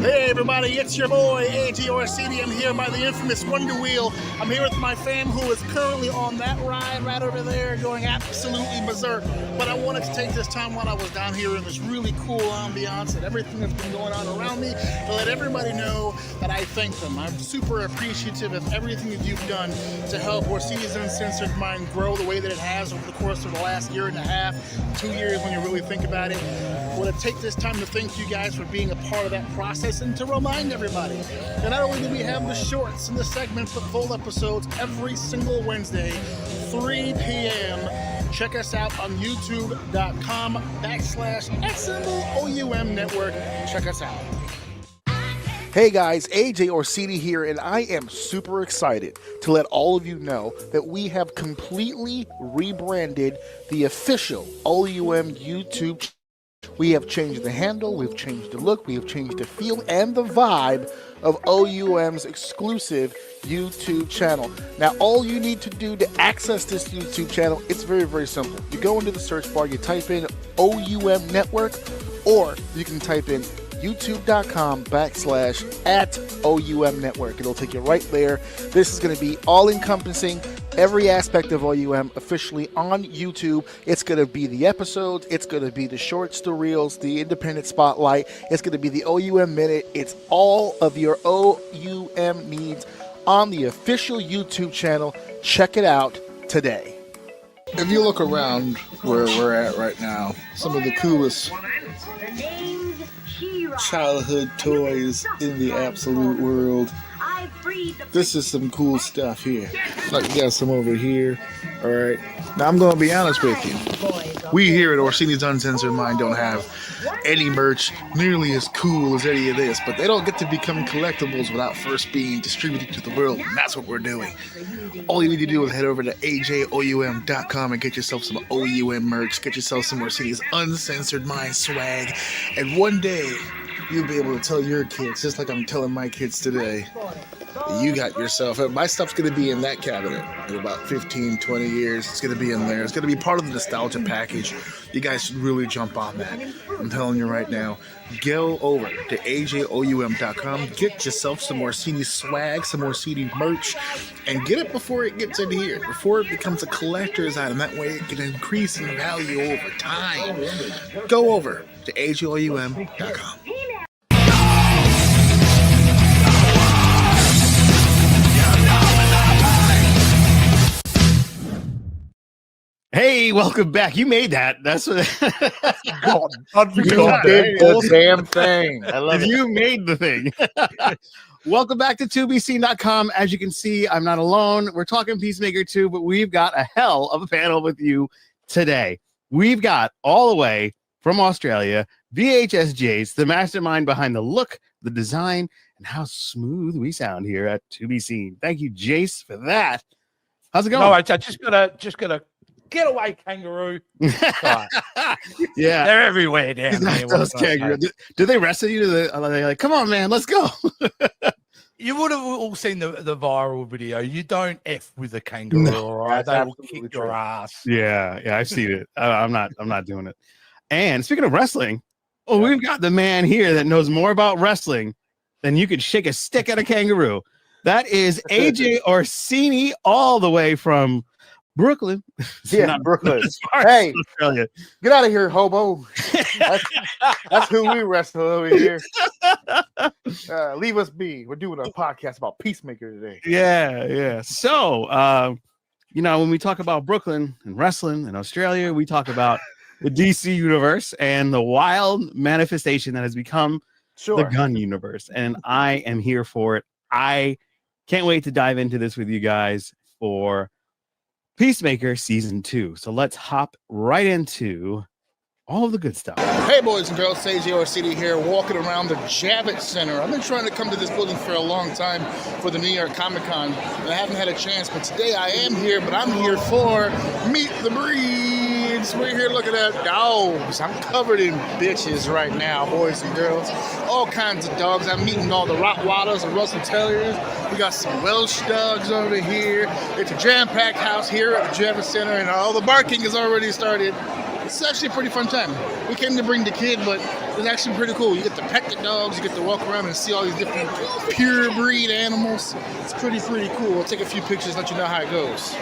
Hey everybody, it's your boy AJ Orsini. I'm here by the infamous Wonder Wheel. I'm here with my fam who is currently on that ride right over there going absolutely berserk. But I wanted to take this time while I was down here in this really cool ambiance and everything that's been going on around me to let everybody know that I thank them. I'm super appreciative of everything that you've done to help Orsini's Uncensored Mind grow the way that it has over the course of the last year and a half, 2 years when you really think about it. I want to take this time to thank you guys for being a part of that process and to remind everybody that not only do we have the shorts and the segments but full episodes every single Wednesday, 3 p.m. Check us out on youtube.com/OUM Network. Check us out. Hey guys, AJ Orsini here, and I am super excited to let all of you know that we have completely rebranded the official OUM YouTube channel. We have changed the handle, we've changed the look, we have changed the feel and the vibe of OUM's exclusive YouTube channel. Now, all you need to do to access this YouTube channel, it's very, very simple. You go into the search bar, you type in OUM Network, or you can type in youtube.com/@OUM Network. It'll take you right there. This is going to be all-encompassing, every aspect of OUM officially on YouTube. It's going to be the episodes, it's going to be the shorts, the reels, the independent spotlight, it's going to be the OUM Minute. It's all of your OUM needs on the official YouTube channel. Check it out today. If you look around where we're at right now, some of the coolest childhood toys in the absolute world. This is some cool stuff here. Like, we got some over here. All right. Now, I'm going to be honest with you. We here at Orsini's Uncensored Mind don't have any merch nearly as cool as any of this, but they don't get to become collectibles without first being distributed to the world, and that's what we're doing. All you need to do is head over to AJOUM.com and get yourself some OUM merch, get yourself some Orsini's Uncensored Mind swag, and one day you'll be able to tell your kids, just like I'm telling my kids today, you got yourself, my stuff's going to be in that cabinet in about 15, 20 years. It's going to be in there. It's going to be part of the nostalgia package. You guys should really jump on that. I'm telling you right now, go over to AJOUM.com, get yourself some Orsini swag, some Orsini merch, and get it before it gets in here, before it becomes a collector's item. That way it can increase in value over time. Go over to AJOUM.com. Hey, welcome back. You made that. That's what God, You did the damn thing. I love it. You made the thing. Welcome back to 2BC.com. As you can see, I'm not alone. We're talking Peacemaker 2, but we've got a hell of a panel with you today. We've got all the way from Australia, VHSJs, the mastermind behind the look, the design, and how smooth we sound here at 2BC. Thank you, Jace, for that. How's it going? No, I just gotta get away, kangaroo. Right. Yeah, they're everywhere down there. Those kangaroo. Do they wrestle you? Are they like, come on, man, let's go? You would have all seen the viral video. You don't F with a kangaroo, all right? They will kick your ass. Yeah, I've seen it. I'm not doing it. And speaking of wrestling, we've got the man here that knows more about wrestling than you could shake a stick at a kangaroo. That is AJ Orsini, all the way from Brooklyn. Yeah, not Brooklyn. Hey, Australia. Get out of here, hobo. That's who we wrestle over here. Leave us be. We're doing a podcast about Peacemaker today. Yeah. So, when we talk about Brooklyn and wrestling in Australia, we talk about the DC universe and the wild manifestation that has become the gun universe. And I am here for it. I can't wait to dive into this with you guys for Peacemaker Season 2. So let's hop right into all of the good stuff. Hey boys and girls, AJ Orsini here, walking around the Javits Center. I've been trying to come to this building for a long time for the New York Comic Con, and I haven't had a chance, but today I am here, but I'm here for Meet the Breed. dudes. We're here looking at dogs. I'm covered in bitches right now, boys and girls. All kinds of dogs. I'm meeting all the Rottweilers and Russell Terriers. We got some Welsh dogs over here. It's a jam-packed house here at the Javits Center, and all the barking has already started. It's actually a pretty fun time. We came to bring the kid, but it's actually pretty cool. You get to pet the dogs, you get to walk around and see all these different pure breed animals. It's pretty cool. I'll take a few pictures, let you know how it goes.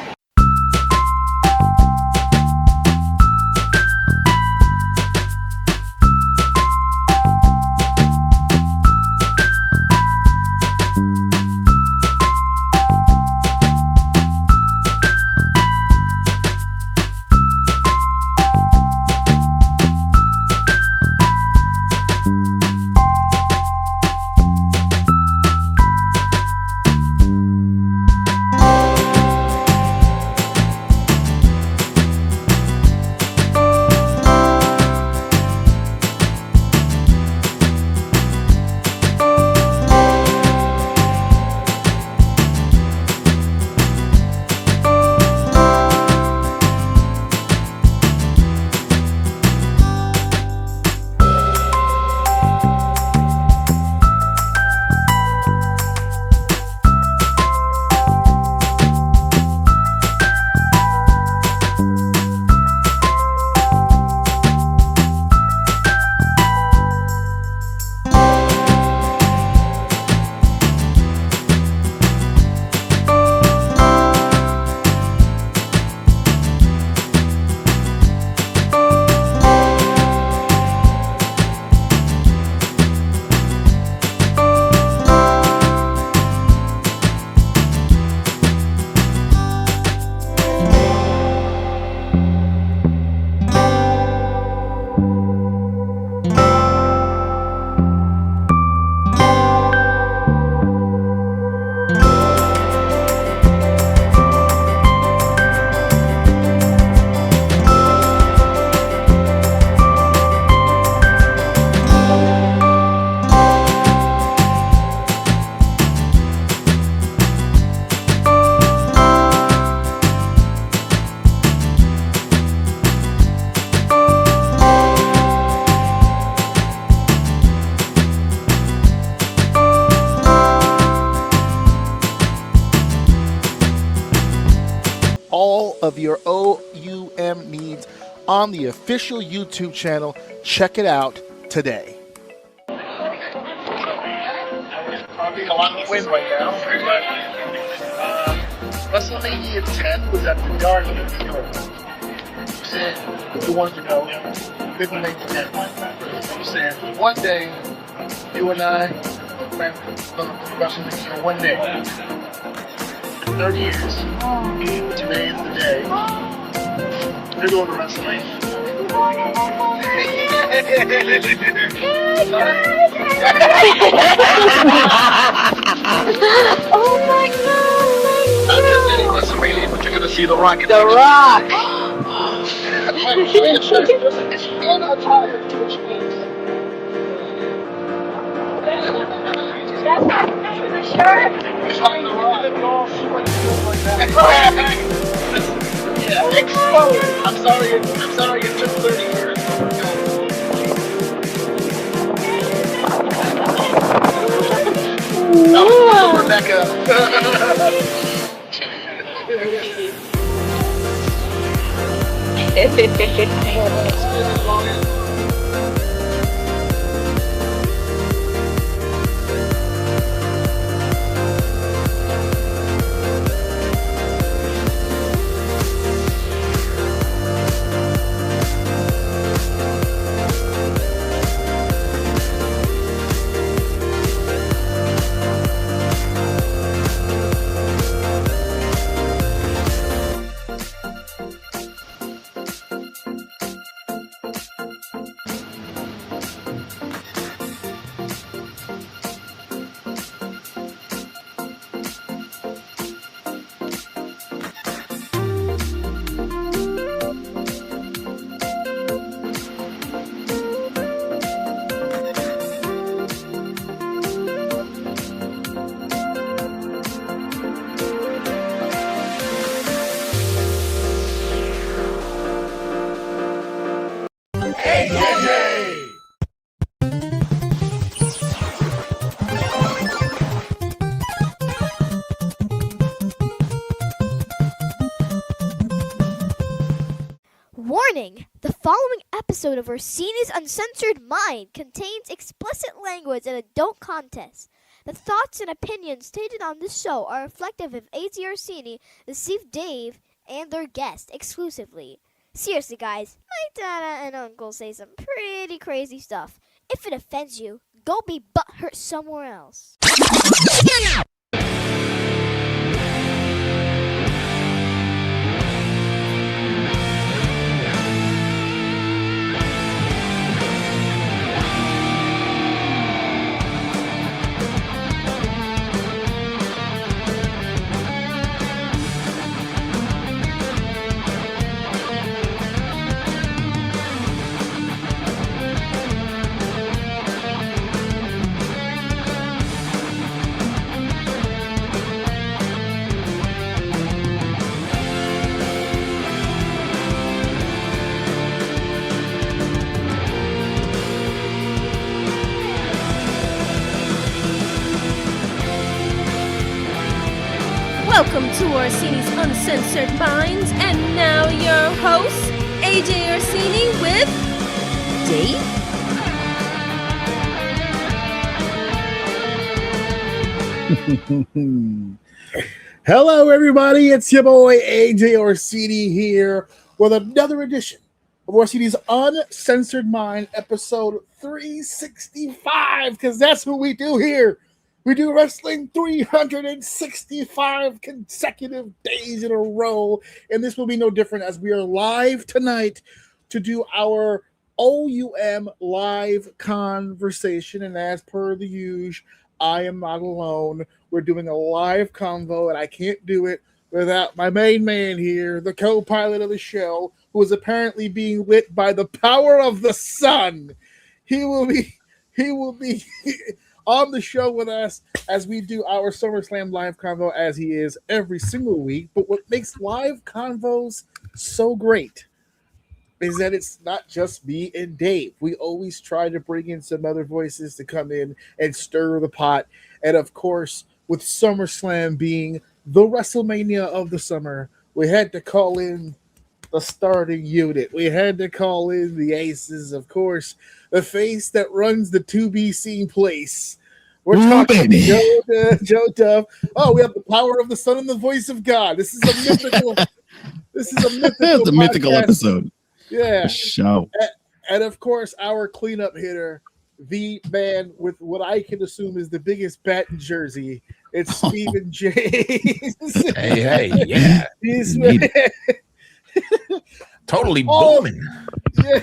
All of your OUM needs on the official YouTube channel. Check it out today. Probably a lot of wind right now. WrestleMania 10 was at the Garden in New York. Said, who wants to go? Big one named 10. I'm saying, one day, you and I, WrestleMania, one day. 30 years. Today is the day. We're going to WrestleMania. Oh my God! I'm just saying WrestleMania, but you're gonna see The Rock. The Rock. It's in a tire, which means. That's not the shirt. Yeah, exposed. I'm sorry it took 30 years. That was Rebecca. Warning! The following episode of Orsini's Uncensored Mind contains explicit language and adult content. The thoughts and opinions stated on this show are reflective of AJ Orsini, Deceive Dave, and their guests exclusively. Seriously, guys, my dad and uncle say some pretty crazy stuff. If it offends you, go be butthurt somewhere else. Welcome to Orsini's Uncensored Minds, and now your host, AJ Orsini with Dave. Hello, everybody. It's your boy AJ Orsini here with another edition of Orsini's Uncensored Mind, episode 365, because that's what we do here. We do wrestling 365 consecutive days in a row, and this will be no different as we are live tonight to do our OUM live conversation. And as per the usual, I am not alone. We're doing a live convo, and I can't do it without my main man here, the co-pilot of the show, who is apparently being lit by the power of the sun. He will be on the show with us as we do our SummerSlam live convo, as he is every single week. But what makes live convos so great is that it's not just me and Dave. We always try to bring in some other voices to come in and stir the pot. And of course, with SummerSlam being the WrestleMania of the summer, we had to call in the starting unit. We had to call in the aces, of course, the face that runs the to be seen place. We're talking Joe Duff. Oh, we have the power of the sun and the voice of God. This is a mythical. It's a mythical episode. Yeah. Show. And of course, our cleanup hitter, the man with what I can assume is the biggest bat in Jersey. It's Stephen James. Hey, yeah. He's Totally booming. Yeah.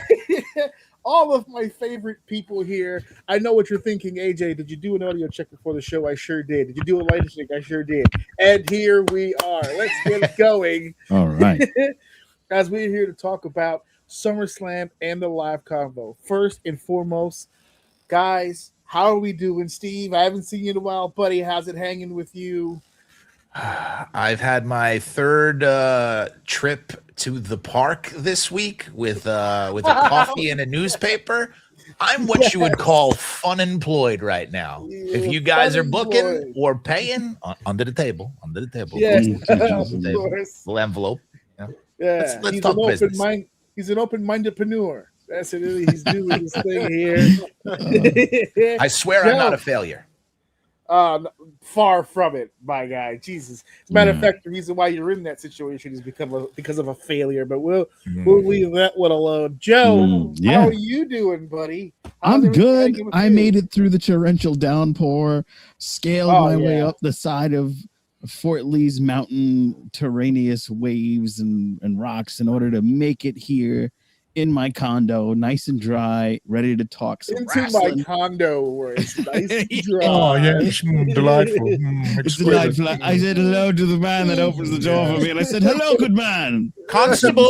All of my favorite people here. I know what you're thinking, AJ. Did you do an audio check before the show? I sure did. Did you do a light check? I sure did. And here we are. Let's get it going. All right. As we're here to talk about SummerSlam and the live convo. First and foremost, guys, how are we doing? Steve, I haven't seen you in a while, buddy. How's it hanging with you? I've had my third trip to the park this week with a coffee and a newspaper. I'm what you would call fun employed right now. If you guys are booking or paying, under the table. Yes, little envelope. Yeah, let's talk business. He's an open-mindedpreneur. That's it. He's doing his thing here. I swear I'm not a failure. Far from it, my guy. Jesus. As a matter of fact, the reason why you're in that situation is because of a failure. But we'll leave that one alone. Joe, how are you doing, buddy? I'm good. I made it through the torrential downpour, scaled my way up the side of Fort Lee's mountain, terraneous waves and rocks in order to make it here in my condo, nice and dry, ready to talk some into wrestling. My condo where it's nice and dry. Oh, yeah, it's delightful. It's delightful. I said hello to the man that opens the door for me, and I said, hello, good man. Constable.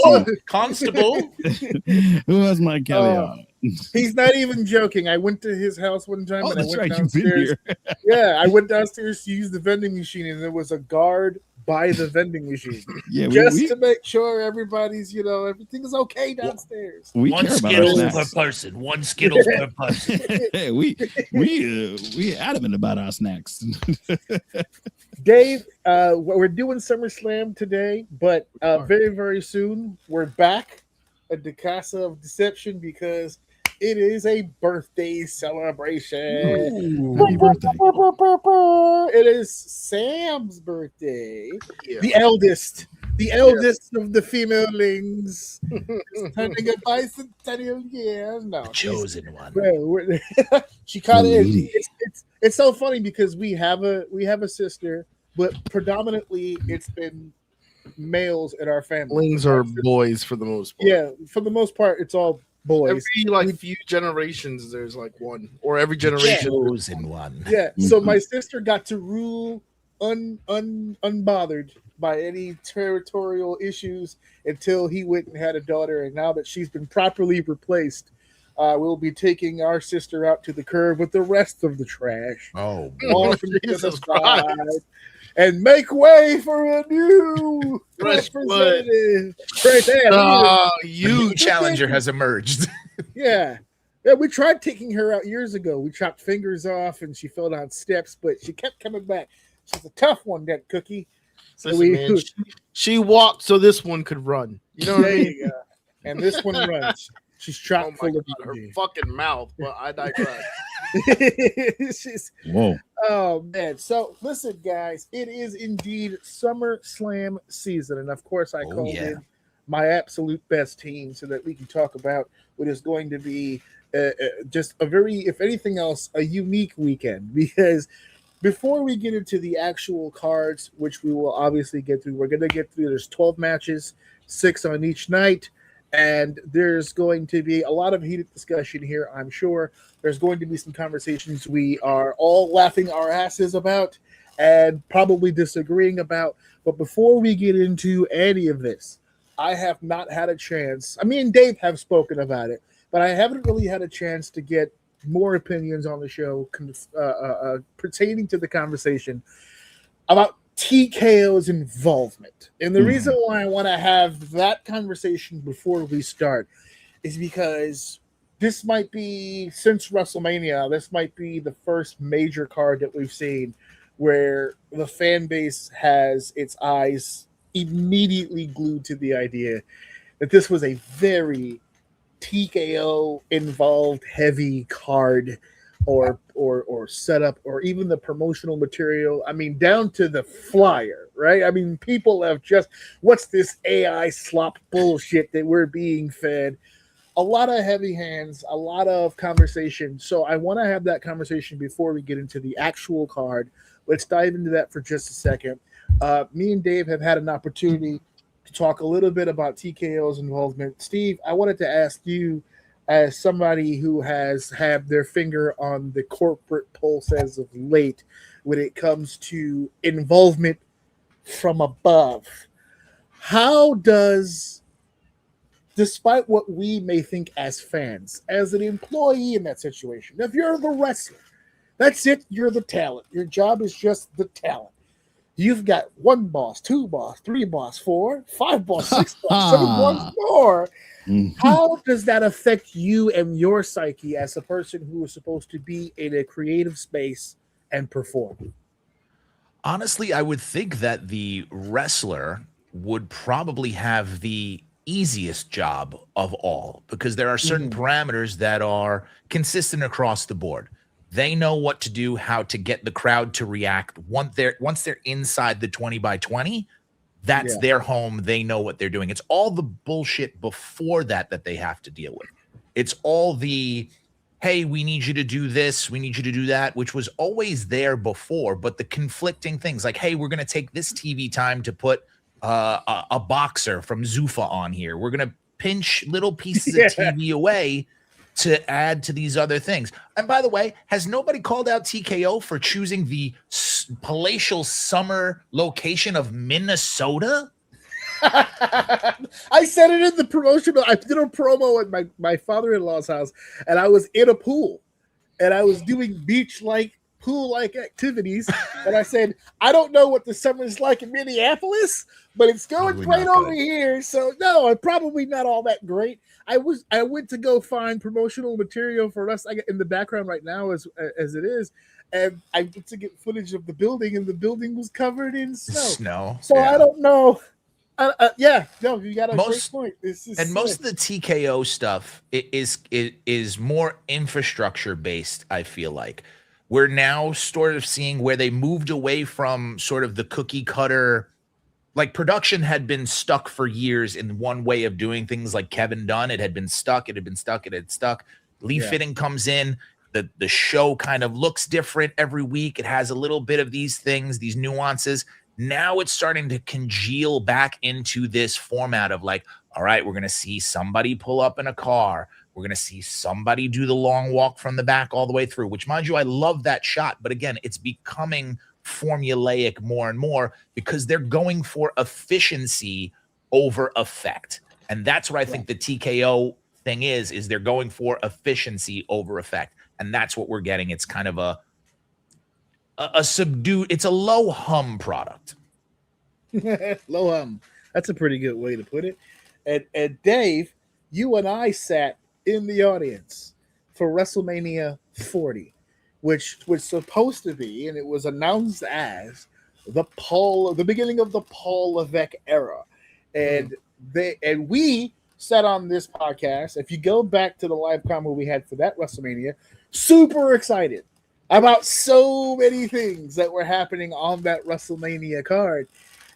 Who has my Kelly on? He's not even joking. I went to his house one time. Oh, that's right. You've been here. Yeah, I went downstairs to use the vending machine, and there was a guard by the vending machine. Yeah, to make sure everybody's, everything is okay downstairs. We one care about Skittles our per snacks. person. One Skittles per person. Hey, we adamant about our snacks. Dave, we're doing SummerSlam today, but very, very soon we're back at the Casa of Deception because it is a birthday celebration. Happy birthday. It is Sam's birthday. Yeah. The eldest of the femalelings. Is turning a bicentennial year. No, Chosen one. She kind of is. Lady. It's so funny because we have a sister, but predominantly it's been males in our family. Lings are boys for the most part. Yeah, for the most part, it's all boys. Every few generations, there's like one, or every generation. Chosen one. Yeah. So my sister got to rule unbothered by any territorial issues until he went and had a daughter, and now that she's been properly replaced, we'll be taking our sister out to the curb with the rest of the trash. Oh, All from the Jesus other side. And make way for a new Fresh blood. representative. Right there. you challenger has emerged. Yeah. Yeah, we tried taking her out years ago. We chopped fingers off and she fell down steps, but she kept coming back. She's a tough one, that cookie. So Listen, man, she walked so this one could run. You know what I there mean? you go. And this one runs. She's chock Oh my full of God, her energy. fucking mouth, but I digress. Whoa. Oh man. So listen, guys, it is indeed SummerSlam season. And of course I called in my absolute best team so that we can talk about what is going to be just a very, if anything else, a unique weekend. Because before we get into the actual cards, which we will obviously get through, we're going to get through, there's 12 matches, 6 on each night. And there's going to be a lot of heated discussion here, I'm sure. There's going to be some conversations we are all laughing our asses about and probably disagreeing about. But before we get into any of this, I have not had a chance. I mean, Dave have spoken about it, but I haven't really had a chance to get more opinions on the show pertaining to the conversation about TKO's involvement. And the reason why I want to have that conversation before we start is because this might be, since WrestleMania, this might be the first major card that we've seen where the fan base has its eyes immediately glued to the idea that this was a very TKO involved heavy card or setup, or even the promotional material. I mean, down to the flyer, right? I mean, people have just, what's this AI slop bullshit that we're being fed? A lot of heavy hands, a lot of conversation. So I want to have that conversation before we get into the actual card. Let's dive into that for just a second. Me and Dave have had an opportunity to talk a little bit about TKO's involvement. Steve, I wanted to ask you, as somebody who has had their finger on the corporate pulse as of late when it comes to involvement from above, how does, despite what we may think as fans, as an employee in that situation, if you're the wrestler, that's it, you're the talent. Your job is just the talent. You've got 1 boss, 2 boss, 3 boss, 4, 5 boss, 6 boss, 7 boss more. How does that affect you and your psyche as a person who is supposed to be in a creative space and perform? Honestly, I would think that the wrestler would probably have the easiest job of all, because there are certain parameters that are consistent across the board. They know what to do, how to get the crowd to react. Once they're inside the 20 by 20, that's their home. They know what they're doing. It's all the bullshit before that they have to deal with. It's all the, hey, we need you to do this, we need you to do that, which was always there before, but the conflicting things like, hey, we're going to take this TV time to put a boxer from Zuffa on here. We're going to pinch little pieces of TV away to add to these other things. And by the way, has nobody called out TKO for choosing the palatial summer location of Minnesota? I said it in the promotional. I did a promo at my father-in-law's house, and I was in a pool, and I was doing beach-like, pool-like activities, and I said, I don't know what the summer's like in Minneapolis, but it's going great over here, so no, I'm probably not all that great. I went to go find promotional material for us. I got in the background right now as it is, and I went to get footage of the building, and the building was covered in snow. So I don't know Yeah, no, you got a great point. Most of the TKO stuff is more infrastructure based. I feel like we're now sort of seeing where they moved away from sort of the cookie cutter. Like production had been stuck for years in one way of doing things. Like Kevin Dunn, it had been stuck. Lee Fitting comes in. The show kind of looks different every week. It has a little bit of these things, these nuances. Now it's starting to congeal back into this format of like, all right, we're going to see somebody pull up in a car. We're going to see somebody do the long walk from the back all the way through, which, mind you, I love that shot. But again, it's becoming formulaic more and more because they're going for efficiency over effect. And that's what I think the TKO thing is they're going for efficiency over effect. And that's what we're getting. It's kind of a subdued, it's a low hum product. Low hum. That's a pretty good way to put it. And Dave, you and I sat in the audience for WrestleMania 40, which was supposed to be, and it was announced as the beginning of the Paul Levesque era. And we sat on this podcast. If you go back to the live combo we had for that WrestleMania, super excited about so many things that were happening on that WrestleMania card.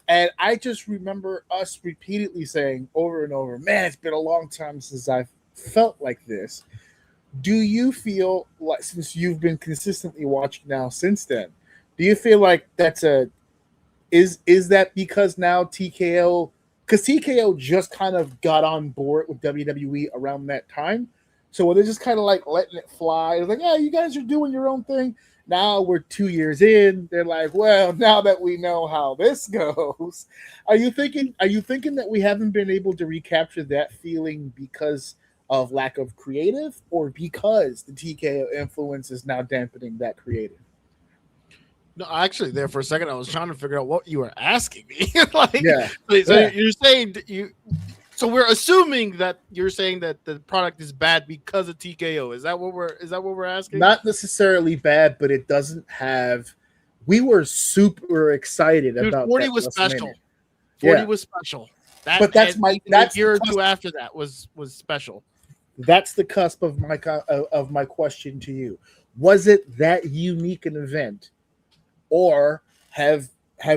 And I just remember us repeatedly saying over and over, man, it's been a long time since I've felt like this. Do you feel like, since you've been consistently watching now since then, do you feel like that's is that because now TKO, because TKO just kind of got on board with WWE around that time? So they're just kind of like letting it fly. It's like, yeah, you guys are doing your own thing. Now we're 2 years in. They're like, well, now that we know how this goes, are you thinking that we haven't been able to recapture that feeling because of lack of creative, or because the TKO influence is now dampening that creative? No, actually, there for a second, I was trying to figure out what you were asking me. You're saying so we're assuming that you're saying that the product is bad because of TKO. Is that what we're asking? Not necessarily bad, but it doesn't have. We were super excited about 40 was special. 40 was special. That's a year or two after that was special. That's the cusp of my question to you. Was it that unique an event, or have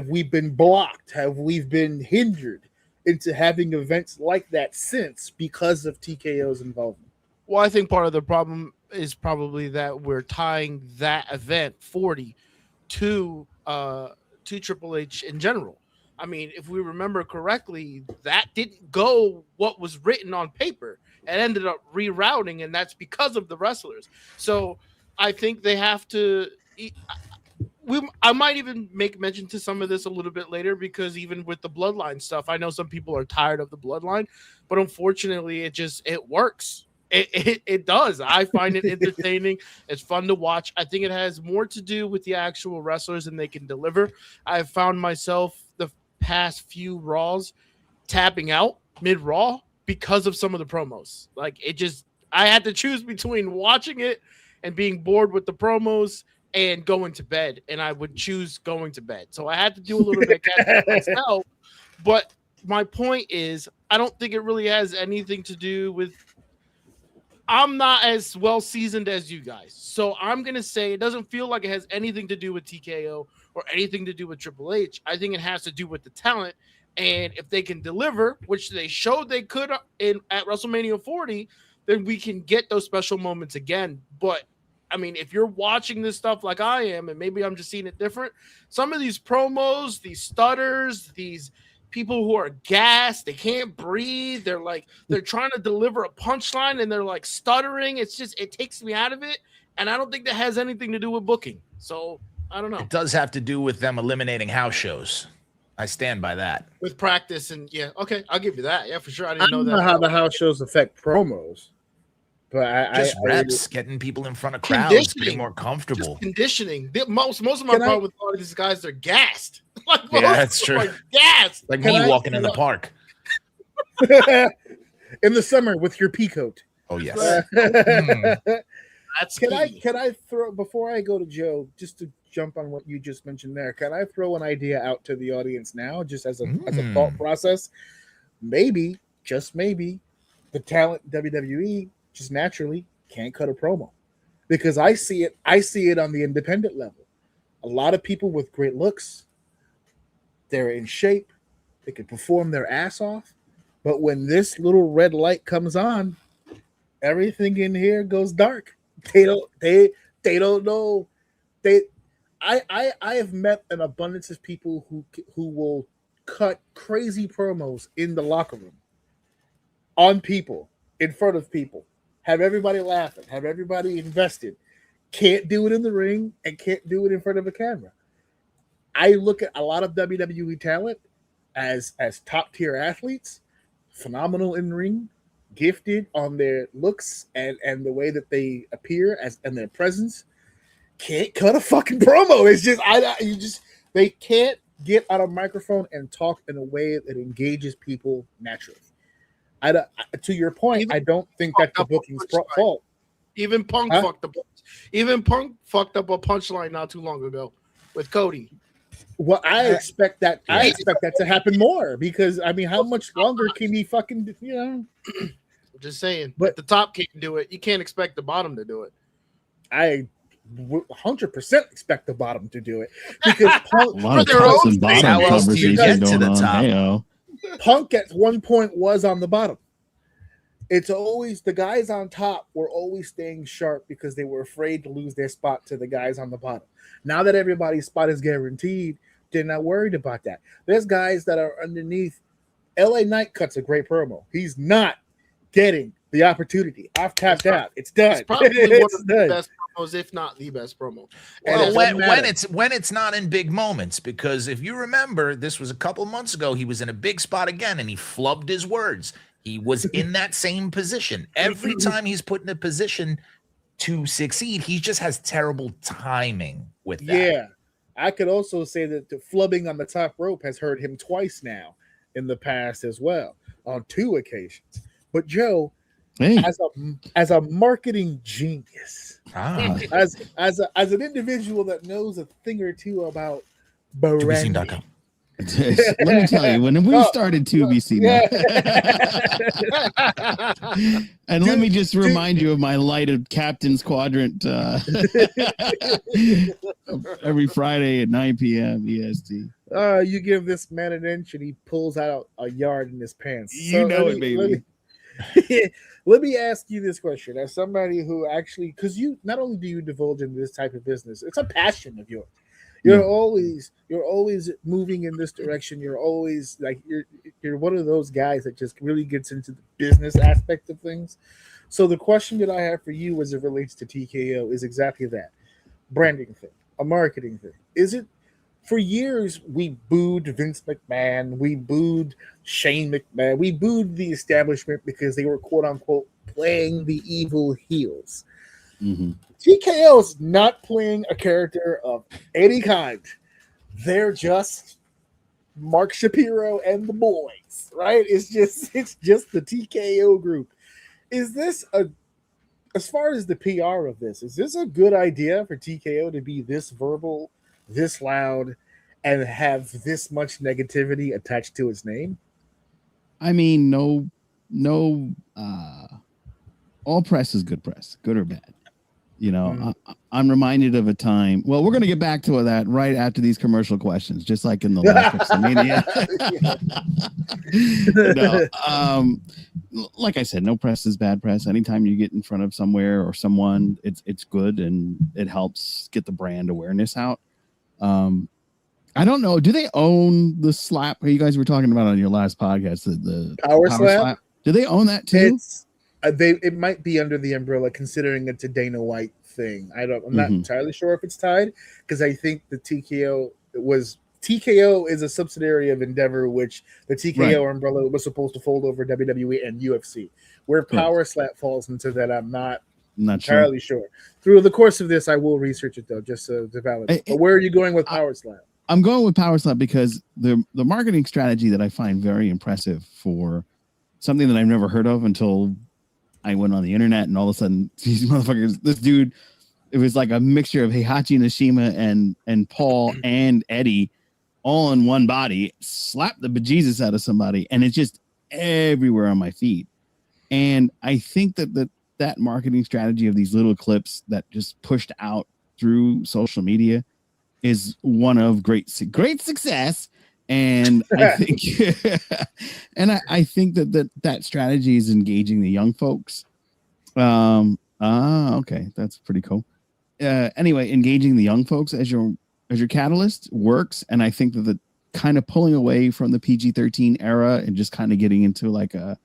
we been blocked? Have we been hindered into having events like that since because of TKO's involvement? Well, I think part of the problem is probably that we're tying that event 40 to Triple H in general. I mean, if we remember correctly, that didn't go what was written on paper. It ended up rerouting, and that's because of the wrestlers. So I think they have to. I might even make mention to some of this a little bit later, because even with the bloodline stuff, I know some people are tired of the bloodline, but unfortunately, it works. It does. I find it entertaining. It's fun to watch. I think it has more to do with the actual wrestlers and they can deliver. I've found myself the past few Raws tapping out mid-Raw because of some of the promos. Like, I had to choose between watching it and being bored with the promos and going to bed, and I would choose going to bed. So I had to do a little bit of catching myself. But my point is, I don't think it really has anything to do with. I'm not as well seasoned as you guys, so I'm gonna say it doesn't feel like it has anything to do with TKO or anything to do with Triple H. I think it has to do with the talent, and if they can deliver, which they showed they could at WrestleMania 40, then we can get those special moments again. But I mean, if you're watching this stuff like I am, and maybe I'm just seeing it different, some of these promos, these stutters, these people who are gassed, they can't breathe, they're trying to deliver a punchline and they're like stuttering. It takes me out of it, and I don't think that has anything to do with booking. So I don't know. It does have to do with them eliminating house shows. I stand by that. With practice, and okay, I'll give you that. Yeah, for sure. I didn't know that. I don't know how the house shows affect promos. But just reps, getting people in front of crowds, getting more comfortable. Just conditioning. Most of my problem with a lot of these guys, they're gassed. Yeah, that's true. Gassed. Like me walking in the park in the summer with your pea coat. Oh yes. That's can I throw, before I go to Joe, just to jump on what you just mentioned there. Can I throw an idea out to the audience now, just as a thought process? Maybe, just maybe, the talent WWE just naturally can't cut a promo, because I see it on the independent level. A lot of people with great looks, they're in shape, they can perform their ass off, but when this little red light comes on, everything in here goes dark. They don't know. I have met an abundance of people who will cut crazy promos in the locker room, on people, in front of people, have everybody laughing, have everybody invested. Can't do it in the ring and can't do it in front of a camera. I look at a lot of WWE talent as top tier athletes, phenomenal in ring, gifted on their looks and the way that they appear and their presence. Can't cut a fucking promo. It's just they can't get on a microphone and talk in a way that engages people naturally. To your point, I don't think that's the booking's fault. Even Punk fucked up. Even Punk fucked up a punchline not too long ago with Cody. Well, I expect that to happen more, because I mean, how much longer can he fucking, Just saying. But the top can't do it. You can't expect the bottom to do it. I 100% expect the bottom to do it, because Punk, a lot of tops and bottom conversation going on. Hey-o. Punk at one point was on the bottom. It's always the guys on top were always staying sharp because they were afraid to lose their spot to the guys on the bottom. Now that everybody's spot is guaranteed, they're not worried about that. There's guys that are underneath. LA Knight cuts a great promo. He's not getting the opportunity. I've tapped out. It's done. It's probably one of the best promos, if not the best promo. Well, when it's not in big moments, because if you remember, this was a couple months ago. He was in a big spot again, and he flubbed his words. He was in that same position. Every time he's put in a position to succeed, he just has terrible timing with that. Yeah. I could also say that the flubbing on the top rope has hurt him twice now in the past as well, on 2 occasions. But Joe, as a marketing genius, as an individual that knows a thing or two about branding, let me tell you, when we started 2BC, and let me just remind you of my lighted Captain's Quadrant every Friday at 9 p.m. EST. You give this man an inch and he pulls out a yard in his pants. Baby. Let me ask you this question, as somebody who actually, because you not only do you divulge in this type of business, it's a passion of yours. You're always moving in this direction. You're always like you're one of those guys that just really gets into the business aspect of things. So the question that I have for you as it relates to TKO is exactly that. Branding thing, a marketing thing. Is it, for years we booed Vince McMahon, we booed Shane McMahon, we booed the establishment because they were quote unquote playing the evil heels. Mm-hmm. TKO is not playing a character of any kind. They're just Mark Shapiro and the boys, right? It's just the TKO group. Is this as far as the PR of this, is this a good idea for TKO to be this verbal, this loud, and have this much negativity attached to its name? I mean, no, all press is good press, good or bad. I'm reminded of a time. Well, we're going to get back to that right after these commercial questions, just like in the last like I said, no press is bad press. Anytime you get in front of somewhere or someone, it's good, and it helps get the brand awareness out. I don't know. Do they own the slap you guys were talking about on your last podcast? The power slap? Do they own that too? It might be under the umbrella, considering it's a Dana White thing. I'm not entirely sure if it's tied, because I think the TKO is a subsidiary of Endeavor, which the TKO umbrella was supposed to fold over WWE and UFC. Where Power Slap falls into that, I'm not entirely sure. Through the course of this, I will research it though, just to validate. But where are you going with Power Slap? I'm going with Power Slap because the marketing strategy that I find very impressive for something that I've never heard of until I went on the internet, and all of a sudden these motherfuckers, this dude it was like a mixture of Heihachi Nishima and Paul and Eddie all in one body, slap the bejesus out of somebody, and it's just everywhere on my feed. And I think that marketing strategy of these little clips that just pushed out through social media is one of great success. And I think I think that strategy is engaging the young folks. Okay, that's pretty cool. Anyway, engaging the young folks as your catalyst works, and I think that the kind of pulling away from the PG-13 era and just kind of getting into like a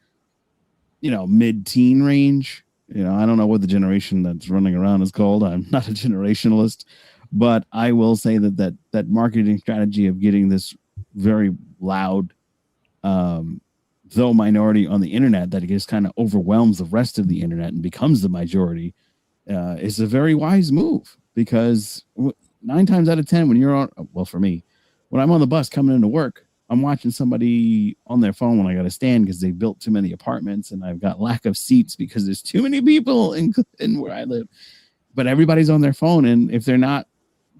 mid-teen range. I don't know what the generation that's running around is called. I'm not a generationalist, but I will say that marketing strategy of getting this very loud, though minority on the internet, that it just kind of overwhelms the rest of the internet and becomes the majority, is a very wise move, because 9 times out of 10, when you're on, well, for me, when I'm on the bus coming into work, I'm watching somebody on their phone when I got to stand because they built too many apartments and I've got lack of seats because there's too many people in where I live. But everybody's on their phone, and if they're not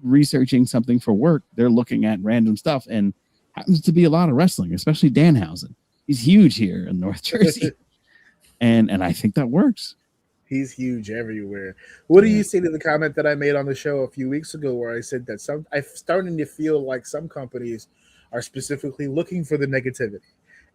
researching something for work, they're looking at random stuff, and happens to be a lot of wrestling, especially Danhausen. He's huge here in North Jersey, and I think that works. He's huge everywhere. What do you say to the comment that I made on the show a few weeks ago, where I said that I'm starting to feel like some companies are specifically looking for the negativity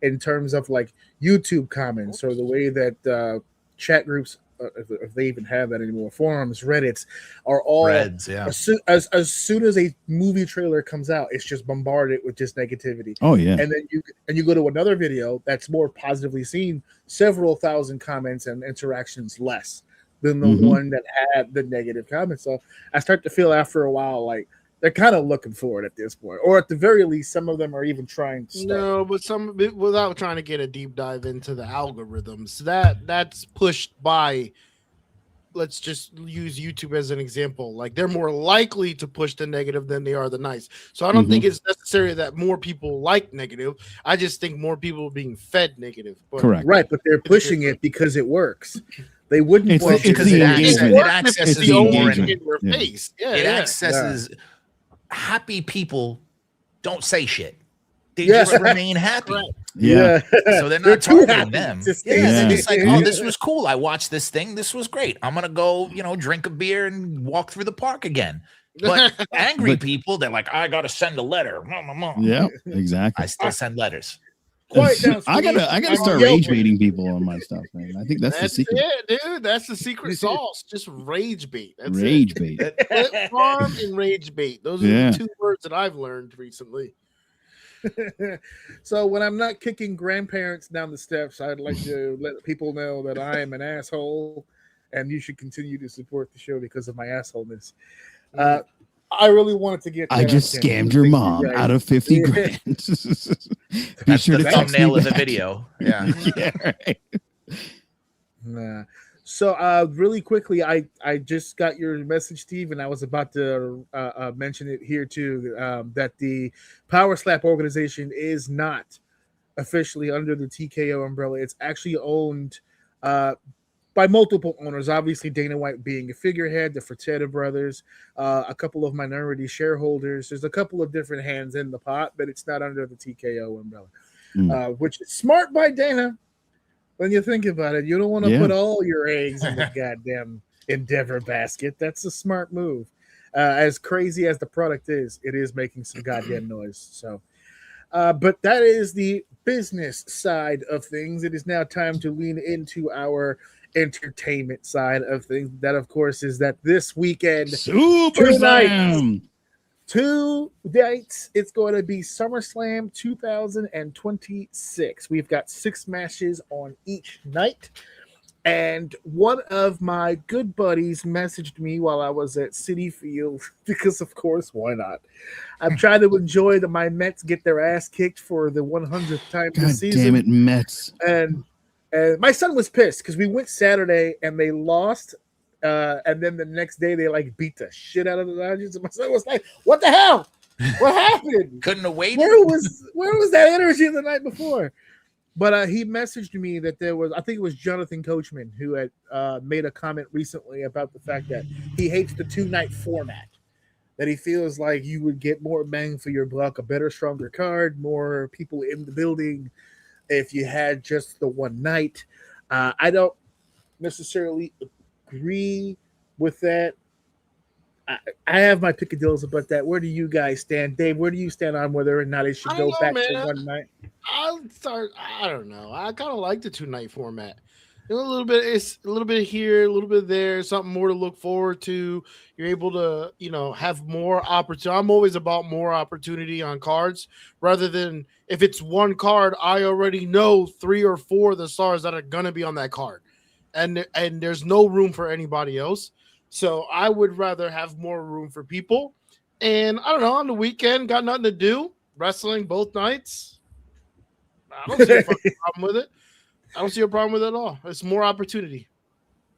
in terms of like YouTube comments, or the way that chat groups, if they even have that anymore, forums, Reddits, are all Reds, yeah. As soon as a movie trailer comes out, it's just bombarded with just negativity. Oh yeah. And then you go to another video that's more positively seen, several thousand comments and interactions less than the one that had the negative comments. So I start to feel after a while like they're kind of looking for it at this point, or at the very least, some of them are even trying to start. No, but some, without trying to get a deep dive into the algorithms, that's pushed by. Let's just use YouTube as an example. Like, they're more likely to push the negative than they are the nice. So I don't think it's necessary that more people like negative. I just think more people are being fed negative. But, correct. Right, but they're pushing it because it works. They wouldn't push it because it accesses the more in your face. Yeah, it accesses happy people. Don't say shit. They Yeah. just remain happy. Right. Yeah. So they're not too targeting happy them. to stay They're happy. just like, oh, this was cool. I watched this thing. This was great. I'm gonna go, drink a beer and walk through the park again. But angry people, they're like, I gotta send a letter. Yeah, exactly. I still send letters. Quiet down, I gotta start rage baiting people on my stuff, man. I think that's the secret. it, dude. That's the secret sauce. Just rage bait. That's Rage bait. Flip farm and rage bait. Those are the 2 words that I've learned recently. So when I'm not kicking grandparents down the steps, I'd like to let people know that I am an asshole, and you should continue to support the show because of my assholeness. I really wanted to get. I just scammed your mom out of 50 grand. Be sure to thumbnail of the back. video. Yeah. Yeah, right. Nah. So really quickly, I just got your message, Steve, and I was about to mention it here too, that the Power Slap organization is not officially under the TKO umbrella. It's actually owned by multiple owners, obviously Dana White being a figurehead, the Fertitta brothers, a couple of minority shareholders. There's a couple of different hands in the pot, but it's not under the TKO umbrella, which is smart by Dana. When you think about it, you don't want to put all your eggs in the goddamn Endeavor basket. That's a smart move. As crazy as the product is, it is making some goddamn noise. So, but that is the business side of things. It is now time to lean into our entertainment side of things. That, of course, is that this weekend, SummerSlam. 2 nights, it's going to be SummerSlam 2026. We've got 6 matches on each night. And one of my good buddies messaged me while I was at Citi Field, because of course, why not? I'm trying to enjoy my Mets get their ass kicked for the 100th time this season. Damn it, Mets. And my son was pissed because we went Saturday and they lost. And then the next day they beat the shit out of the Dodgers. And my son was like, "What the hell? What happened? Couldn't have waited. Where was that energy the night before?" But he messaged me that there was, I think it was Jonathan Coachman who had made a comment recently about the fact that he hates the 2-night format. That he feels like you would get more bang for your buck, a better, stronger card, more people in the building if you had just the one night. I don't necessarily agree with that. I have my picadillos about that. Where do you guys stand? Dave, where do you stand on whether or not it should go back to one night? I don't know. I kind of like the 2-night format. A little bit, it's a little bit here, a little bit there, something more to look forward to. You're able to, have more opportunity. I'm always about more opportunity on cards rather than if it's one card, I already know 3 or 4 of the stars that are going to be on that card. And there's no room for anybody else. So I would rather have more room for people. And I don't know, on the weekend, got nothing to do, wrestling both nights. I don't see a fucking problem with it. I don't see a problem with it at all. It's more opportunity.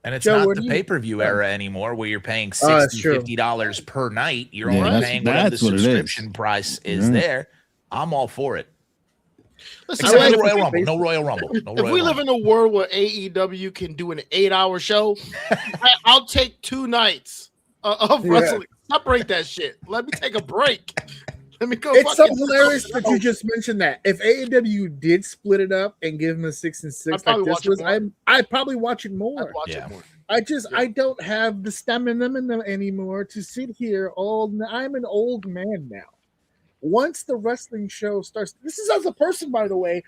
And it's not the pay-per-view era anymore where you're paying $60, $50 per night. You're only paying whatever the subscription price is there. I'm all for it. Listen, Except no Royal Rumble. No Royal Rumble. If we live in a world where AEW can do an 8-hour show, I'll take 2 nights of wrestling. Separate that shit. Let me take a break. Let me go. It's so hilarious that you just mentioned that. If AEW did split it up and give them a 6 and 6 like this was, I'd probably watch it more. I don't have the stamina anymore to sit here I'm an old man now. Once the wrestling show starts, this is as a person, by the way,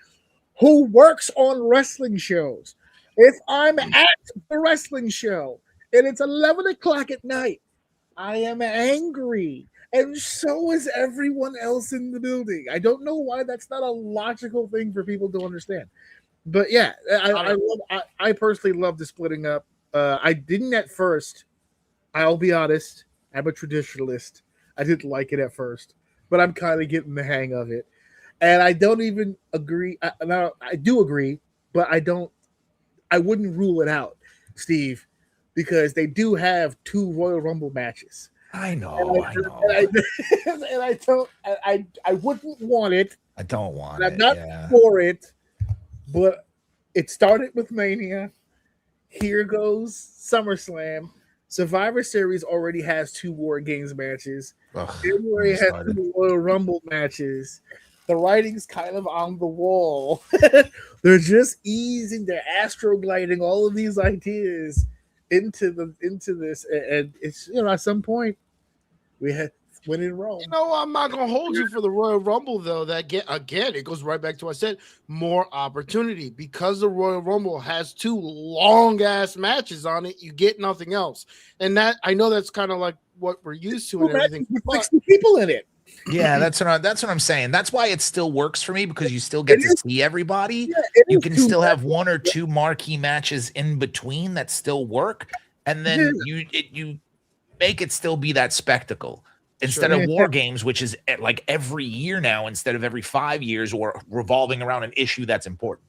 who works on wrestling shows. If I'm at the wrestling show and it's 11 o'clock at night, I am angry. And so is everyone else in the building. I don't know why that's not a logical thing for people to understand. But yeah, I personally love the splitting up. I didn't at first. I'll be honest. I'm a traditionalist. I didn't like it at first, but I'm kind of getting the hang of it. And I don't even agree. I do agree, but I wouldn't rule it out, Steve, because they do have 2 Royal Rumble matches. I know. And I wouldn't want it. I don't want it. I'm not for it, but it started with Mania. Here goes SummerSlam. Survivor Series already has 2 War Games matches. February has 2 Royal Rumble matches. The writing's kind of on the wall. They're just easing, they're astrogliding all of these ideas into this, and it's at some point we had when in Rome. I'm not gonna hold you for the Royal Rumble though. That again, it goes right back to what I said, more opportunity because the Royal Rumble has 2 long ass matches on it. You get nothing else, and that I know that's kind of like what we're used to and everything. With 60 people in it. Yeah, that's what I'm saying. That's why it still works for me because you still get to see everybody. Yeah, you can still have 1 or 2 marquee matches in between that still work, and then you make it still be that spectacle instead of War Games, which is like every year now instead of every 5 years or revolving around an issue that's important.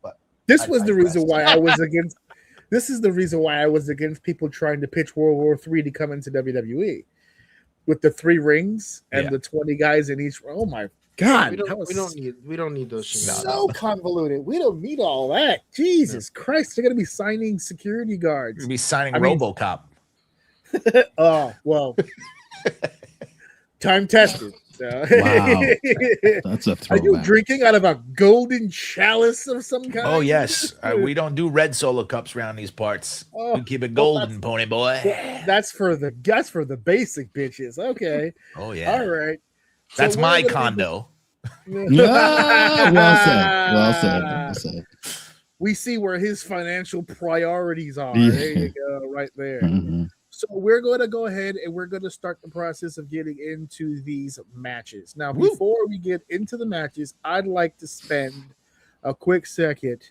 But this was the reason why I was against. This is the reason why I was against people trying to pitch World War III to come into WWE. With the 3 rings and the 20 guys in each. Oh my God! We don't need those. So convoluted. We don't need all that. Jesus Christ! They're gonna be signing security guards. You're gonna be signing RoboCop. Oh well, time tested. Wow, that's a throwback. Are you drinking out of a golden chalice of some kind? Oh yes, we don't do red solo cups around these parts. We keep it golden, pony boy. That's for the basic bitches. Okay. Oh yeah. All right. That's my condo. Well said. We see where his financial priorities are. Yeah. There you go, right there. Mm-hmm. So we're going to go ahead and we're going to start the process of getting into these matches. Now, before we get into the matches, I'd like to spend a quick second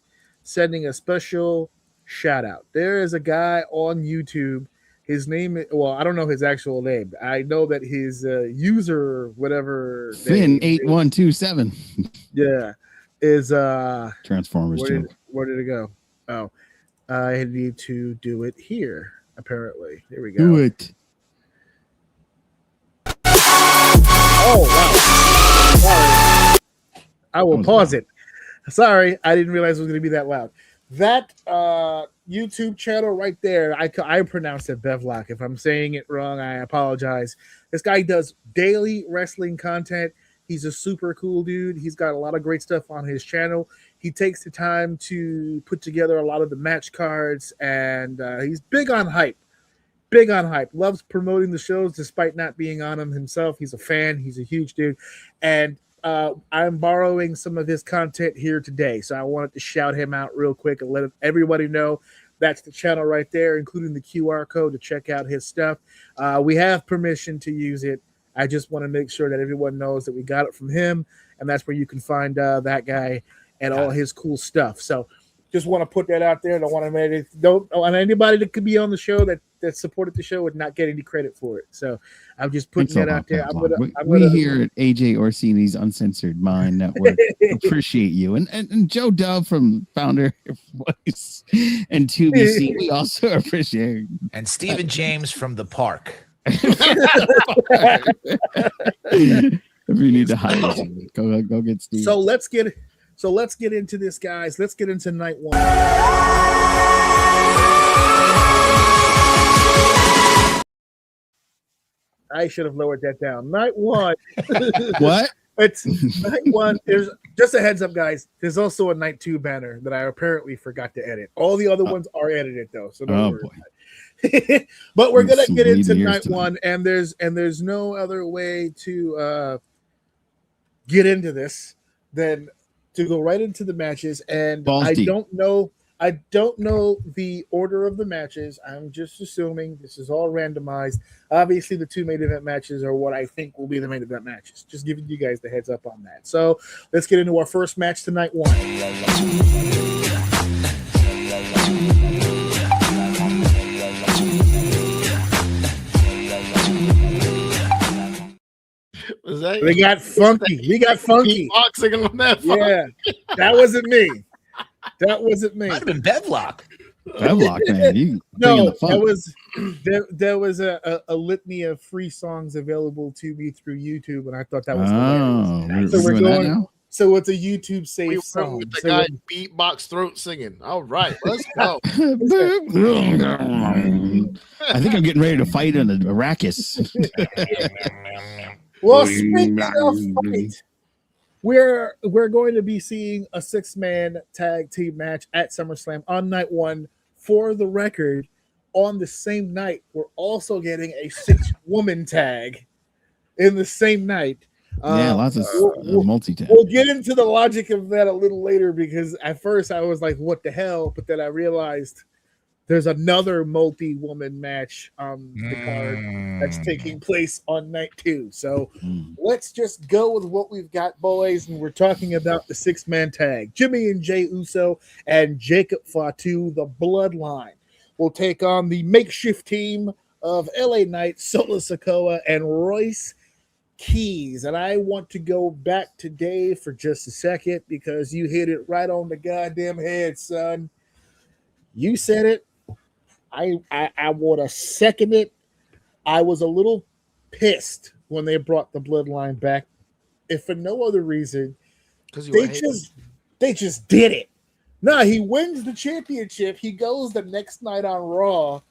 sending a special shout out. There is a guy on YouTube. His name, I don't know his actual name. I know that his user, whatever, Finn8127. Yeah, is Transformers. Where did it go? Oh, I need to do it here. Apparently, here we go. Do it. Oh wow! Sorry. I will pause it. Sorry, I didn't realize it was going to be that loud. That YouTube channel right there, I pronounce it Bevlock. If I'm saying it wrong, I apologize. This guy does daily wrestling content. He's a super cool dude. He's got a lot of great stuff on his channel. He takes the time to put together a lot of the match cards, and he's big on hype. Big on hype. Loves promoting the shows despite not being on them himself. He's a fan. He's a huge dude. And I'm borrowing some of his content here today. So I wanted to shout him out real quick and let everybody know that's the channel right there, including the QR code to check out his stuff. We have permission to use it. I just want to make sure that everyone knows that we got it from him, and that's where you can find that guy and all his cool stuff. So just want to put that out there. Don't want anybody that could be on the show that supported the show would not get any credit for it. So I'm just putting that out there. We here at AJ Orsini's Uncensored Mind Network appreciate you, and Joe Dove from Founder Voice and 2BC. We also appreciate, and Stephen James from the Park. If you need to hire, go get Steve. So let's get into this, guys. Let's get into night one. I should have lowered that down. Night one. What? It's night one. There's just a heads up, guys. There's also a night two banner that I apparently forgot to edit. All the other ones are edited though, so don't worry. But we're gonna get into night one, and there's no other way to get into this than to go right into the matches. And I don't know the order of the matches. I'm just assuming this is all randomized. Obviously, the two main event matches are what I think will be the main event matches. Just giving you guys the heads up on that. So let's get into our first match tonight. One. We got funky. Boxing on that. Yeah, that wasn't me. That wasn't me. Might have been Bevlock. Bevlock, man. No, there was a litany of free songs available to me through YouTube, and I thought that was hilarious. So we're going now? So it's a YouTube safe song. With the guy beatbox throat singing. All right, let's go. I think I'm getting ready to fight on the Arrakis. Well, speaking of fight, we're going to be seeing a 6-man tag team match at SummerSlam on night one. For the record, on the same night, we're also getting a 6-woman tag in the same night. Yeah, lots of multi-tag. We'll get into the logic of that a little later, because at first I was like, what the hell? But then I realized there's another multi-woman match on the card that's taking place on night 2. So let's just go with what we've got, boys. And we're talking about the 6-man tag. Jimmy and Jey Uso and Jacob Fatu, the Bloodline, will take on the makeshift team of LA Knight, Solo Sikoa, and Royce Keys. And I want to go back to Dave for just a second, because you hit it right on the goddamn head, son. You said it. I want to second it. I was a little pissed when they brought the Bloodline back, if for no other reason, because they just did it. No, he wins the championship. He goes the next night on Raw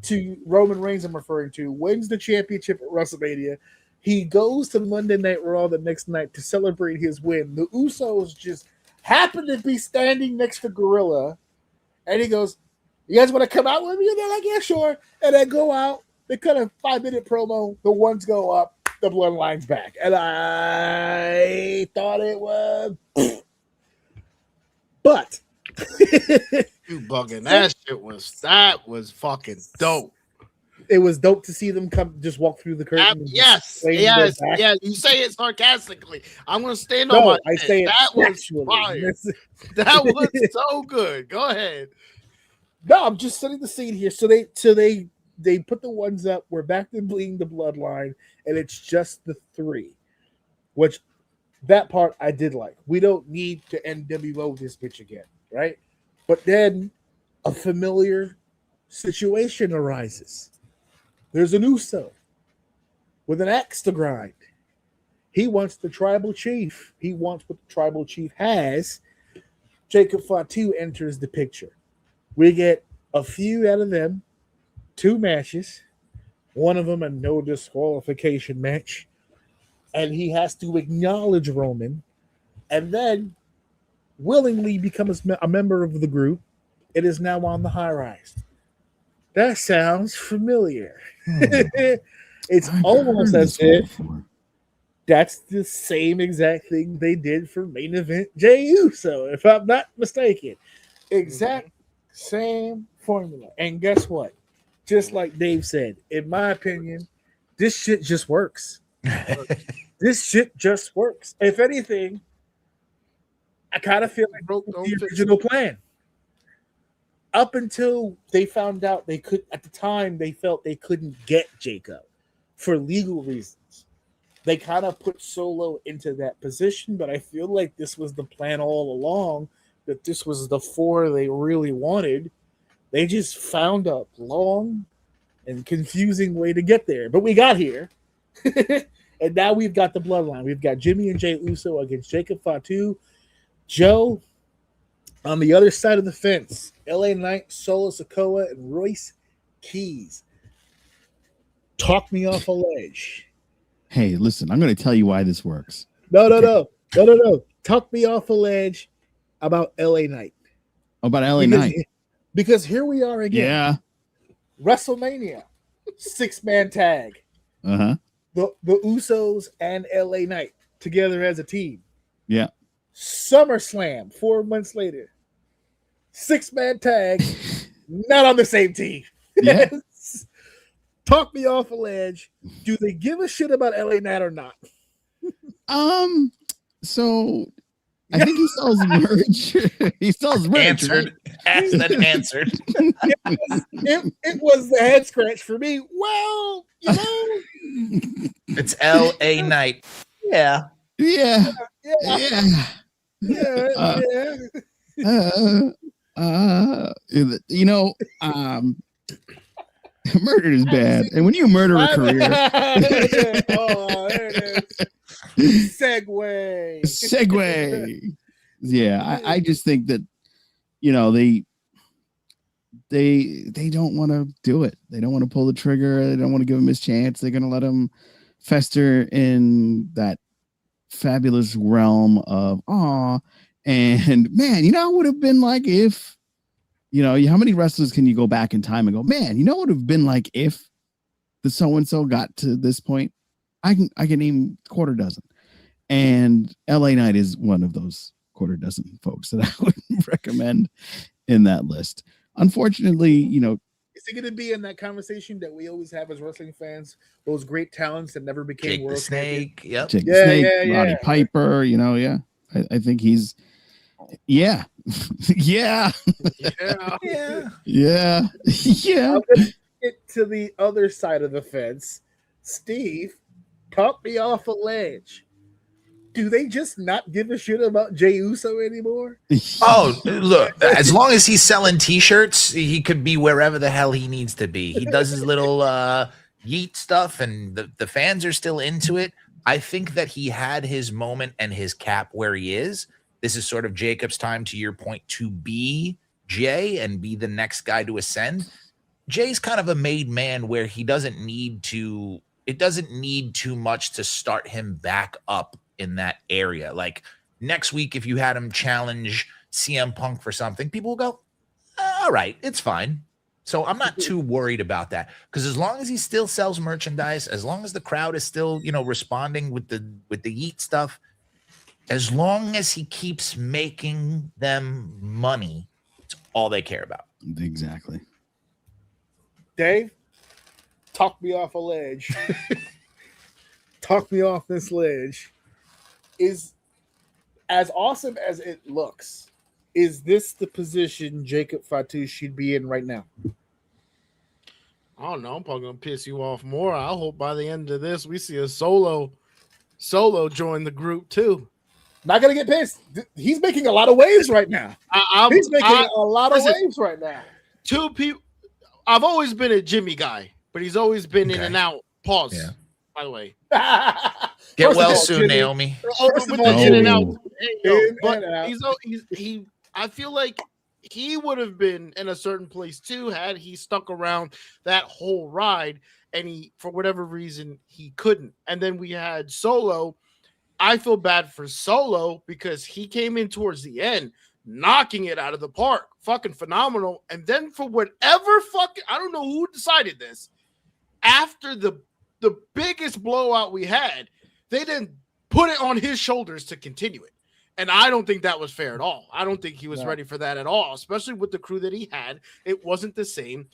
to Roman Reigns, I'm referring to, wins the championship at WrestleMania. He goes to Monday Night Raw the next night to celebrate his win. The Usos just happen to be standing next to Gorilla, and he goes, "You guys want to come out with me?" And they're like, "Yeah, sure." And they go out. They cut a 5-minute promo. The ones go up. The Bloodline's back. And I thought it was... But... You bugging. That was fucking dope. It was dope to see them just walk through the curtain. Yes. You say it sarcastically. I'm going to stand on my I say that was fire. That was so good. Go ahead. No, I'm just setting the scene here. So they put the ones up. We're back to being the Bloodline, and it's just the 3, which that part I did like. We don't need to NWO this bitch again, right? But then a familiar situation arises. There's an Uso with an axe to grind. He wants the tribal chief. He wants what the tribal chief has. Jacob Fatu enters the picture. We get a feud out of them, 2 matches, one of them a no disqualification match, and he has to acknowledge Roman and then willingly becomes a member of the group. It is now on the high rise. That sounds familiar. It's almost as if that's the same exact thing they did for main event Jey Uso, if I'm not mistaken. Exact same formula. And guess what? Just like Dave said, in my opinion, this shit just works. This shit just works. If anything, I kind of feel like the original plan. Up until they found out they could, at the time, they felt they couldn't get Jacob for legal reasons. They kind of put Solo into that position, but I feel like this was the plan all along, that this was the 4 they really wanted. They just found a long and confusing way to get there. But we got here. And now we've got the bloodline. We've got Jimmy and Jey Uso against Jacob Fatu. Joe, on the other side of the fence, LA Knight, Solo Sikoa, and Royce Keys. Talk me off a ledge. Hey, listen, I'm going to tell you why this works. No. Talk me off a ledge about LA Knight. About LA Knight. Because here we are again. Yeah. WrestleMania, 6-man tag. Uh-huh. The Usos and LA Knight together as a team. Yeah. SummerSlam 4 months later. 6-man tag, not on the same team. Yeah. Talk me off a ledge. Do they give a shit about LA Knight or not? So I think he sells merch. He sells merch. Answered. Right? Asked and answered. It was the head scratch for me. Well, you know. It's LA Knight. Yeah. Yeah. You know, murder is bad, and when you murder a career, oh, there it is. Segue. Yeah, I just think that, you know, they don't want to do it. They don't want to pull the trigger. They don't want to give him his chance. They're going to let him fester in that fabulous realm of and man, you know, it would have been like if, you know, how many wrestlers can you go back in time and go, man, you know what would have been like if the so-and-so got to this point? I can name 250. And LA Knight is one of those 250 folks that I would recommend in that list. Unfortunately, you know, is it going to be in that conversation that we always have as wrestling fans? Those great talents that never became Jake world the Snake. champion? Yep. Jake the Snake, Roddy Piper, you know, yeah. I think he's yeah. Yeah. Yeah. Get to the other side of the fence. Steve, talk me off a ledge. Do they just not give a shit about Jey Uso anymore? Oh, look, as long as he's selling T-shirts, he could be wherever the hell he needs to be. He does his little yeet stuff, and the fans are still into it. I think that he had his moment and his cap where he is. This is sort of Jacob's time, to your point, to be Jey and be the next guy to ascend. Jay's kind of a made man where he doesn't need to, it doesn't need too much to start him back up in that area. Like next week, if you had him challenge CM Punk for something, people will go, all right, it's fine. So I'm not too worried about that, because as long as he still sells merchandise, as long as the crowd is still, you know, responding with the yeet stuff, as long as he keeps making them money, it's all they care about. Exactly. Dave, talk me off a ledge. Talk me off this ledge. Is as awesome as it looks, is this the position Jacob Fatu should be in right now? I don't know. I'm probably gonna piss you off more. I hope by the end of this we see a solo join the group too. Not gonna get pissed. He's making a lot of waves right now. He's making a lot of waves right now. Two people. I've always been a Jimmy guy, but he's always been in and out. Pause. Yeah. By the way. Get well soon, Jimmy. Naomi. In and out. But I feel like he would have been in a certain place too had he stuck around that whole ride, and he, for whatever reason, he couldn't. And then we had Solo. I feel bad for Solo because he came in towards the end, knocking it out of the park, fucking phenomenal. And then for whatever fucking, I don't know who decided this, after the biggest blowout we had, they didn't put it on his shoulders to continue it. And I don't think that was fair at all. I don't think he was ready for that at all, especially with the crew that he had. It wasn't the same.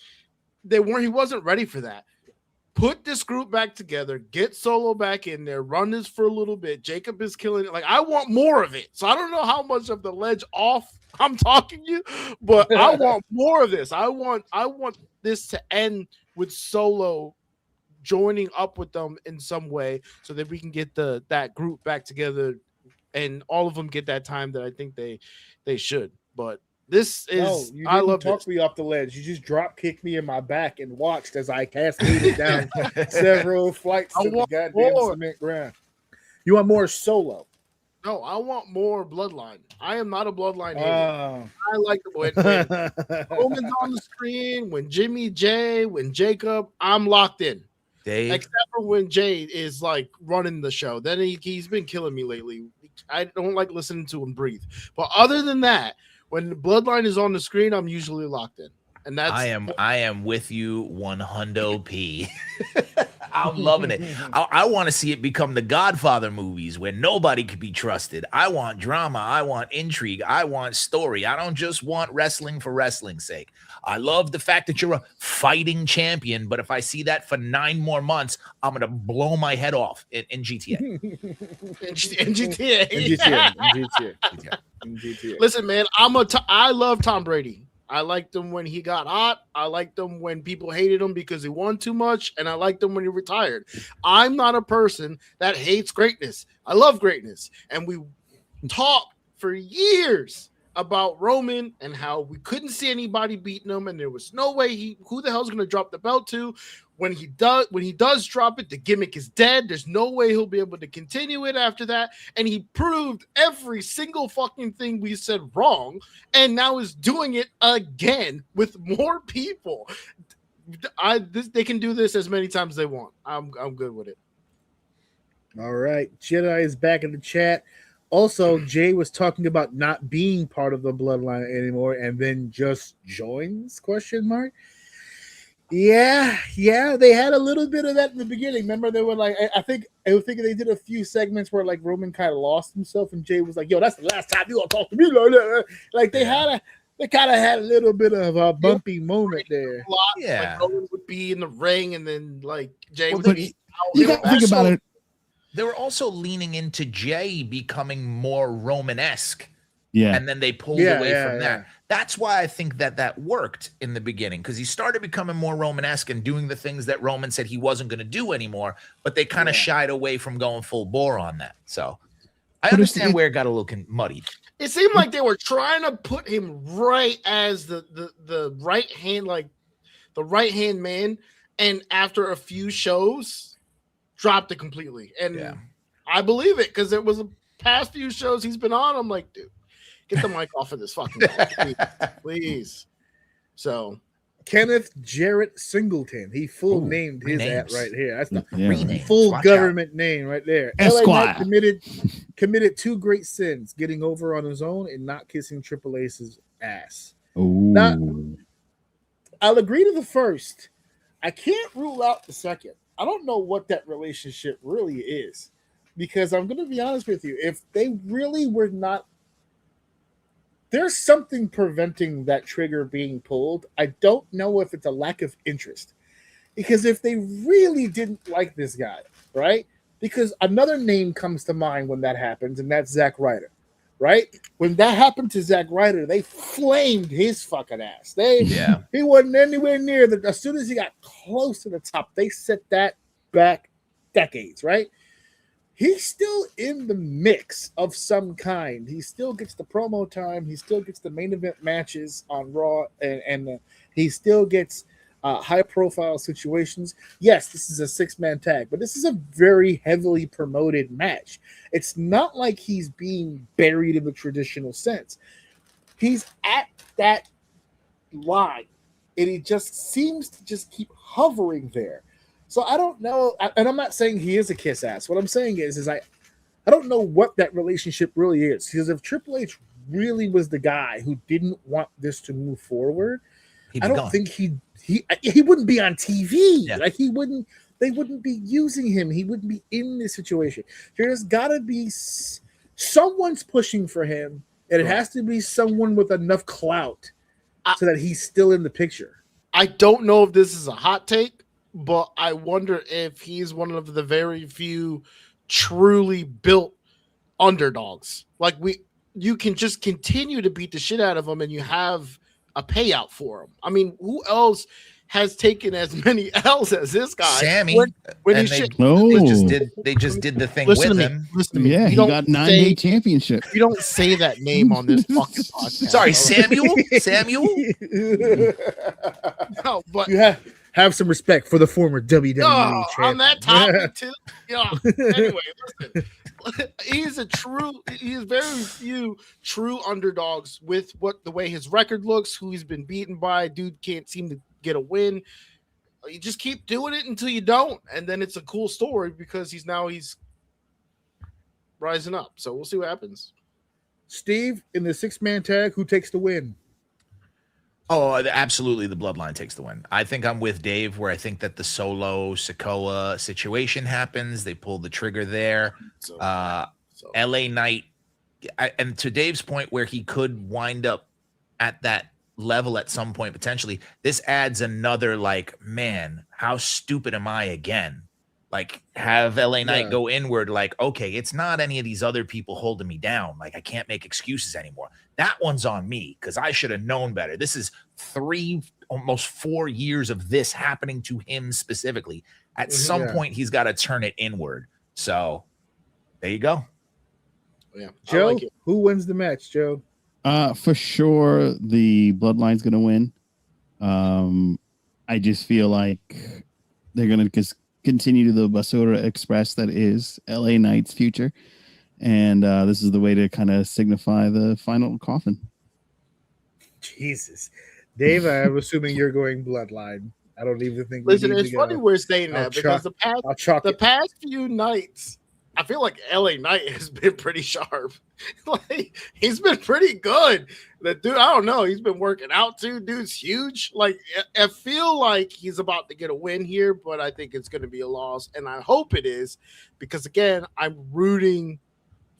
He wasn't ready for that. Put this group back together, get Solo back in there, run this for a little bit. Jacob is killing it. Like, I want more of it. So I don't know how much of the ledge off I'm talking you, but I want more of this. I want this to end with Solo joining up with them in some way so that we can get that group back together and all of them get that time that I think they should. But this is I love talk me off the ledge. You just drop kicked me in my back and watched as I cascaded down several flights to the goddamn cement ground. You want more Solo? No, I want more Bloodline. I am not a Bloodline hater. I like the when Roman's on the screen, when Jimmy J, when Jacob, I'm locked in. Dave. Except for when Jay is like running the show. Then he's been killing me lately. I don't like listening to him breathe. But other than that, when the Bloodline is on the screen, I'm usually locked in. And that's I am with you 100p. I'm loving it. I want to see it become the Godfather movies where nobody could be trusted. I want drama. I want intrigue. I want story. I don't just want wrestling for wrestling's sake. I love the fact that you're a fighting champion, but if I see that for 9 more months, I'm going to blow my head off in GTA. in GTA. Listen, man, I love Tom Brady. I liked him when he got hot. I liked him when people hated him because he won too much. And I liked him when he retired. I'm not a person that hates greatness. I love greatness. And we talked for years about Roman and how we couldn't see anybody beating him. And there was no way who the hell's going to drop the belt to. When he does drop it, the gimmick is dead. There's no way he'll be able to continue it after that. And he proved every single fucking thing we said wrong, and now is doing it again with more people. They can do this as many times as they want. I'm good with it. All right, Jedi is back in the chat. Also, Jay was talking about not being part of the Bloodline anymore, and then just joins ? Yeah, they had a little bit of that in the beginning. Remember, they were like, I think they did a few segments where like Roman kind of lost himself, and Jay was like, "Yo, that's the last time you gonna talk to me like that." Like they kind of had a little bit of a bumpy moment there. Yeah, like Roman would be in the ring, and then like Jay would be. You got to think about it. They were also leaning into Jay becoming more Roman-esque. Yeah. And then they pulled away from that. That's why I think that worked in the beginning, because he started becoming more Roman-esque and doing the things that Roman said he wasn't going to do anymore, but they kind of shied away from going full bore on that. So I understand where it got a little muddied. It seemed like they were trying to put him right as the right hand, like the right hand man, and after a few shows, dropped it completely. And I believe it, because it was the past few shows he's been on. I'm like, dude, get the mic off of this fucking guy, please. So, Kenneth Jarrett Singleton. He named his at right here. That's the full government name right there. Esquire committed 2 great sins: getting over on his own and not kissing Triple H's ass. Now, I'll agree to the first. I can't rule out the second. I don't know what that relationship really is, because I'm going to be honest with you. If they really were not, there's something preventing that trigger being pulled. I don't know if it's a lack of interest, because if they really didn't like this guy, right? Because another name comes to mind when that happens, and that's Zack Ryder, right? When that happened to Zack Ryder, they flamed his fucking ass. He wasn't anywhere near as soon as he got close to the top, they set that back decades, right? He's still in the mix of some kind. He still gets the promo time. He still gets the main event matches on Raw, and he still gets high-profile situations. Yes, this is a 6-man tag, but this is a very heavily promoted match. It's not like he's being buried in the traditional sense. He's at that line, and he just seems to just keep hovering there. So I don't know, and I'm not saying he is a kiss ass. What I'm saying is I don't know what that relationship really is. Because if Triple H really was the guy who didn't want this to move forward, I don't think he wouldn't be on TV. Yeah. Like they wouldn't be using him. He wouldn't be in this situation. There's got to be someone's pushing for him, and it has to be someone with enough clout so that he's still in the picture. I don't know if this is a hot take, but I wonder if he's one of the very few truly built underdogs. Like you can just continue to beat the shit out of him, and you have a payout for him. I mean, who else has taken as many L's as this guy? Sammy. No. They just did the thing with him. Listen to me. Yeah, he got 9-day championship. You don't say that name on this fucking podcast. Sorry, Samuel. No, but You have some respect for the former WWE champion. on that topic too. Yeah. Anyway, listen. He's very few true underdogs with the way his record looks, who he's been beaten by. Dude can't seem to get a win. You just keep doing it until you don't, and then it's a cool story because he's rising up. So we'll see what happens. Steve, in the 6-man tag, who takes the win? Oh, absolutely. The Bloodline takes the win. I think I'm with Dave, where I think that the Solo Sikoa situation happens. They pull the trigger there. LA Knight, and to Dave's point, where he could wind up at that level at some point potentially, this adds another, like, man, how stupid am I again? Like, have LA Knight go inward, like, okay, it's not any of these other people holding me down. Like, I can't make excuses anymore. That one's on me because I should have known better. This is 3, almost 4 years of this happening to him specifically. At some point, he's got to turn it inward. So there you go. Yeah, Joe, who wins the match, Joe? For sure, the Bloodline's going to win. I just feel like they're going to just continue the Basura Express that is LA Knight's future. And this is the way to kind of signify the final coffin. Jesus. Dave, I'm assuming you're going Bloodline. I don't even think. Listen, it's funny we're saying that because the past few nights, I feel like LA Knight has been pretty sharp. Like, he's been pretty good. The dude, I don't know, he's been working out too. Dude's huge. Like, I feel like he's about to get a win here, but I think it's going to be a loss, and I hope it is because, again, I'm rooting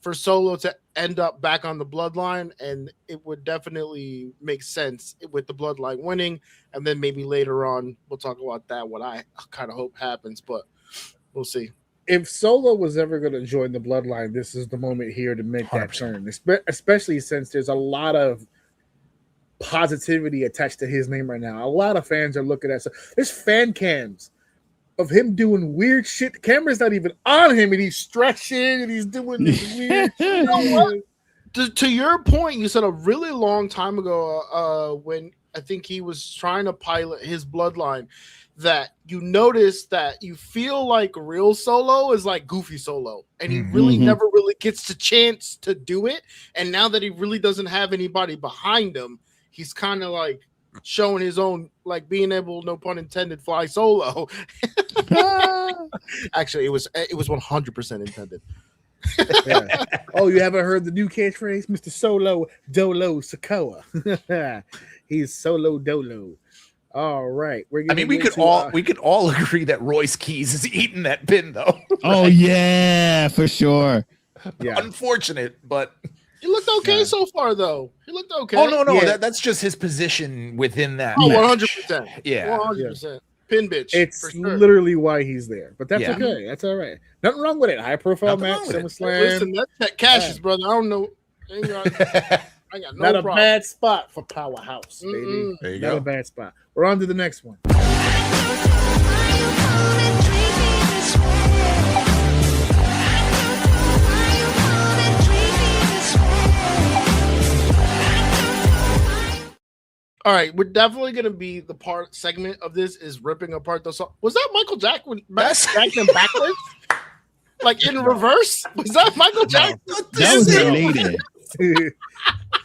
for Solo to end up back on the Bloodline, and it would definitely make sense with the Bloodline winning, and then maybe later on we'll talk about that, what I kind of hope happens, but we'll see. If Solo was ever going to join the Bloodline, this is the moment here to make 100%. That turn, especially since there's a lot of positivity attached to his name right now. A lot of fans are looking at there's fan cams of him doing weird shit. The camera's not even on him, and he's stretching and he's doing this weird shit. You know what? To your point, you said a really long time ago when I think he was trying to pilot his Bloodline, that you notice that you feel like real Solo is like goofy Solo, and he really never really gets the chance to do it. And now that he really doesn't have anybody behind him, he's kind of like showing his own, like, being able, no pun intended, fly solo. Actually, it was 100% intended. Yeah. Oh, you haven't heard the new catchphrase, Mr. Solo Dolo Sikoa? He's Solo Dolo. All right, we could all agree that Royce Keys is eating that pin, though. Oh yeah, for sure. Yeah, unfortunate, but he looked okay so far, though. He looked okay. Oh no, that's just his position within that. Oh, 100%. Yeah, 100%. Pin bitch. It's literally why he's there, but that's okay. That's all right. Nothing wrong with it. High profile match, SummerSlam. Listen, that cashes, brother. I don't know. I got no Not problem. a bad spot for Powerhouse, baby. There you Not go. a bad spot. We're on to the next one. All right, we're definitely gonna be the segment of this is ripping apart the song. Was that Michael Jackson backwards? Like in reverse? Was that Michael Jackson? That was related.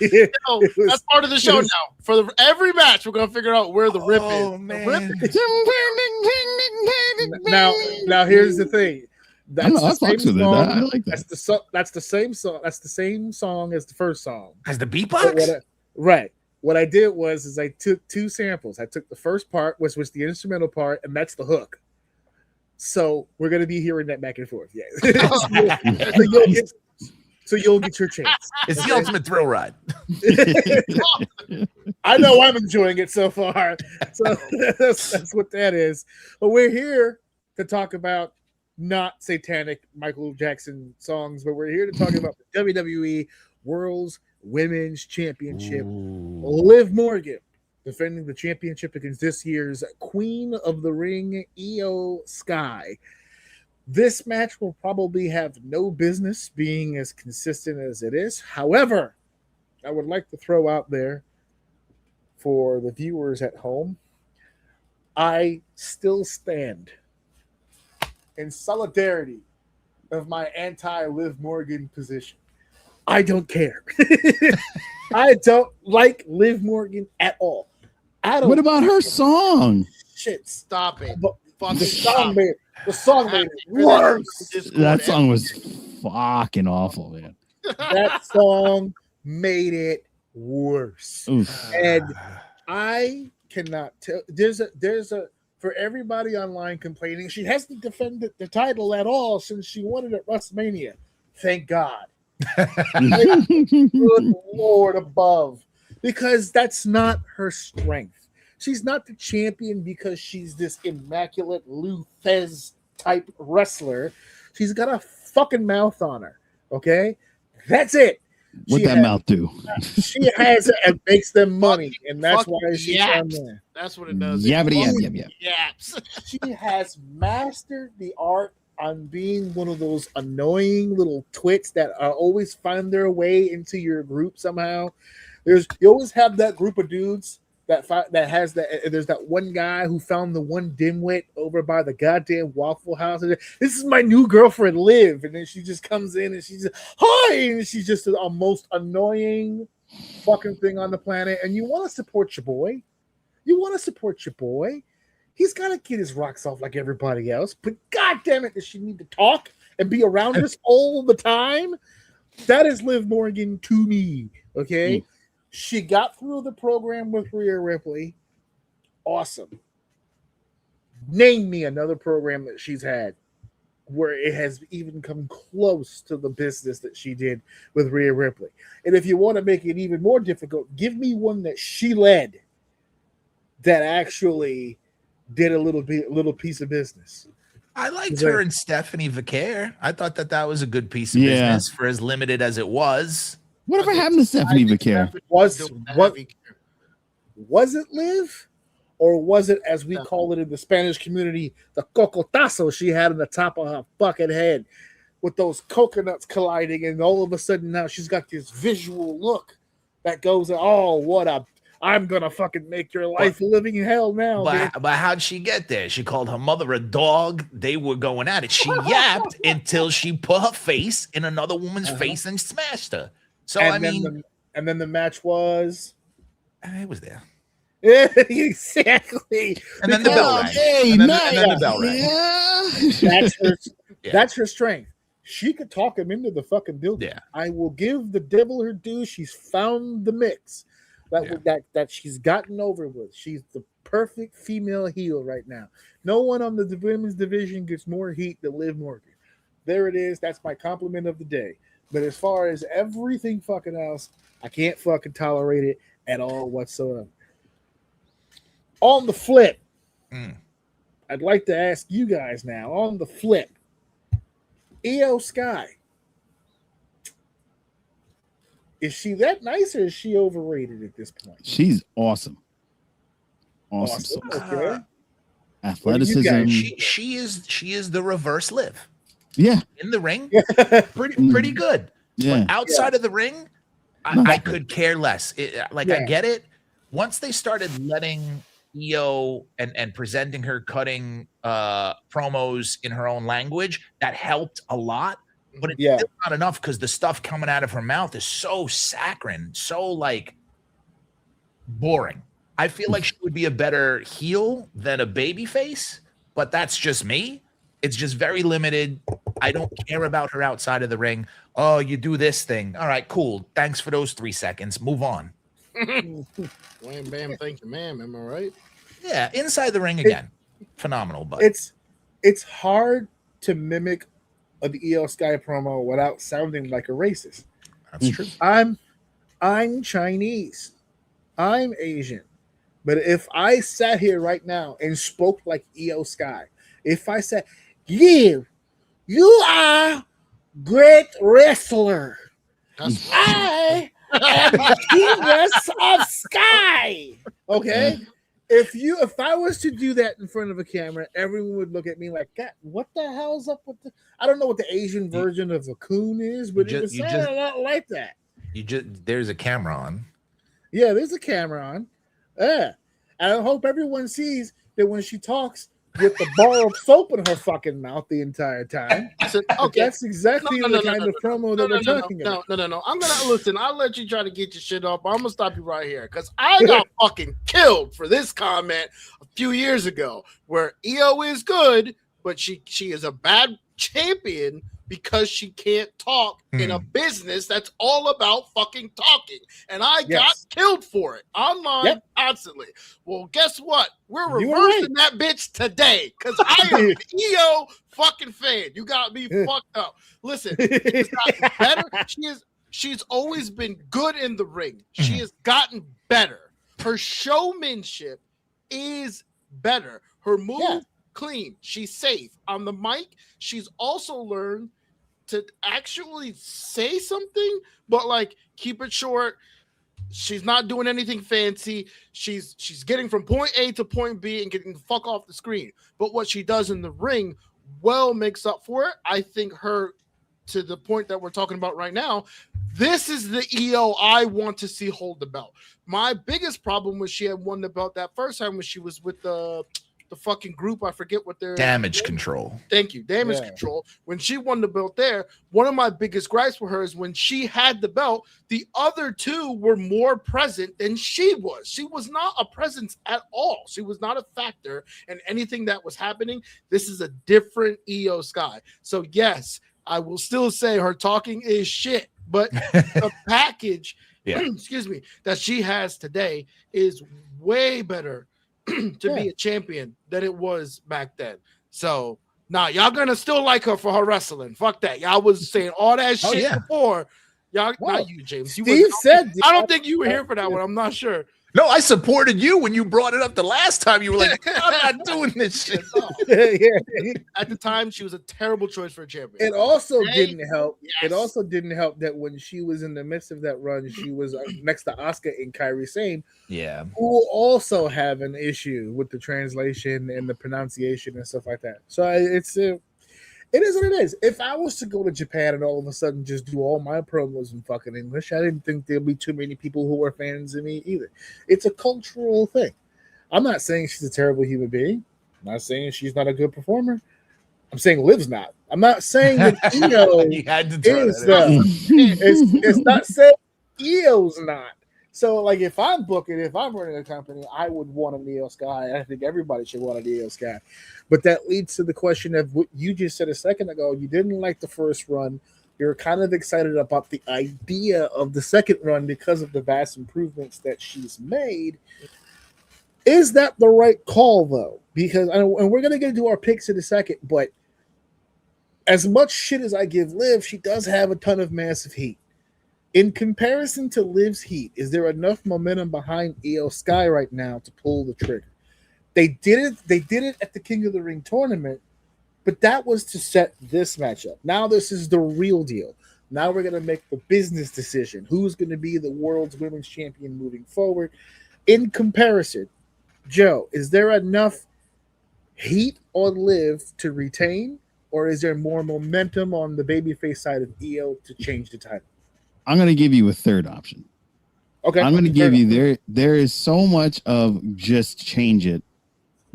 That's part of the show now. For every match, we're gonna figure out where the rip is. Oh man! Now here's the thing. That's I the same fucks with it. song. I like that. That's the same song. That's the same song as the first song. As the beatbox? Right. What I did was I took two samples. I took the first part, which was the instrumental part, and that's the hook. So we're gonna be hearing that back and forth. Yeah. So you'll get your chance. It's the ultimate thrill ride. I know I'm enjoying it so far. So that's what that is. But we're here to talk about not satanic Michael Jackson songs, but we're here to talk about the WWE World's Women's Championship. Liv Morgan defending the championship against this year's Queen of the Ring, Io Sky. This match will probably have no business being as consistent as it is. However, I would like to throw out there for the viewers at home, I still stand in solidarity of my anti-Liv Morgan position. I don't care. I don't like Liv Morgan at all. What about her song? Shit, stop it. The song made it worse. That song was fucking awful, man. That song made it worse. Oof. And I cannot tell. There's a for everybody online complaining, she hasn't defended the title at all since she won it at WrestleMania. Thank God. Good Lord above. Because that's not her strength. She's not the champion because she's this immaculate Lou Thez type wrestler. She's got a fucking mouth on her. Okay? That's it. What'd that mouth do? She has it and makes them money, and that's why she's on there. That's what it does. Yaps. She has mastered the art on being one of those annoying little twits that always find their way into your group somehow. You always have that group of dudes that has that. There's that one guy who found the one dimwit over by the goddamn Waffle House. This is my new girlfriend, Liv, and then she just comes in and she's hi, and she's just the most annoying fucking thing on the planet. And you want to support your boy. He's got to get his rocks off like everybody else. But god damn it, does she need to talk and be around us all the time? That is Liv Morgan to me. Okay. She got through the program with Rhea Ripley. Awesome. Name me another program that she's had where it has even come close to the business that she did with Rhea Ripley. And if you want to make it even more difficult, give me one that she led that actually did a little piece of business. I liked her and Stephanie Vicaire. I thought that was a good piece of business for as limited as it was. Whatever happened to Stephanie Vicaire? Was it Liv? Or was it, as we call it in the Spanish community, the cocotazo she had on the top of her fucking head with those coconuts colliding, and all of a sudden now she's got this visual look that goes, I'm gonna fucking make your life a living hell now. But how'd she get there? She called her mother a dog. They were going at it. She yapped until she put her face in another woman's face and smashed her. So and then the match was. I was there. Exactly. And then the bell rang. And then the bell rang. That's her strength. She could talk him into the fucking building. Yeah. I will give the devil her due. She's found the mix that she's gotten over with. She's the perfect female heel right now. No one on the women's division gets more heat than Liv Morgan. There it is. That's my compliment of the day. But as far as everything fucking else, I can't fucking tolerate it at all whatsoever. On the flip, I'd like to ask you guys now, on the flip, Io Sky, is she that nice or is she overrated at this point? She's awesome. Awesome. Okay. Athleticism. She is the reverse Liv. Yeah. In the ring, pretty good. Yeah. But outside of the ring, I could care less. I get it. Once they started letting Io and presenting her cutting promos in her own language, that helped a lot. but it's still not enough because the stuff coming out of her mouth is so saccharine, so like boring. I feel like she would be a better heel than a baby face, but that's just me. It's just very limited. I don't care about her outside of the ring. Oh, you do this thing. All right, cool. Thanks for those 3 seconds. Move on. Wham, bam, thank you, ma'am. Am I right? Yeah, inside the ring again. Phenomenal, but it's hard to mimic an EO Sky promo without sounding like a racist. That's true. I'm Chinese. I'm Asian. But if I sat here right now and spoke like EO Sky, if I said, you are great wrestler. I am genius of Sky. Okay? If I was to do that in front of a camera, everyone would look at me like, God, what the hell's up with the I don't know what the Asian version of a coon is, but it was a lot like that. There's a camera on. Yeah, there's a camera on. Yeah. And I hope everyone sees that when she talks with the bar of soap in her fucking mouth the entire time. Okay, that's exactly the kind of promo that we're talking about. No. I'm gonna listen. I'll let you try to get your shit up. I'm gonna stop you right here because I got fucking killed for this comment a few years ago, where EO is good, but she is a bad champion because she can't talk in a business that's all about fucking talking. And I got killed for it online constantly. Well, guess what? We're reversing that bitch today because I am an EO fucking fan. You got me fucked up. Listen, it's gotten better. She's always been good in the ring. She has gotten better. Her showmanship is better. Her move clean. She's safe on the mic. She's also learned to actually say something, but like keep it short. She's not doing anything fancy. She's getting from point A to point B and getting the fuck off the screen. But what she does in the ring well makes up for it. I think her, to the point that we're talking about right now, this is the EO I want to see hold the belt. My biggest problem was she had won the belt that first time when she was with the fucking group. I forget what their Damage Control. Thank you. Damage Control. When she won the belt there, one of my biggest gripes for her is when she had the belt, the other two were more present than she was. She was not a presence at all. She was not a factor in anything that was happening. This is a different EO Sky. So yes, I will still say her talking is shit, but the package, excuse me, that she has today is way better to be a champion than it was back then. So y'all gonna still like her for her wrestling. Fuck that. Y'all was saying all that shit before. Y'all, not you, James. I don't think you were here for that one. I'm not sure. No, I supported you when you brought it up the last time. You were like, I'm not doing this shit. At the time, she was a terrible choice for a champion. It also didn't help. It also didn't help that when she was in the midst of that run, she was next to Asuka and Kairi Sane. Yeah. Who also have an issue with the translation and the pronunciation and stuff like that. So it is what it is. If I was to go to Japan and all of a sudden just do all my promos in fucking English, I didn't think there'd be too many people who were fans of me either. It's a cultural thing. I'm not saying she's a terrible human being. I'm not saying she's not a good performer. I'm saying Liv's not. I'm not saying that EO it's not saying EO's not. So, like, if I'm booking, if I'm running a company, I would want an EO Sky. I think everybody should want an EO Sky. But that leads to the question of what you just said a second ago. You didn't like the first run. You're kind of excited about the idea of the second run because of the vast improvements that she's made. Is that the right call, though? Because, and we're going to get into our picks in a second, but as much shit as I give Liv, she does have a ton of massive heat. In comparison to Liv's heat, is there enough momentum behind EO Sky right now to pull the trigger? They did it at the King of the Ring tournament, but that was to set this matchup. Now this is the real deal. Now we're going to make the business decision. Who's going to be the world's women's champion moving forward? In comparison, Joe, is there enough heat on Liv to retain, or is there more momentum on the babyface side of EO to change the title? I'm going to give you a third option. Okay. I'm going to give you there is so much of just change it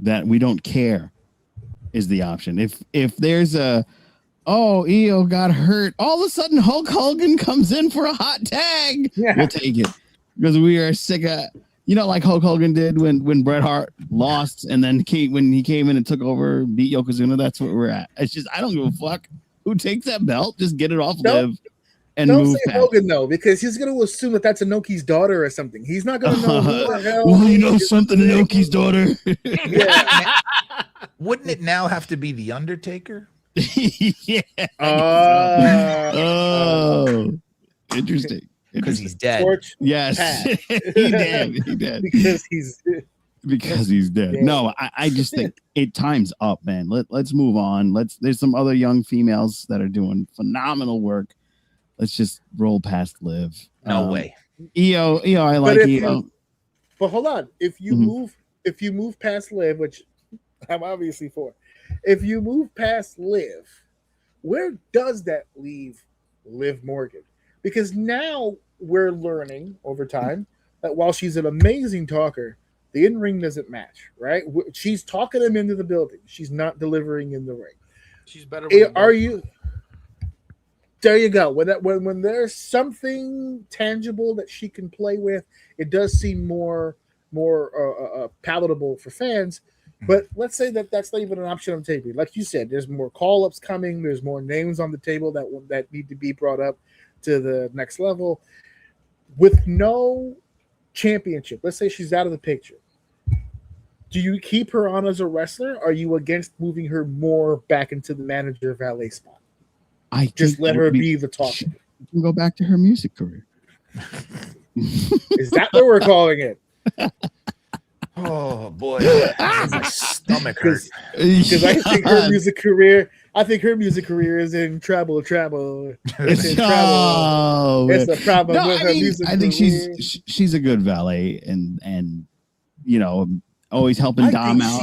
that we don't care is the option. If there's a oh, EO got hurt. All of a sudden, Hulk Hogan comes in for a hot tag. Yeah. We'll take it because we are sick of, like Hulk Hogan did when Bret Hart lost, and then when he came in and took over, beat Yokozuna. That's where we're at. It's just I don't give a fuck who takes that belt. Just get it off Liv and don't move say past. Hogan though, because he's going to assume that that's Inoki's daughter or something. He's not going to know who the hell. Well, you know something, Inoki's daughter. Yeah. Wouldn't it now have to be the Undertaker? Yeah. Oh, Interesting. Because he's dead. Yes, he did. Because he's dead. Yeah. No, I just think it time's up, man. Let's move on. There's some other young females that are doing phenomenal work. Let's just roll past Liv. No way. EO, I like EO. But hold on. If you move past Liv, which I'm obviously for, if you move past Liv, where does that leave Liv Morgan? Because now we're learning over time that while she's an amazing talker, the in-ring doesn't match, right? She's talking them into the building. She's not delivering in the ring. She's better. Are you? There you go. When there's something tangible that she can play with, it does seem more palatable for fans. But let's say that that's not even an option on the table. Like you said, there's more call-ups coming. There's more names on the table that need to be brought up to the next level. With no championship, let's say she's out of the picture. Do you keep her on as a wrestler? Or are you against moving her more back into the manager valet spot? I just let her be the talker. She can go back to her music career. Is that what we're calling it? Oh boy, my stomach hurts. Because I think her music career. I think her music career is in trouble. It's in trouble. It's a problem with her music. I think she's a good valet, and always helping Dom out.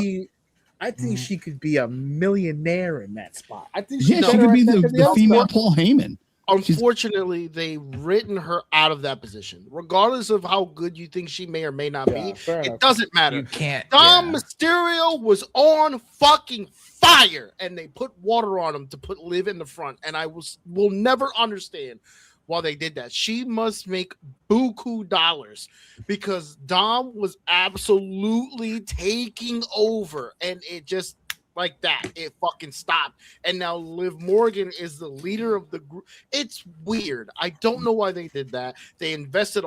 I think she could be a millionaire in that spot. I think she could be the female Paul Heyman. Unfortunately, they've written her out of that position. Regardless of how good you think she may or may not be, it doesn't matter. You can't. Dom Mysterio was on fucking fire, and they put water on him to put Liv in the front. And I will never understand why they did that. She must make buku dollars because Dom was absolutely taking over, and it just like that, it fucking stopped. And now Liv Morgan is the leader of the group. It's weird. I don't know why they did that. They invested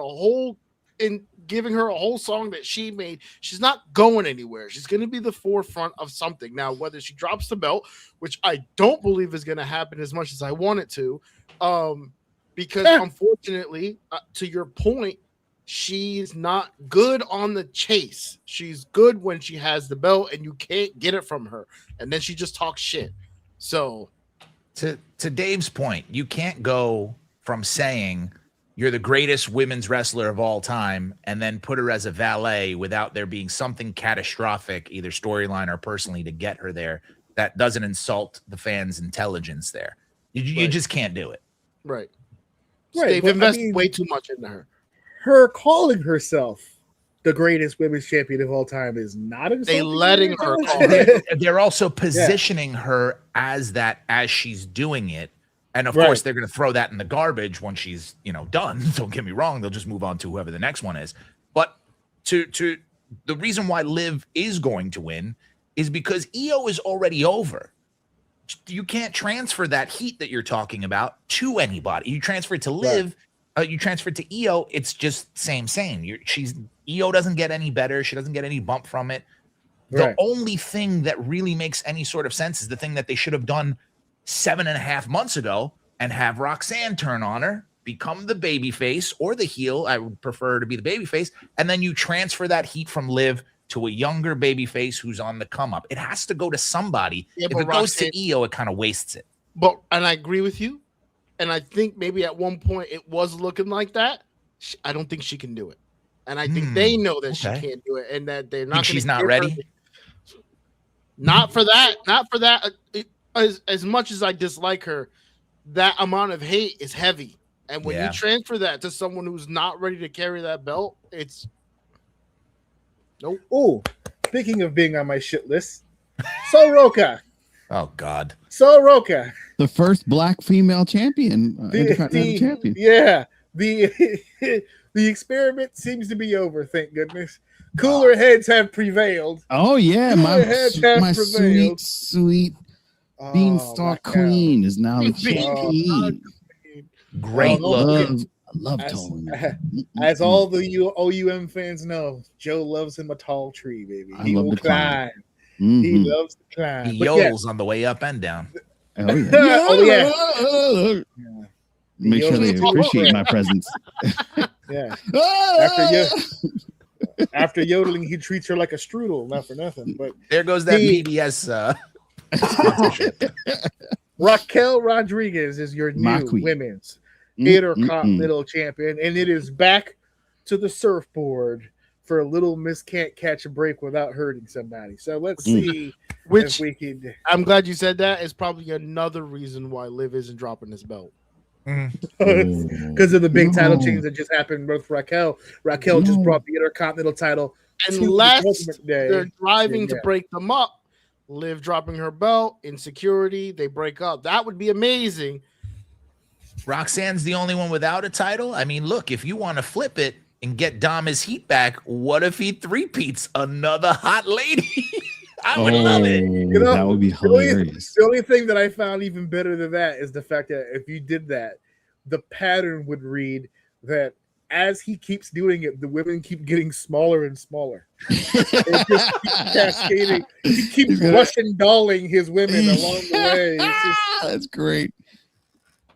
in giving her a whole song that she made. She's not going anywhere. She's going to be the forefront of something. Now, whether she drops the belt, which I don't believe is going to happen as much as I want it to, because unfortunately, to your point, she's not good on the chase. She's good when she has the belt and you can't get it from her. And then she just talks shit. So to Dave's point, you can't go from saying you're the greatest women's wrestler of all time and then put her as a valet without there being something catastrophic, either storyline or personally, to get her there. That doesn't insult the fans' intelligence there. You just can't do it. Right. They've invested way too much into her. Her calling herself the greatest women's champion of all time is not insulting. They letting her call her. They're also positioning her as that as she's doing it. And of course, they're going to throw that in the garbage when she's, done. Don't get me wrong. They'll just move on to whoever the next one is. But to the reason why Liv is going to win is because EO is already over. You can't transfer that heat that you're talking about to anybody. You transfer it to Liv. You transfer it to EO, it's just same. EO doesn't get any better. She doesn't get any bump from it. The only thing that really makes any sort of sense is the thing that they should have done 7.5 months ago and have Roxanne turn on her, become the baby face or the heel. I would prefer to be the baby face. And then you transfer that heat from Liv to a younger baby face who's on the come up. It has to go to somebody. If it goes to EO, it kind of wastes it. And I agree with you. And I think maybe at one point it was looking like that. I don't think she can do it. And I think they know that she can't do it and that they're not. She's not ready? Not for that. Not for that. As much as I dislike her, that amount of hate is heavy. And when you transfer that to someone who's not ready to carry that belt, it's nope. Oh, speaking of being on my shit list, Soroka. Oh God. Soroka. The first black female champion. Champion. Yeah. The experiment seems to be over, thank goodness. Cooler heads have prevailed. Oh yeah, Cooler heads have my prevailed. sweet beanstalk queen is now the champion. Great look. I love Tony. As all the OUM fans know, Joe loves him a tall tree, baby. He will climb. He loves to climb. He yodels on the way up and down. Oh yeah. Oh, yeah. Make sure they appreciate my presence. Yeah. After yodeling, he treats her like a strudel, not for nothing. But there goes that PBS sponsorship. Raquel Rodriguez is your new women's Intercontinental champion, and it is back to the surfboard for a little Miss Can't Catch a Break without hurting somebody. So let's see if we can. I'm glad you said that. It's probably another reason why Liv isn't dropping this belt. Because of the big title change that just happened with Raquel. Raquel just brought the Intercontinental title. Unless they're driving to break them up, Liv dropping her belt, insecurity, they break up. That would be amazing. Roxanne's the only one without a title. I mean, look, if you want to flip it and get Dom his heat back, what if he three-peats another hot lady? I would love it. You know, that would be hilarious. The only thing that I found even better than that is the fact that if you did that, the pattern would read that as he keeps doing it, the women keep getting smaller and smaller. It just keeps cascading. He keeps Russian dolling his women along the way. That's great.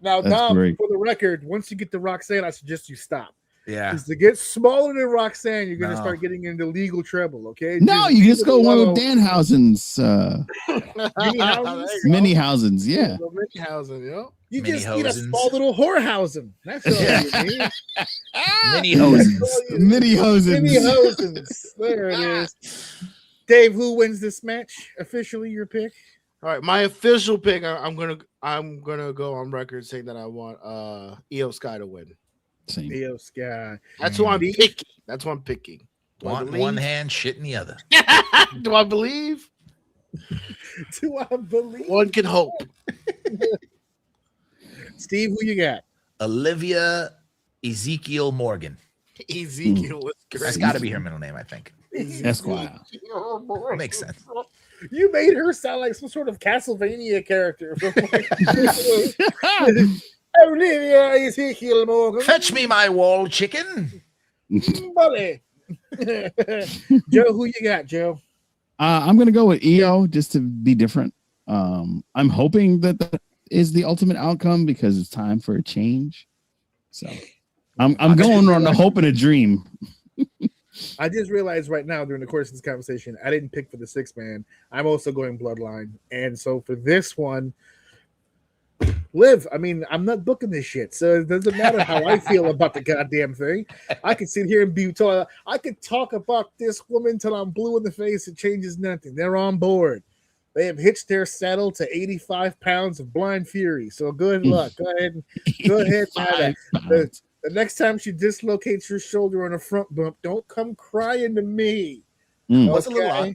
Now, Dom, for the record, once you get to Roxanne, I suggest you stop. Yeah. Because to get smaller than Roxanne, you're going to start getting into legal trouble, okay? No, you just go one of Danhausen's Minihausen's, yeah. Minihausen, yeah. You just need a small little whorehausen. That's all you need. Minihosens. There it is. Dave, who wins this match? Officially, your pick? All right, my official pick. I'm gonna go on record saying that I want Io Sky to win. Same. Io Sky. That's who I'm picking. That's who I'm picking. One hand, shit in the other. Do I believe? Do I believe? One can hope. Steve, who you got? Olivia Ezekiel Morgan. Ezekiel. That's got to be her middle name, I think. Esquire. Makes sense. You made her sound like some sort of Castlevania character. Olivia Ezekiel Morgan. Fetch me my wall chicken. Buddy. Joe, who you got, Joe? I'm going to go with Io just to be different. I'm hoping that is the ultimate outcome because it's time for a change. So I'm going on a hope and a dream. I just realized right now during the course of this conversation, I didn't pick for the 6-man. I'm also going Bloodline. And so for this one, Liv, I mean, I'm not booking this shit. So it doesn't matter how I feel about the goddamn thing. I can sit here and be told, I could talk about this woman till I'm blue in the face. It changes nothing. They're on board. They have hitched their saddle to 85 pounds of blind fury. So good luck. Go ahead. The next time she dislocates your shoulder on a front bump, don't come crying to me. That's a little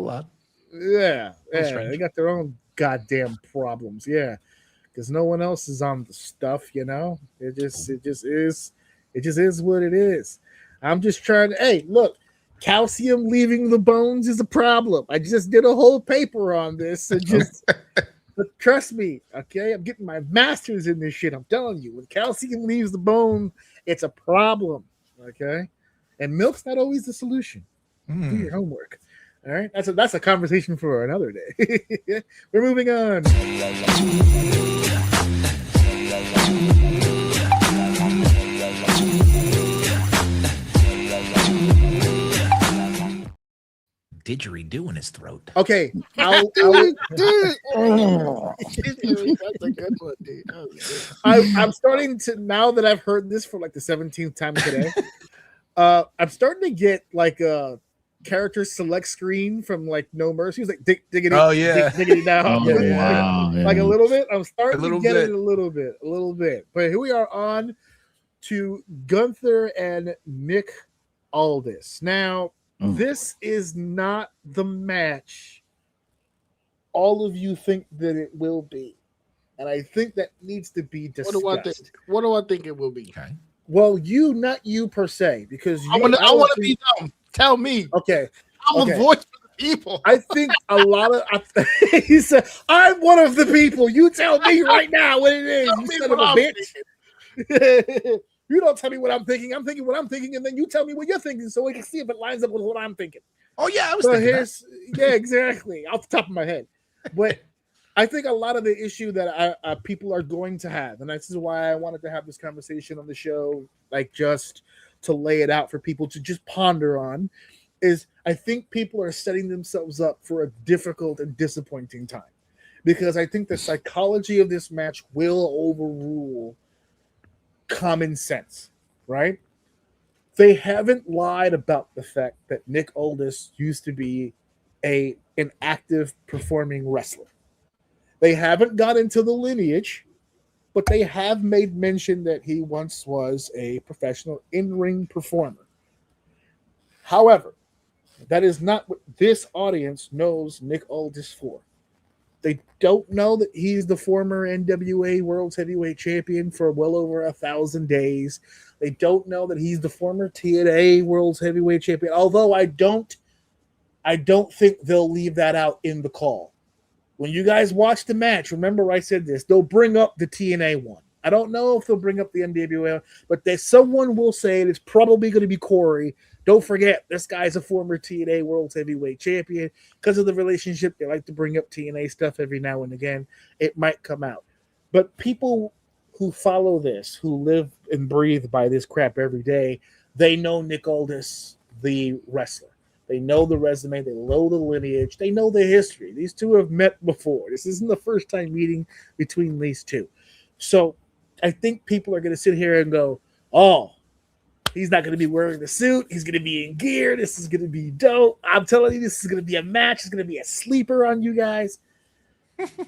odd. Yeah. They got their own goddamn problems. Yeah. Because no one else is on the stuff, you know. It just is what it is. I'm just trying to. Hey, look, calcium leaving the bones is a problem. I just did a whole paper on this, and but trust me, okay. I'm getting my master's in this shit. I'm telling you, when calcium leaves the bone, it's a problem. Okay, and milk's not always the solution. Do your homework. All right, that's a conversation for another day. We're moving on. Didgeridoo in his throat. Okay, That's a good one, dude. I'm starting to, now that I've heard this for like the 17th time today. I'm starting to get like a character select screen from like No Mercy. He's like diggity. Oh yeah, diggity down. Wow, like a little bit. I'm starting to get it a little bit. But here we are on to Gunther and Nick Aldis. Now, this is not the match all of you think that it will be. And I think that needs to be discussed. What do I think it will be? Okay. Well, not you per se, because I want to be dumb. Tell me. Okay. I'm a voice for the people. I think a lot of he said, I'm one of the people. You tell me right now what it is. You son of a bitch. You don't tell me what I'm thinking. I'm thinking what I'm thinking, and then you tell me what you're thinking so we can see if it lines up with what I'm thinking. Oh, yeah, I was thinking that. Yeah, exactly. Off the top of my head. But I think a lot of the issue that people are going to have, and this is why I wanted to have this conversation on the show, like just to lay it out for people to just ponder on, is I think people are setting themselves up for a difficult and disappointing time. Because I think the psychology of this match will overrule common sense, right? They haven't lied about the fact that Nick Aldis used to be an active performing wrestler. They haven't got into the lineage, but they have made mention that he once was a professional in-ring performer. However, that is not what this audience knows Nick Aldis for. They don't know that he's the former NWA World Heavyweight Champion for well over 1,000 days. They don't know that he's the former TNA World Heavyweight Champion, although I don't think they'll leave that out in the call. When you guys watch the match, remember I said this, they'll bring up the TNA one. I don't know if they'll bring up the NWA, but someone will say it's probably going to be Corey. Don't forget, this guy's a former TNA World Heavyweight Champion. Because of the relationship, they like to bring up TNA stuff every now and again. It might come out. But people who follow this, who live and breathe by this crap every day, they know Nick Aldis, the wrestler. They know the resume. They know the lineage. They know the history. These two have met before. This isn't the first time meeting between these two. So I think people are going to sit here and go, oh, he's not going to be wearing the suit. He's going to be in gear. This is going to be dope. I'm telling you, this is going to be a match. It's going to be a sleeper on you guys.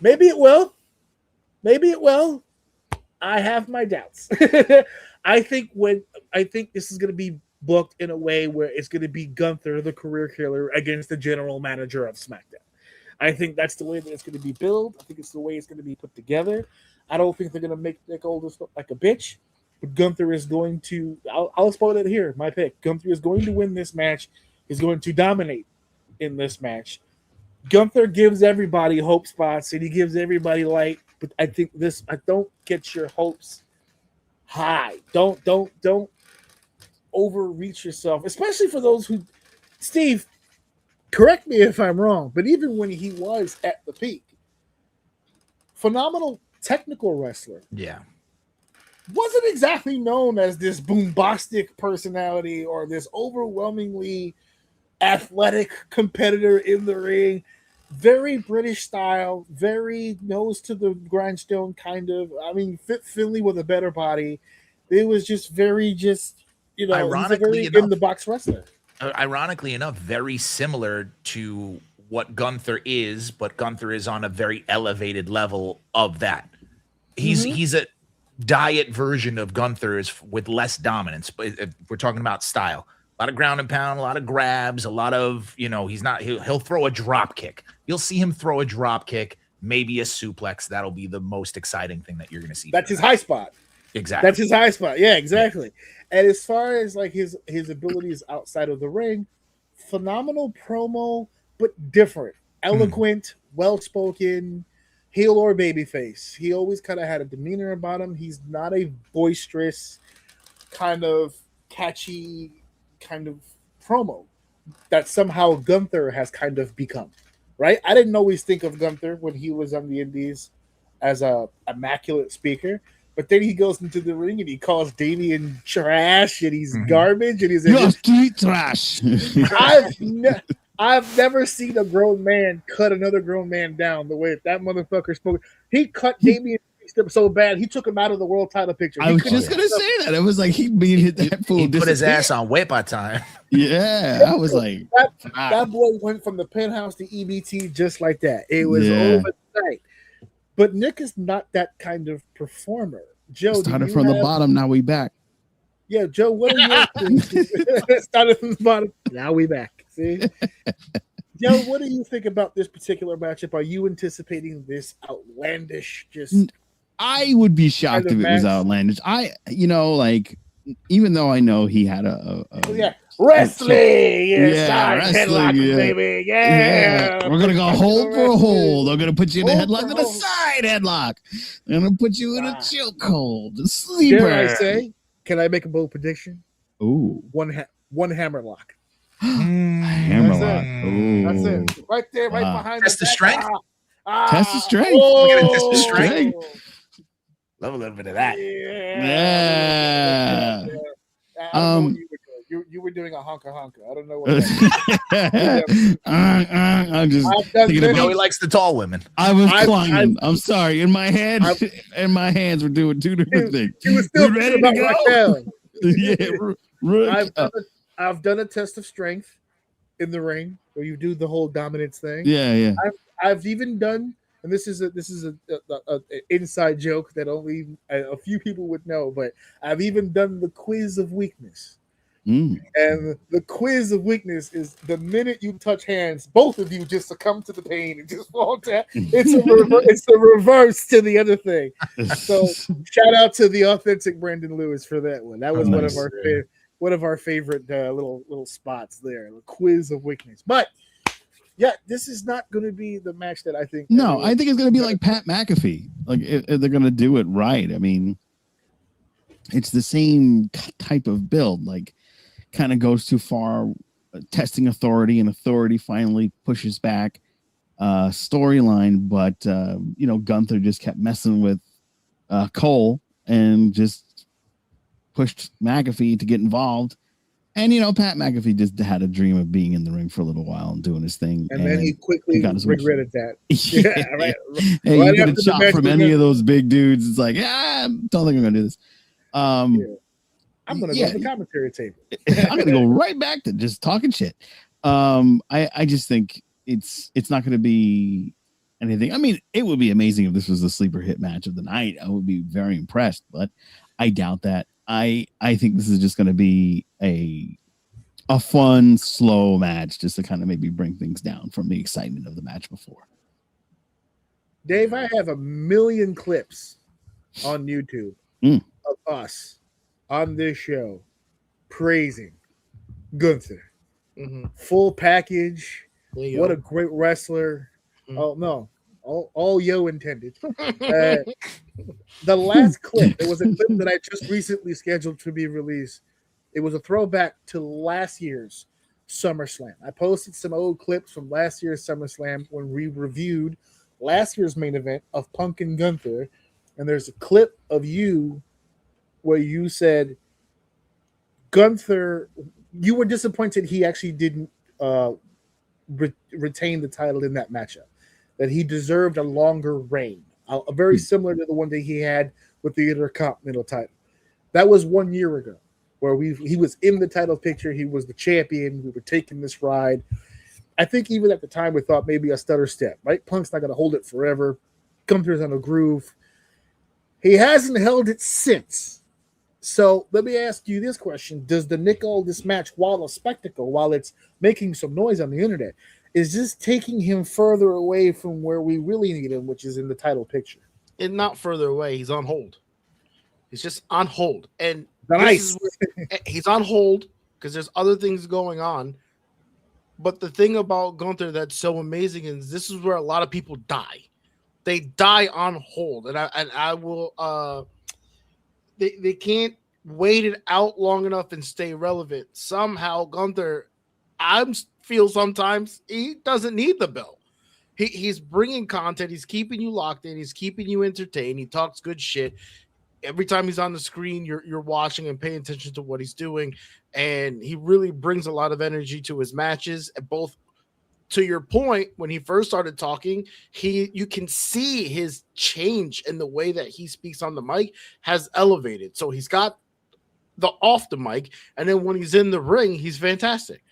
Maybe it will. Maybe it will. I have my doubts. I think this is going to be booked in a way where it's going to be Gunther, the career killer, against the general manager of SmackDown. I think that's the way that it's going to be billed. I think it's the way it's going to be put together. I don't think they're going to make Nick Aldis look like a bitch. But Gunther is going to, I'll spoil it here, my pick. Gunther is going to win this match. He's going to dominate in this match. Gunther gives everybody hope spots and he gives everybody light. But I think don't get your hopes high. Don't overreach yourself, especially for those who, Steve, correct me if I'm wrong, but even when he was at the peak, phenomenal technical wrestler. Yeah. Wasn't exactly known as this bombastic personality or this overwhelmingly athletic competitor in the ring. Very British style, very nose to the grindstone kind of. I mean, fit Finley with a better body. It was just very ironically enough, in the box wrestler. Ironically enough, very similar to what Gunther is, but Gunther is on a very elevated level of that. He's a diet version of Gunther is with less dominance. But we're talking about style. A lot of ground and pound, a lot of grabs, a lot of, he'll throw a drop kick. You'll see him throw a drop kick, maybe a suplex. That'll be the most exciting thing that you're going to see. That's his high spot. Exactly. That's his high spot. Yeah, exactly. Yeah. And as far as like his abilities outside of the ring, phenomenal promo, but different. Eloquent, well-spoken, heel or babyface. He always kind of had a demeanor about him. He's not a boisterous, kind of catchy kind of promo that somehow Gunther has kind of become, right? I didn't always think of Gunther when he was on the Indies as a immaculate speaker, but then he goes into the ring and he calls Damian trash and he's garbage and he's street trash. I've never seen a grown man cut another grown man down the way that motherfucker spoke. He cut Damian so bad he took him out of the world title picture. I was just gonna say that. It was like he made that fool. He put his ass on weight by time. Yeah, I was like, that boy went from the penthouse to EBT just like that. It was overnight. But Nick is not that kind of performer. Joe started from the bottom. Now we back. Yeah, Joe. What are your things? Started from the bottom. Now we back. See. Joe, what do you think about this particular matchup? Are you anticipating this outlandish? I would be shocked if it was outlandish. Even though I know he had wrestling, wrestling, baby, yeah. We're gonna go hold for a hold. They're gonna put you in a headlock, then a side headlock. They're gonna put you in a chokehold, a sleeper. Dare I say? Can I make a bold prediction? Ooh, one hammerlock. Hammerlock. That's it. Right there, right behind. Test the strength. Test the strength. We're gonna test the strength. Love a little bit of that. Yeah. You were doing a honka. I don't know what. I'm just thinking about. He likes the tall women. I was climbing. I'm sorry. In my head, and my hands were doing two different things. You were still thinking about Raquel. I've done a test of strength in the ring where you do the whole dominance thing. Yeah. I've even done, and this is a inside joke that only a few people would know, but I've even done the quiz of weakness. And the quiz of weakness is the minute you touch hands, both of you just succumb to the pain and just fall down. It's a reverse to the other thing. So shout out to the authentic Brandon Lewis for that one. That was one of our favorite little spots there. The quiz of weakness. But yeah, this is not going to be the match that I think. No, I think it's going to be like Pat McAfee. Like if they're going to do it right. I mean, it's the same type of build. Like, kind of goes too far, testing authority, and authority finally pushes back. Storyline, but Gunther just kept messing with Cole and just pushed McAfee to get involved. And Pat McAfee just had a dream of being in the ring for a little while and doing his thing. And then he quickly regretted that. Yeah, right. Hey, you get a chop from any of those big dudes. It's like, I don't think I'm gonna do this. I'm gonna go to the commentary table. I'm gonna go right back to just talking shit. I just think it's not gonna be anything. I mean, it would be amazing if this was the sleeper hit match of the night. I would be very impressed, but I doubt that. I think this is just gonna be a fun, slow match just to kind of maybe bring things down from the excitement of the match before. Dave, I have 1 million clips on YouTube of us on this show praising Gunther. Full package. What a great wrestler. Oh no, all yo intended. The last clip, there was a clip that I just recently scheduled to be released. It was a throwback to last year's SummerSlam. I posted some old clips from last year's SummerSlam when we reviewed last year's main event of Punk and Gunther, and there's a clip of you where you said Gunther, you were disappointed he actually didn't retain the title in that matchup, that he deserved a longer reign, very similar to the one that he had with the Intercontinental title. That was 1 year ago, where he was in the title picture, he was the champion, we were taking this ride. I think even at the time we thought maybe a stutter step, right? Punk's not going to hold it forever. Gunther's on a groove. He hasn't held it since. So let me ask you this question. Does the nickel, this match, while a spectacle, while it's making some noise on the internet, is this taking him further away from where we really need him, which is in the title picture? And not further away. He's on hold. He's just on hold. And nice. He's on hold because there's other things going on. But the thing about Gunther that's so amazing is this is where a lot of people die. They die on hold. And I will they can't wait it out long enough and stay relevant. Somehow Gunther, I feel sometimes he doesn't need the belt. He's bringing content. He's keeping you locked in. He's keeping you entertained. He talks good shit. Every time he's on the screen, you're watching and paying attention to what he's doing. And he really brings a lot of energy to his matches. Both, to your point, when he first started talking, you can see his change in the way that he speaks on the mic has elevated. So he's got the off the mic, and then when he's in the ring, he's fantastic.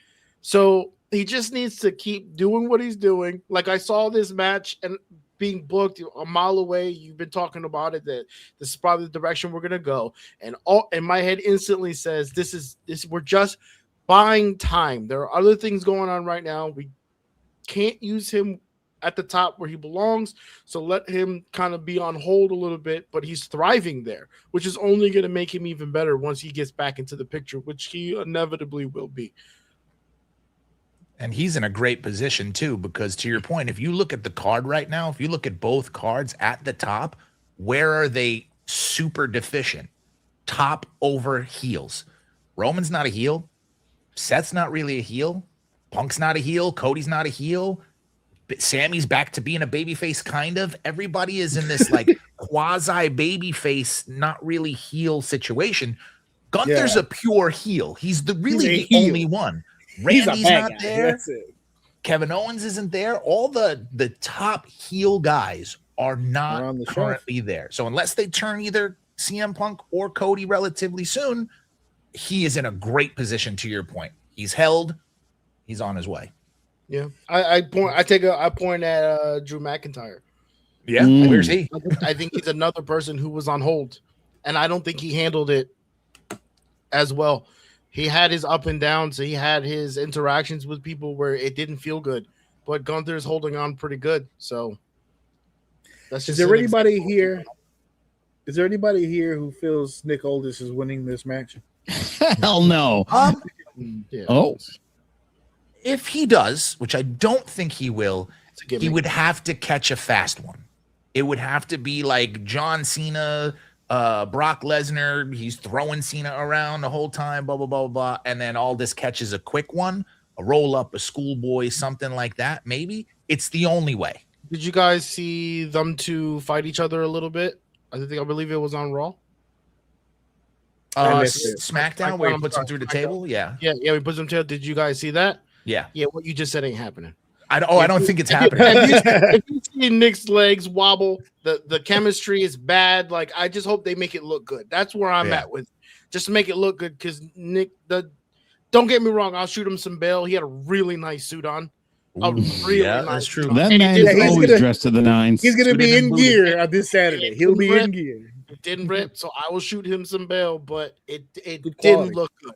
So he just needs to keep doing what he's doing. Like I saw this match and being booked a mile away. You've been talking about it, that this is probably the direction we're gonna go. And my head instantly says this we're just buying time. There are other things going on right now. can't use him at the top where he belongs. So let him kind of be on hold a little bit, but he's thriving there, which is only going to make him even better once he gets back into the picture, which he inevitably will be. And he's in a great position too, because to your point, if you look at the card right now, if you look at both cards at the top, where are they super deficient? Top over heels. Roman's not a heel. Seth's not really a heel. Punk's not a heel. Cody's not a heel. Sammy's back to being a babyface, kind of. Everybody is in this like quasi babyface, not really heel situation. Gunther's a pure heel. He's the only one. Randy's not there. Kevin Owens isn't there. All the top heel guys are not currently there. So unless they turn either CM Punk or Cody relatively soon, he is in a great position. To your point, he's held. He's on his way. Yeah, I point at Drew McIntyre. Yeah, where's he? I think he's another person who was on hold, and I don't think he handled it as well. He had his up and downs. He had his interactions with people where it didn't feel good, but Gunther's holding on pretty good. So, that's just. Is there anybody here? Is there anybody here who feels Nick Aldis is winning this match? Hell no. Yeah. Oh, if he does, which I don't think he will, he would have to catch a fast one. It would have to be like John Cena. Brock Lesnar, he's throwing Cena around the whole time, blah, blah, blah, blah. And then all this catches a quick one, a roll up, a schoolboy, something like that. Maybe it's the only way. Did you guys see them two fight each other a little bit? I believe it was on Raw. SmackDown, where he puts him through the table. Yeah. We put them together. Did you guys see that? Yeah. What you just said ain't happening. I don't think it's happening. If you see Nick's legs wobble, the chemistry is bad. Like, I just hope they make it look good. That's where I'm at with. Just make it look good, because Nick. Don't get me wrong. I'll shoot him some bail. He had a really nice suit on. That's true. That man is always dressed to the nines. He's going to be in gear on this Saturday. He'll be in gear. It didn't rip, so I will shoot him some bail. But it didn't look good.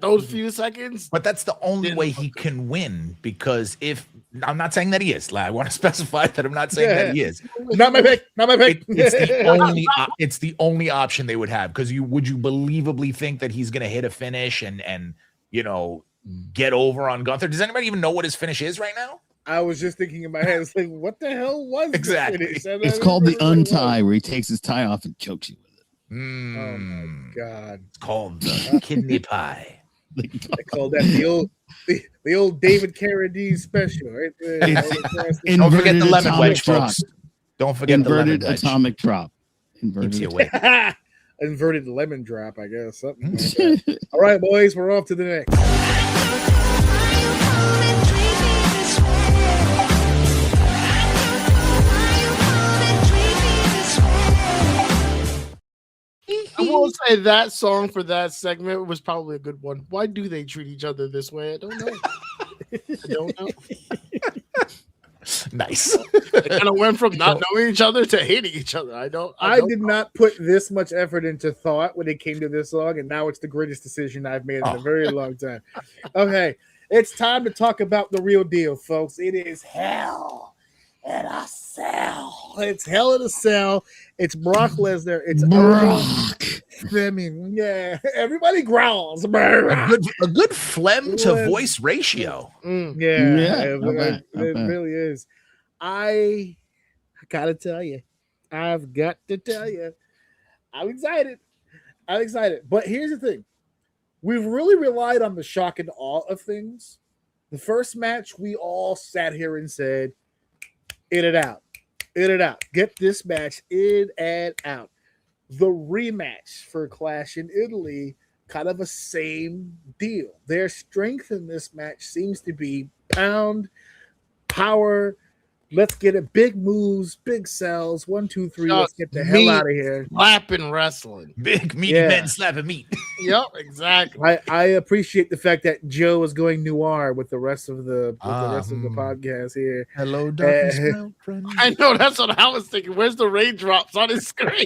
Those few seconds. But that's the only way he can win, because if I'm not saying that he is, I want to specify that I'm not saying that he is. Not my pick. It's the only option they would have, because would you believably think that he's going to hit a finish and get over on Gunther? Does anybody even know what his finish is right now? I was just thinking in my head, it's like, what the hell was exactly? It's called the untie, where he takes his tie off and chokes you with it. Oh my God! It's called the kidney pie. I call that the old David Carradine special, right there. Don't forget the lemon wedge, folks. Don't forget the lemon wedge. Atomic drop. Keeps you awake. Inverted lemon drop, I guess. Something like that. All right, boys, we're off to the next. I will say that song for that segment was probably a good one. Why do they treat each other this way? I don't know. Nice. They kind of went from not knowing each other to hating each other. I did not put this much effort into thought when it came to this song, and now it's the greatest decision I've made in a very long time. Okay, it's time to talk about the real deal, folks. It is Hell in a Cell. It's Hell in a Cell. It's Brock Lesnar. It's Brock. I mean, yeah, everybody growls. A good phlegm to voice ratio. It really is. I gotta tell you, I've got to tell you, I'm excited. But here's the thing: we've really relied on the shock and awe of things. The first match, we all sat here and said, "In and out, in and out. Get this match in and out." The rematch for Clash in Italy, kind of a same deal. Their strength in this match seems to be pound, power. Let's get it. Big moves, big sells. 1, 2, 3. Let's get the hell out of here. Slapping wrestling. Big meaty men slapping meat. Yep, exactly. I appreciate the fact that Joe is going noir with the rest of the podcast here. Hello, darkness, friend. I know, that's what I was thinking. Where's the raindrops on his screen?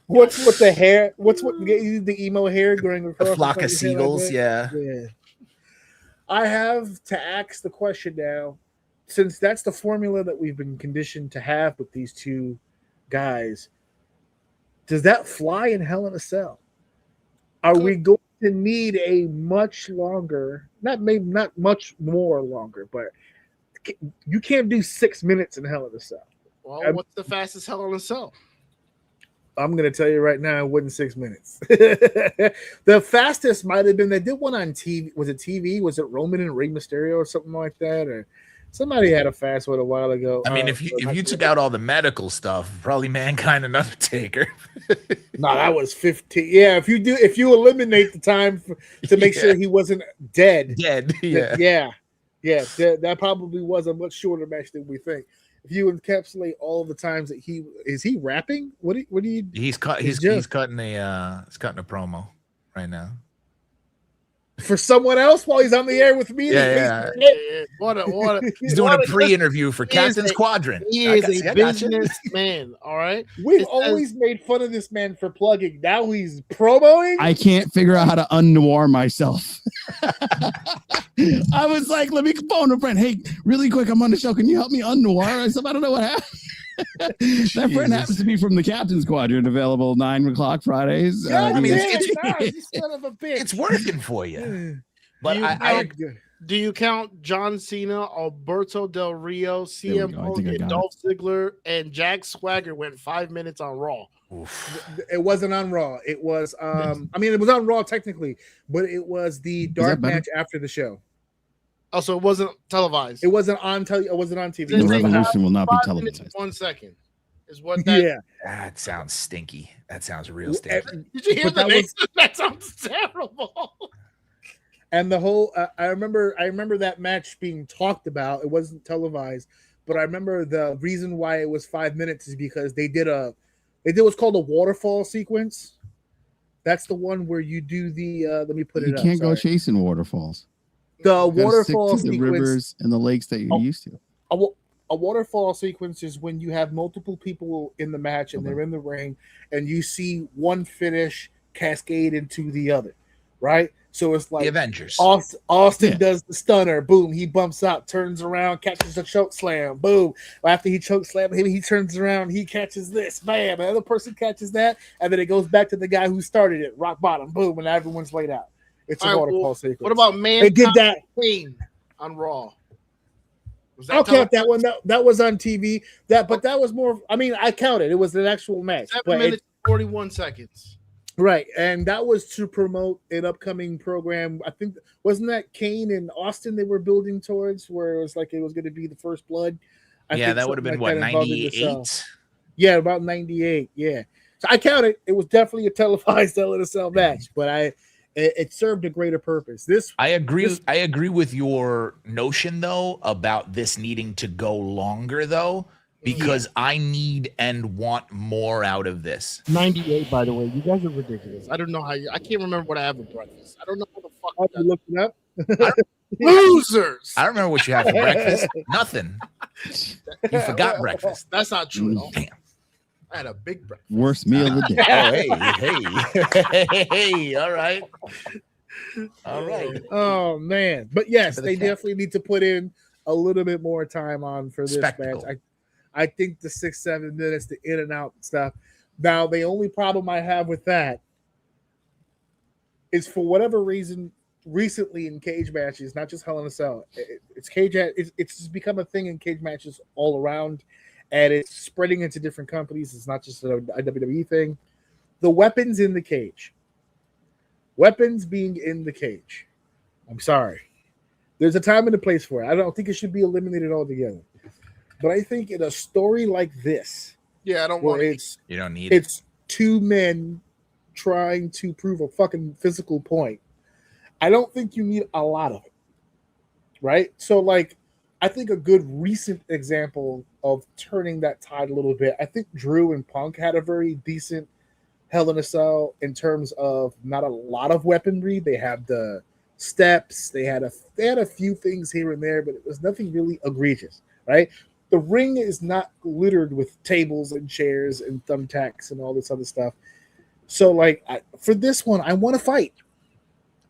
What's with the hair? What's with the emo hair going across a flock of seagulls? like yeah. I have to ask the question now, since that's the formula that we've been conditioned to have with these two guys. Does that fly in Hell in a Cell? Are we going to need a much longer, not much more longer, but you can't do 6 minutes in Hell in a Cell. Well, what's the fastest Hell in a Cell? I'm going to tell you right now, it wasn't 6 minutes. The fastest might have been, they did one on TV. Was it TV? Was it Roman and Rey Mysterio or something like that? Or somebody had a fast one a while ago. I mean, if you took out all the medical stuff, probably Mankind and Undertaker. No, that was 15. Yeah, if you eliminate the time to make sure he wasn't dead. Yeah. That probably was a much shorter match than we think. If you encapsulate all the times that is he rapping? What do you? He's cutting a promo right now for someone else while he's on the air with me. Yeah. He's doing a pre-interview for Captain Squadron. He is a businessman. All right. We've always made fun of this man for plugging. Now he's promoing. I can't figure out how to unnoir myself. I was like, let me phone a friend. Hey, really quick, I'm on the show. Can you help me unnoir? I said, I don't know what happened. That friend happens to be from the Captain Squadron, available 9 o'clock Fridays. It's working for you. But do you count John Cena, Alberto Del Rio, CM Punk, and Dolph Ziggler, and Jack Swagger went 5 minutes on Raw? Oof. It wasn't on Raw. It was it was on Raw technically, but it was the dark match after the show. Oh, so it wasn't televised. It wasn't on It wasn't on TV. The Revolution will not be televised. 1 second is what that. Yeah, that sounds stinky. That sounds real stinky. Did you hear that sounds terrible. And the whole, I remember that match being talked about. It wasn't televised, but I remember the reason why it was 5 minutes is because they did what's called a waterfall sequence. That's the one where you do the. Let me put it. You can't go chasing waterfalls. The waterfall sequence, the rivers and the lakes that you're used to. A waterfall sequence is when you have multiple people in the match and they're in the ring, and you see one finish cascade into the other, right? So it's like the Avengers. Austin does the stunner, boom, he bumps out, turns around, catches a choke slam, boom. After he choke slam him, he turns around, he catches this, bam. Another person catches that, and then it goes back to the guy who started it, rock bottom, boom, and everyone's laid out. It's a waterfall sequence. What about Mankind? They did that on Raw. I'll count that one. That was on TV. But that was more. I mean, I counted. It was an actual match. 7 minutes, 41 seconds. Right, and that was to promote an upcoming program. I think wasn't that Kane and Austin they were building towards, where it was like it was going to be the First Blood. That would have been what 98. Yeah, about 98. Yeah, so I counted. It was definitely a televised Hell in a Cell match, but it served a greater purpose. I agree with your notion though about this needing to go longer though, because I need and want more out of this. 98, by the way. You guys are ridiculous. I don't know how I can't remember what I have for breakfast. I don't know what the fuck. You looking up? Losers. I don't remember what you had for breakfast. Nothing. You forgot breakfast. That's not true. Damn. I had a big breakfast. Worst meal of the day. Hey, all right. Oh man, but yes, they definitely need to put in a little bit more time on for this match. I think the 6-7 minutes, the in and out stuff. Now, the only problem I have with that is for whatever reason, recently in cage matches, not just Hell in a Cell, it's just become a thing in cage matches all around. And it's spreading into different companies. It's not just a WWE thing. The weapons in the cage. Weapons being in the cage. I'm sorry. There's a time and a place for it. I don't think it should be eliminated altogether. But I think in a story like this, I don't want it. You don't need it's two men trying to prove a fucking physical point. I don't think you need a lot of it. Right? So, like, I think a good recent example of turning that tide a little bit, I think Drew and Punk had a very decent Hell in a Cell in terms of not a lot of weaponry. They had the steps, they had a few things here and there, but it was nothing really egregious, right? The ring is not littered with tables and chairs and thumbtacks and all this other stuff. So, like, for this one, I want to fight.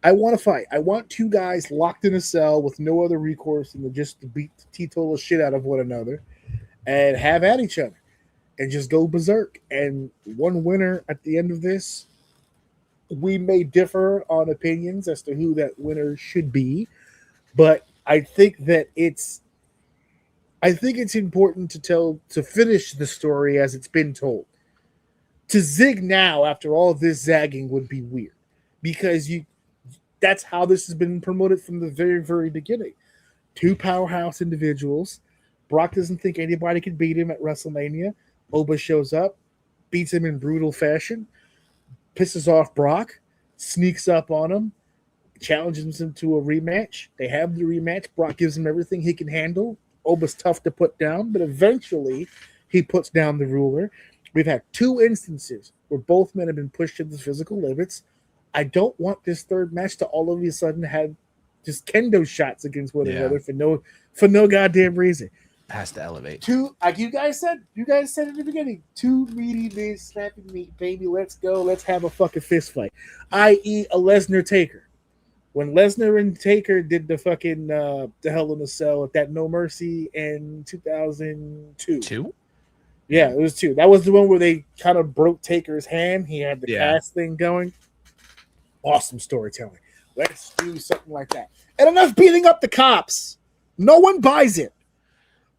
I want to fight. I want two guys locked in a cell with no other recourse than to just beat the teetotal shit out of one another and have at each other and just go berserk. And one winner at the end of this, we may differ on opinions as to who that winner should be, but I think that it's important to finish the story as it's been told. To zig now after all this zagging would be weird because that's how this has been promoted from the very, very beginning. Two powerhouse individuals. Brock doesn't think anybody can beat him at WrestleMania. Oba shows up, beats him in brutal fashion, pisses off Brock, sneaks up on him, challenges him to a rematch. They have the rematch. Brock gives him everything he can handle. Oba's tough to put down, but eventually he puts down the ruler. We've had two instances where both men have been pushed to the physical limits. I don't want this third match to all of a sudden have just kendo shots against one another for no goddamn reason. Has to elevate. Two, like you guys said in the beginning, two meaty men snapping meat, baby. Let's go. Let's have a fucking fist fight. I.e. a Lesnar Taker. When Lesnar and Taker did the fucking the Hell in a Cell at that No Mercy in 2002. Two? Yeah, it was two. That was the one where they kind of broke Taker's hand. He had the cast thing going. Awesome storytelling. Let's do something like that. And enough beating up the cops. No one buys it.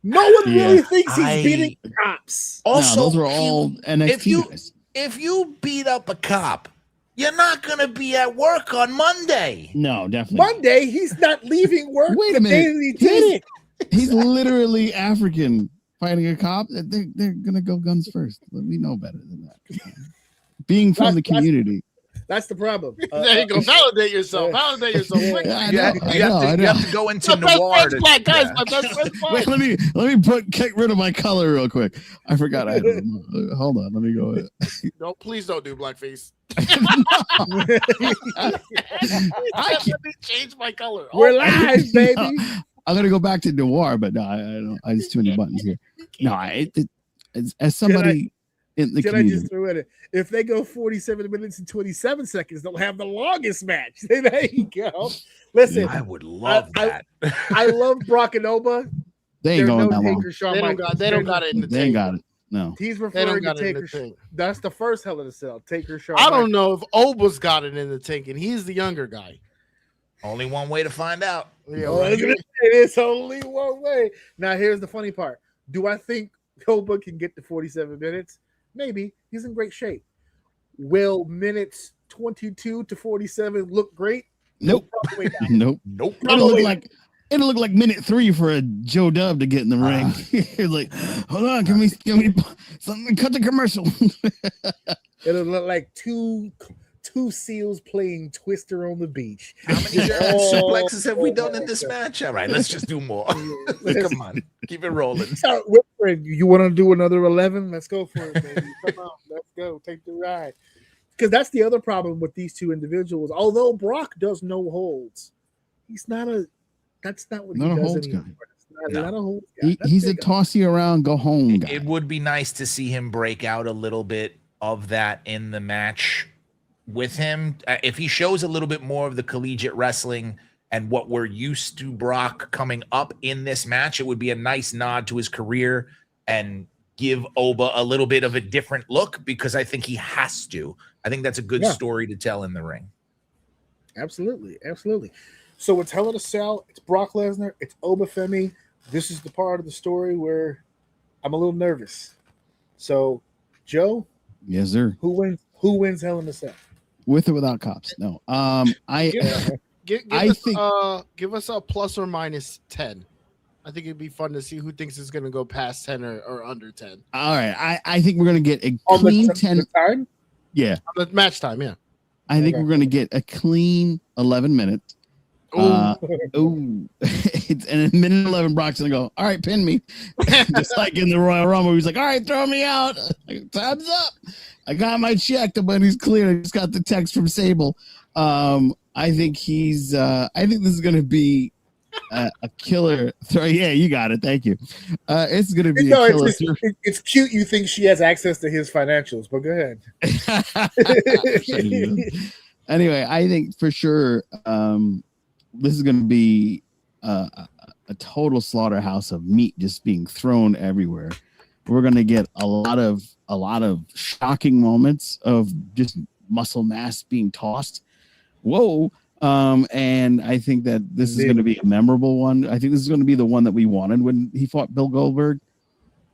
No one really thinks he's beating the cops. Also, those are all NXT guys. If you beat up a cop, you're not going to be at work on Monday. No, definitely. Monday, he's not leaving work. Wait a minute. He did it. He's literally African fighting a cop. They're going to go guns first. We know better than that. Being from the community. That's the problem. There you go. Validate yourself. Validate yourself. You have to go into noir. Wait, let me get rid of my color real quick. I forgot. Hold on. Let me go. No, please don't do blackface. I can't change my color. We're live, baby. No, I'm gonna go back to noir, but no, I don't. I just too many buttons here. No, as somebody in the community. I just throw it? If they go 47 minutes and 27 seconds, they'll have the longest match. There you go. Listen, I would love that. I love Brock and Oba. They ain't going that long. They don't got it in the They ain't got it. No. He's referring to Taker. That's the first Hell in a Cell. Taker Shawn. I don't know if Oba's got it in the tank, and he's the younger guy. Only one way to find out. Yeah, it is only one way. Now, here's the funny part. Do I think Oba can get to 47 minutes? Maybe. He's in great shape. Will minutes 22 to 47 look great? Nope. Nope. It'll look like minute 3 for a Joe Dub to get in the ring. It's like, hold on, can we something? Cut the commercial. It'll look like two seals playing Twister on the beach. How many suplexes have we done in this match? All right, let's just do more. Come on, keep it rolling. You want to do another 11? Let's go for it, baby. Come on, let's go. Take the ride. Because that's the other problem with these two individuals. Although Brock does no holds, he's not a. That's not what he does anymore. Not a holds guy. He's a toss you around, go home guy. It would be nice to see him break out a little bit of that in the match with him. If he shows a little bit more of the collegiate wrestling and what we're used to Brock coming up in this match, it would be a nice nod to his career and give Oba a little bit of a different look, because I think he has to. I think that's a good story to tell in the ring. Absolutely. So it's Hell in a Cell, it's Brock Lesnar, it's Oba Femi. This is the part of the story where I'm a little nervous. So, Joe? Yes, sir. Who wins Hell in a Cell? With or without cops? No. Give us a plus or minus 10. I think it'd be fun to see who thinks it's going to go past 10 or under 10. All right. I think we're going to get a clean 10 time. Yeah. On the match time, yeah. I think we're going to get a clean 11 minutes. And in a minute 11, Brock's gonna go, all right, pin me. Just like in the Royal Rumble, he's like, all right, throw me out. Time's up. I got my check. The money's clear. I just got the text from Sable. I think this is gonna be a killer throw. Yeah, you got it. Thank you. It's gonna be a killer. It's cute. You think she has access to his financials, but go ahead. Anyway, I think for sure this is going to be a total slaughterhouse of meat just being thrown everywhere. We're going to get a lot of shocking moments of just muscle mass being tossed. Whoa. And I think that this is going to be a memorable one. I think this is going to be the one that we wanted when he fought Bill Goldberg.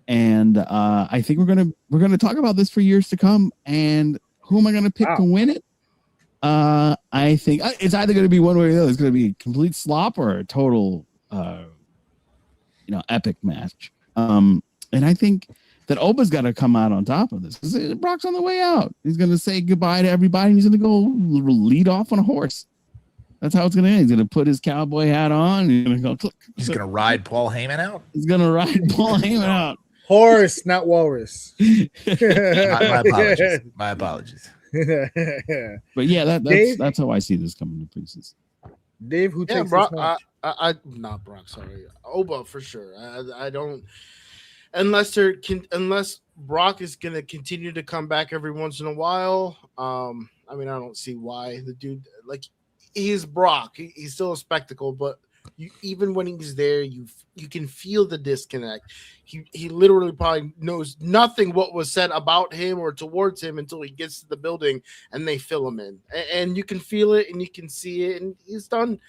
And I think we're going to talk about this for years to come. And who am I going to pick to win it? I think it's either going to be one way or the other. It's going to be a complete slop or a total, epic match. And I think that Oba's got to come out on top of this. Brock's on the way out. He's going to say goodbye to everybody. And he's going to go lead off on a horse. That's how it's going to end. He's going to put his cowboy hat on. He's going to go. He's going to ride Paul Heyman out. He's going to ride Paul Heyman out. Horse, not walrus. My apologies. My apologies. But yeah, that's how I see this coming to pieces. Dave, who takes Brock? this match? I not Brock. Sorry, Oba for sure. I don't unless Brock is gonna continue to come back every once in a while. I mean, I don't see why the dude he's Brock. He's still a spectacle, but even when he's there, you can feel the disconnect. He literally probably knows nothing what was said about him or towards him until he gets to the building and they fill him in, and you can feel it and you can see it. And he's done.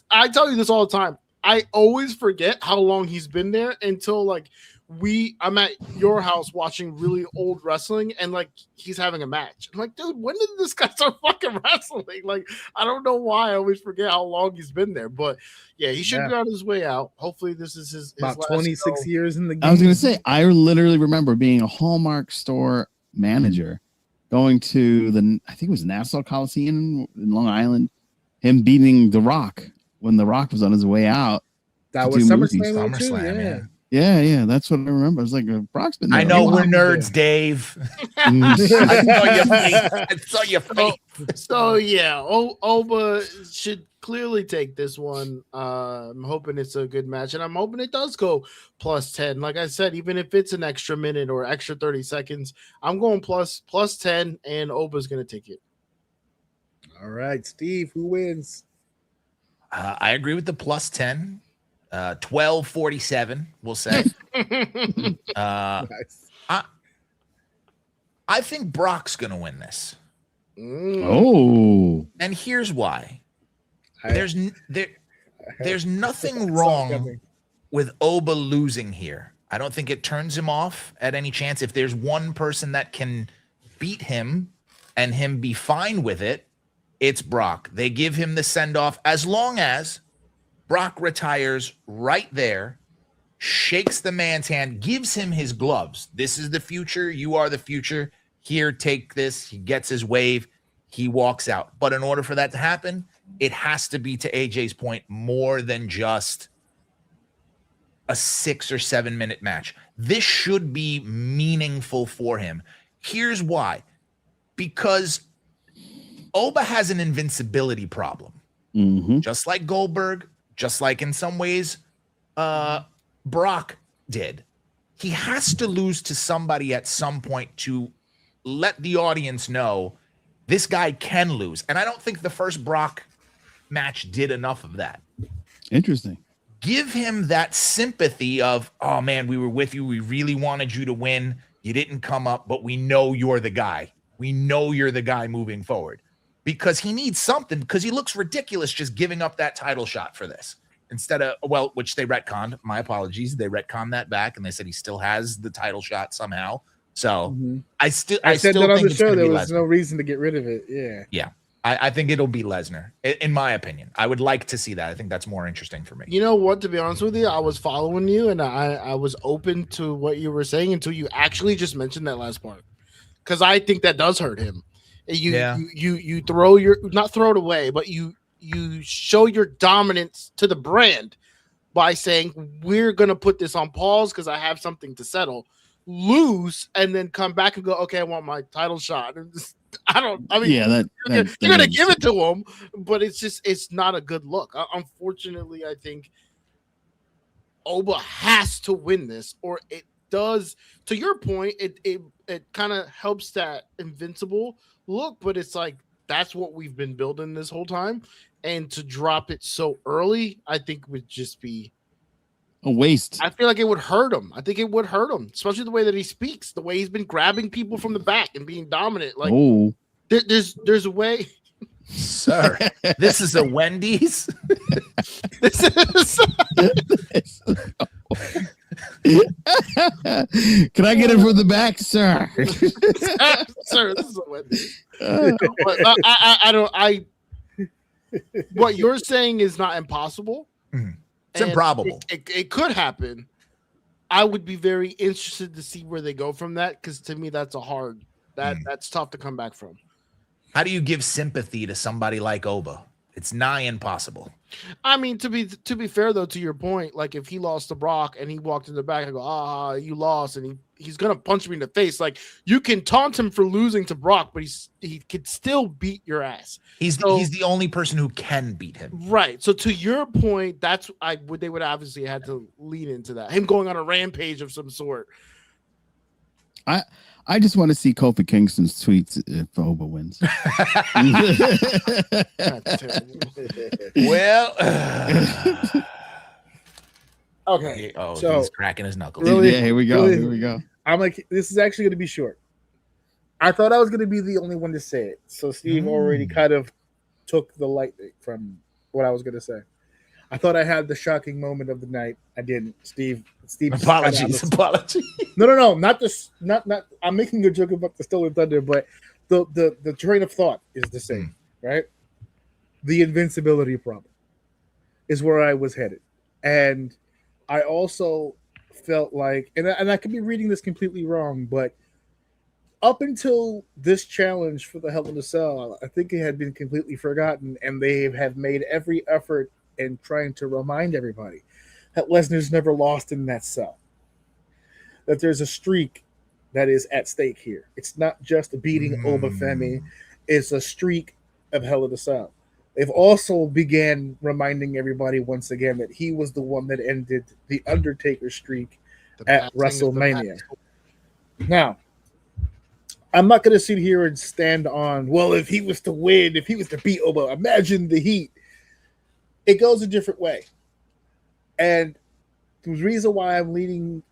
I tell you this all the time. I always forget how long he's been there until I'm at your house watching really old wrestling and he's having a match. I'm like, dude, when did this guy start fucking wrestling? I don't know why I always forget how long he's been there, but yeah, he should be on his way out. Hopefully this is his about last 26 show. years in the game. I was going to say, I literally remember being a Hallmark store manager going to I think it was Nassau Coliseum in Long Island, him beating The Rock when The Rock was on his way out. That was SummerSlam, man. Yeah, that's what I remember. I was like, Brock's been there. I know we're nerds, Dave. I saw your face. So yeah, Oba should clearly take this one. I'm hoping it's a good match, and I'm hoping it does go plus 10. Like I said, even if it's an extra minute or extra 30 seconds, I'm going plus 10, and Oba's going to take it. All right, Steve, who wins? I agree with the plus 10. 12:47, we'll say. Nice. I think Brock's gonna win this. Oh, and here's why. There's nothing wrong with Oba losing here. I don't think it turns him off at any chance. If there's one person that can beat him and him be fine with it, it's Brock. They give him the send-off as long as Brock retires right there, shakes the man's hand, gives him his gloves. This is the future. You are the future. Here, take this. He gets his wave. He walks out. But in order for that to happen, it has to be, to AJ's point, more than just a 6 or 7 minute match. This should be meaningful for him. Here's why. Because Oba has an invincibility problem. Mm-hmm. Just like Goldberg, just like in some ways Brock did. He has to lose to somebody at some point to let the audience know this guy can lose. And I don't think the first Brock match did enough of that. Interesting. Give him that sympathy of, oh man, we were with you. We really wanted you to win. You didn't come up, but we know you're the guy. We know you're the guy moving forward. Because he needs something, because he looks ridiculous just giving up that title shot for this. Instead of, well, which they retconned. My apologies. They retconned that back, and they said he still has the title shot somehow. So I said that on the show. There was no reason to get rid of it. Yeah. I think it'll be Lesnar, in my opinion. I would like to see that. I think that's more interesting for me. You know what? To be honest with you, I was following you, and I was open to what you were saying until you actually just mentioned that last part, because I think that does hurt him. You throw not throw it away, but you show your dominance to the brand by saying we're gonna put this on pause because I have something to settle, lose, and then come back and go, okay, I want my title shot. You're gonna give it to him, but it's not a good look. Unfortunately, I think Oba has to win this, or it does. To your point, it kind of helps that invincible look, but it's like that's what we've been building this whole time, and to drop it so early, I think would just be a waste. I feel like it would hurt him. I think it would hurt him, especially the way that he speaks, the way he's been grabbing people from the back and being dominant. Like, there's a way. Sir, this is a Wendy's. This is. Can I get it from the back, sir? Sir, this is a Wendy's. But I don't. What you're saying is not impossible. It's improbable. It could happen. I would be very interested to see where they go from that, because to me that's that's tough to come back from. How do you give sympathy to somebody like Oba? It's nigh impossible. I mean, to be fair though, to your point, like if he lost to Brock and he walked in the back, I go, you lost, and he's gonna punch me in the face. Like, you can taunt him for losing to Brock, but he could still beat your ass. He's the only person who can beat him. Right. So to your point, they would obviously had to lean into that. Him going on a rampage of some sort. I just want to see Kofi Kingston's tweets if Oba wins. Well, okay. Oh, so he's cracking his knuckles. Really, yeah, here we go. Here we go. I'm like, this is actually going to be short. I thought I was going to be the only one to say it. So Steve already kind of took the lightning from what I was going to say. I thought I had the shocking moment of the night. I didn't. Steve. Apologies. No. Not this. Not. I'm making a joke about the Stolen Thunder, but the train of thought is the same, right? The invincibility problem is where I was headed, and I also felt like, and I could be reading this completely wrong, but up until this challenge for the Hell in a Cell, I think it had been completely forgotten, and they have made every effort in trying to remind everybody that Lesnar's never lost in that cell. That there's a streak that is at stake here. It's not just beating Obafemi, it's a streak of Hell in a Cell. They've also began reminding everybody once again that he was the one that ended the Undertaker streak at WrestleMania. Now, I'm not going to sit here and stand on, well, if he was to win, if he was to beat Oba, imagine the heat. It goes a different way. And the reason why I'm leaning,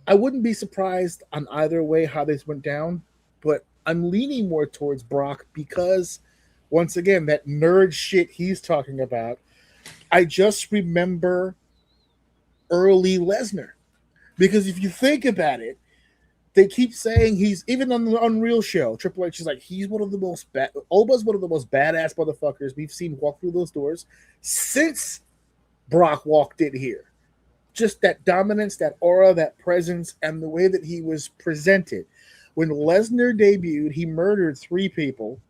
I wouldn't be surprised on either way how this went down, but I'm leaning more towards Brock because, once again, that nerd shit he's talking about, I just remember early Lesnar. Because if you think about it, they keep saying he's, even on the Unreal show, Triple H is like, he's one of the most Oba's one of the most badass motherfuckers we've seen walk through those doors since Brock walked in here. Just that dominance, that aura, that presence, and the way that he was presented. When Lesnar debuted, he murdered 3 people.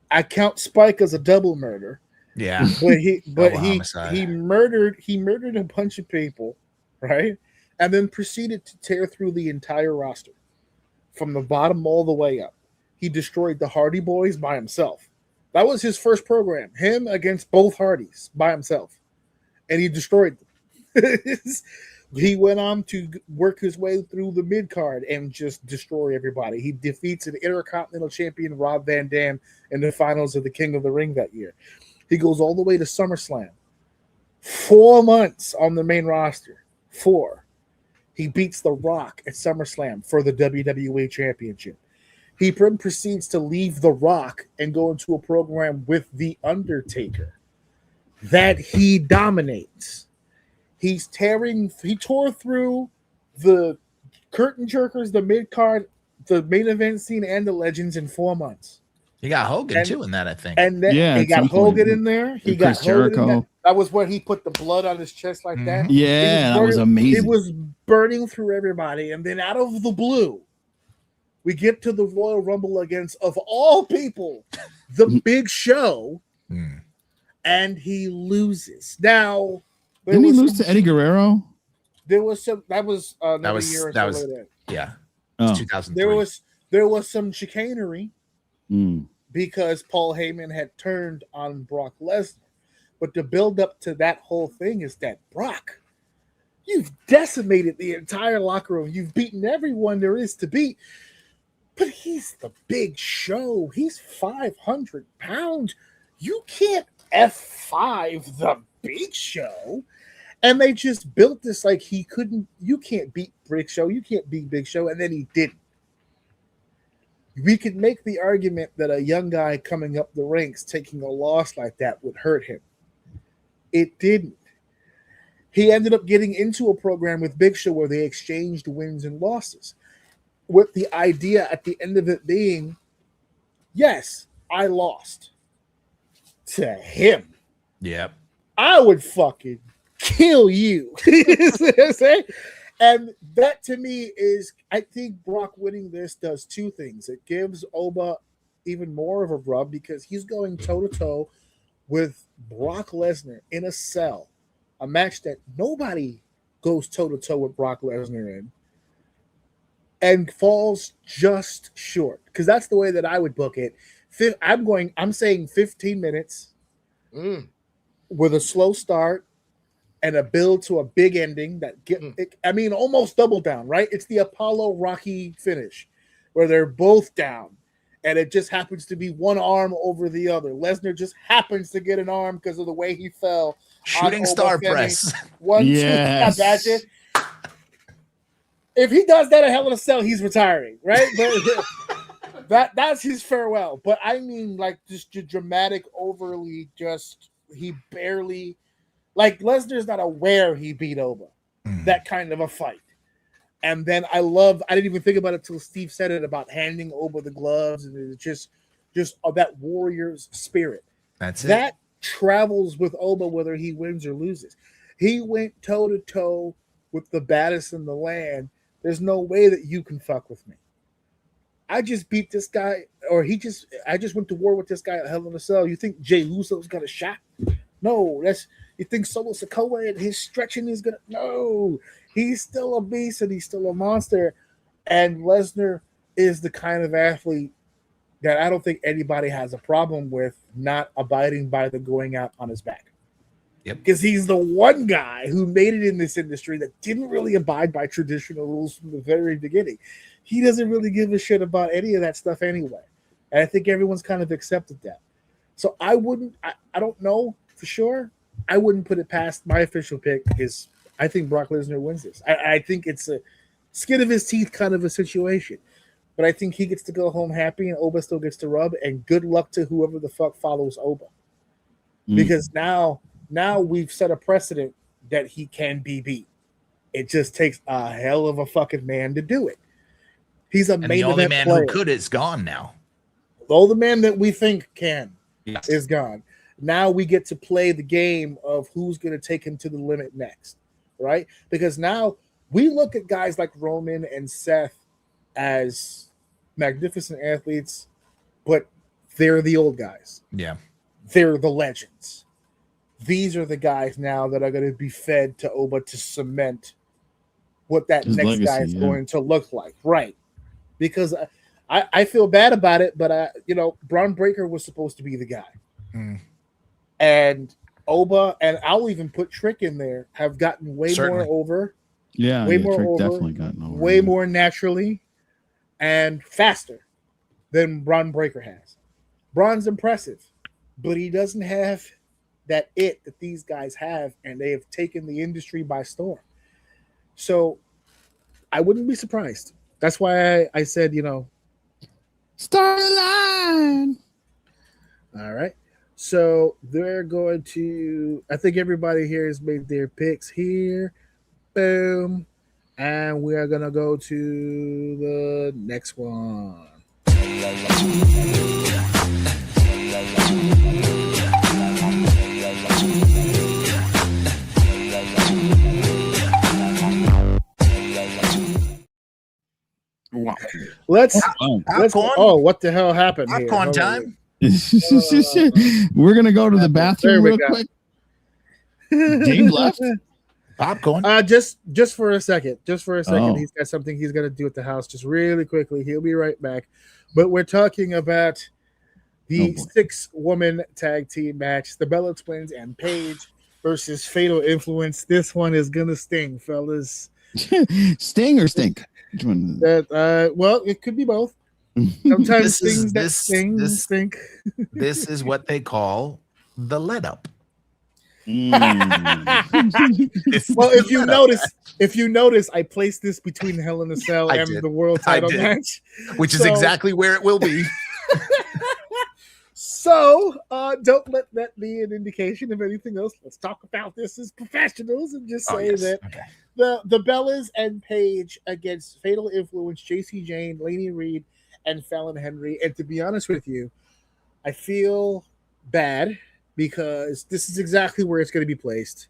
I count Spike as a double murder. Yeah. But he murdered a bunch of people, right? And then proceeded to tear through the entire roster from the bottom all the way up. He destroyed the Hardy Boys by himself. That was his first program, him against both Hardys by himself. And he destroyed them. He went on to work his way through the mid-card and just destroy everybody. He defeats an Intercontinental Champion, Rob Van Dam, in the finals of the King of the Ring that year. He goes all the way to SummerSlam. 4 months on the main roster. 4. He beats The Rock at SummerSlam for the WWE Championship. He proceeds to leave The Rock and go into a program with The Undertaker that he dominates. He tore through the curtain jerkers, the mid-card, the main event scene, and the legends in 4 months. He got Hogan too in that, I think. And then he got Hogan in there. He got Hogan in there. That was when he put the blood on his chest like that. Yeah, that was amazing. It was burning through everybody. And then out of the blue, we get to the Royal Rumble against, of all people, the Big Show. And he loses. Now, didn't he lose to Eddie Guerrero? There was some. That was year or so later. Yeah. Oh. 2003. There was some chicanery because Paul Heyman had turned on Brock Lesnar. But the build up to that whole thing is that, Brock, you've decimated the entire locker room. You've beaten everyone there is to beat. But he's the Big Show. He's 500 pounds. You can't F5 the Big Show. And they just built this like he couldn't. You can't beat Big Show. You can't beat Big Show. And then he didn't. We could make the argument that a young guy coming up the ranks taking a loss like that would hurt him. It didn't. He ended up getting into a program with Big Show where they exchanged wins and losses, with the idea at the end of it being, yes, I lost to him. Yep. I would fucking kill you. And that to me is, I think Brock winning this does two things. It gives Oba even more of a rub because he's going toe-to-toe with Brock Lesnar in a cell, a match that nobody goes toe-to-toe with Brock Lesnar in, and falls just short. Because that's the way that I would book it. I'm saying 15 minutes with a slow start and a build to a big ending that almost double down, right? It's the Apollo Rocky finish where they're both down and it just happens to be one arm over the other. Lesnar just happens to get an arm because of the way he fell. Shooting star press. 1, 2, imagine. If he does that at Hell in a Cell, he's retiring, right? But that's his farewell. But I mean, like, just dramatic, overly, just he barely, like, Lesnar's not aware he beat Oba. That kind of a fight. And then I didn't even think about it till Steve said it about handing Oba the gloves, and it's just that warrior's spirit. That's it. That travels with Oba whether he wins or loses. He went toe to toe with the baddest in the land. There's no way that you can fuck with me. I just beat this guy, or I just went to war with this guy at Hell in a Cell. You think Jay Uso's got a shot? No, you think Solo Sikoa and his stretching is gonna? No, he's still a beast and he's still a monster. And Lesnar is the kind of athlete that I don't think anybody has a problem with not abiding by the going out on his back. Yep. Because he's the one guy who made it in this industry that didn't really abide by traditional rules from the very beginning. He doesn't really give a shit about any of that stuff anyway. And I think everyone's kind of accepted that. So I don't know for sure. I wouldn't put it past. My official pick is I think Brock Lesnar wins this. I think it's a skin of his teeth kind of a situation. But I think he gets to go home happy and Oba still gets to rub. And good luck to whoever the fuck follows Oba. Because now we've set a precedent that he can be beat. It just takes a hell of a fucking man to do it. He's a main event player. The only man who could is gone now. The only man that we think can is gone. Now we get to play the game of who's going to take him to the limit next, right? Because now we look at guys like Roman and Seth as magnificent athletes, but they're the old guys. Yeah. They're the legends. These are the guys now that are going to be fed to Oba to cement what that next legacy, guy is going to look like, right? Because I feel bad about it, but Braun Breaker was supposed to be the guy, and Oba, and I'll even put Trick in there, have gotten way more over, way more Trick over, definitely gotten over, way more naturally and faster than Braun Breaker has. Braun's impressive, but he doesn't have that these guys have, and they have taken the industry by storm. So I wouldn't be surprised. That's why I said, start a line. All right. So they're going to, I think everybody here has made their picks here. Boom. And we are going to go to the next one. Wow. Let's oh, what the hell happened here? Popcorn time. We're gonna go to the bathroom real quick. Dave left. Popcorn. Just for a second. He's got something he's gonna do at the house. Just really quickly. He'll be right back. But we're talking about the 6-woman tag team match: the Bella Twins and Paige versus Fatal Influence. This one is gonna sting, fellas. Sting or stink? Which one? Well, it could be both. Sometimes This is- things that this- sting this- stink. This is what they call the let up. This Well, is if the you let up, notice, I placed this between Hell in a Cell I and did. the world I title did. match, which is So- exactly where it will be. So don't let that be an indication of anything else. Let's talk about this as professionals and just say that Okay. the Bellas and Paige against Fatal Influence, JC Jane, Lainey Reed, and Fallon Henry. And to be honest with you, I feel bad because this is exactly where it's going to be placed.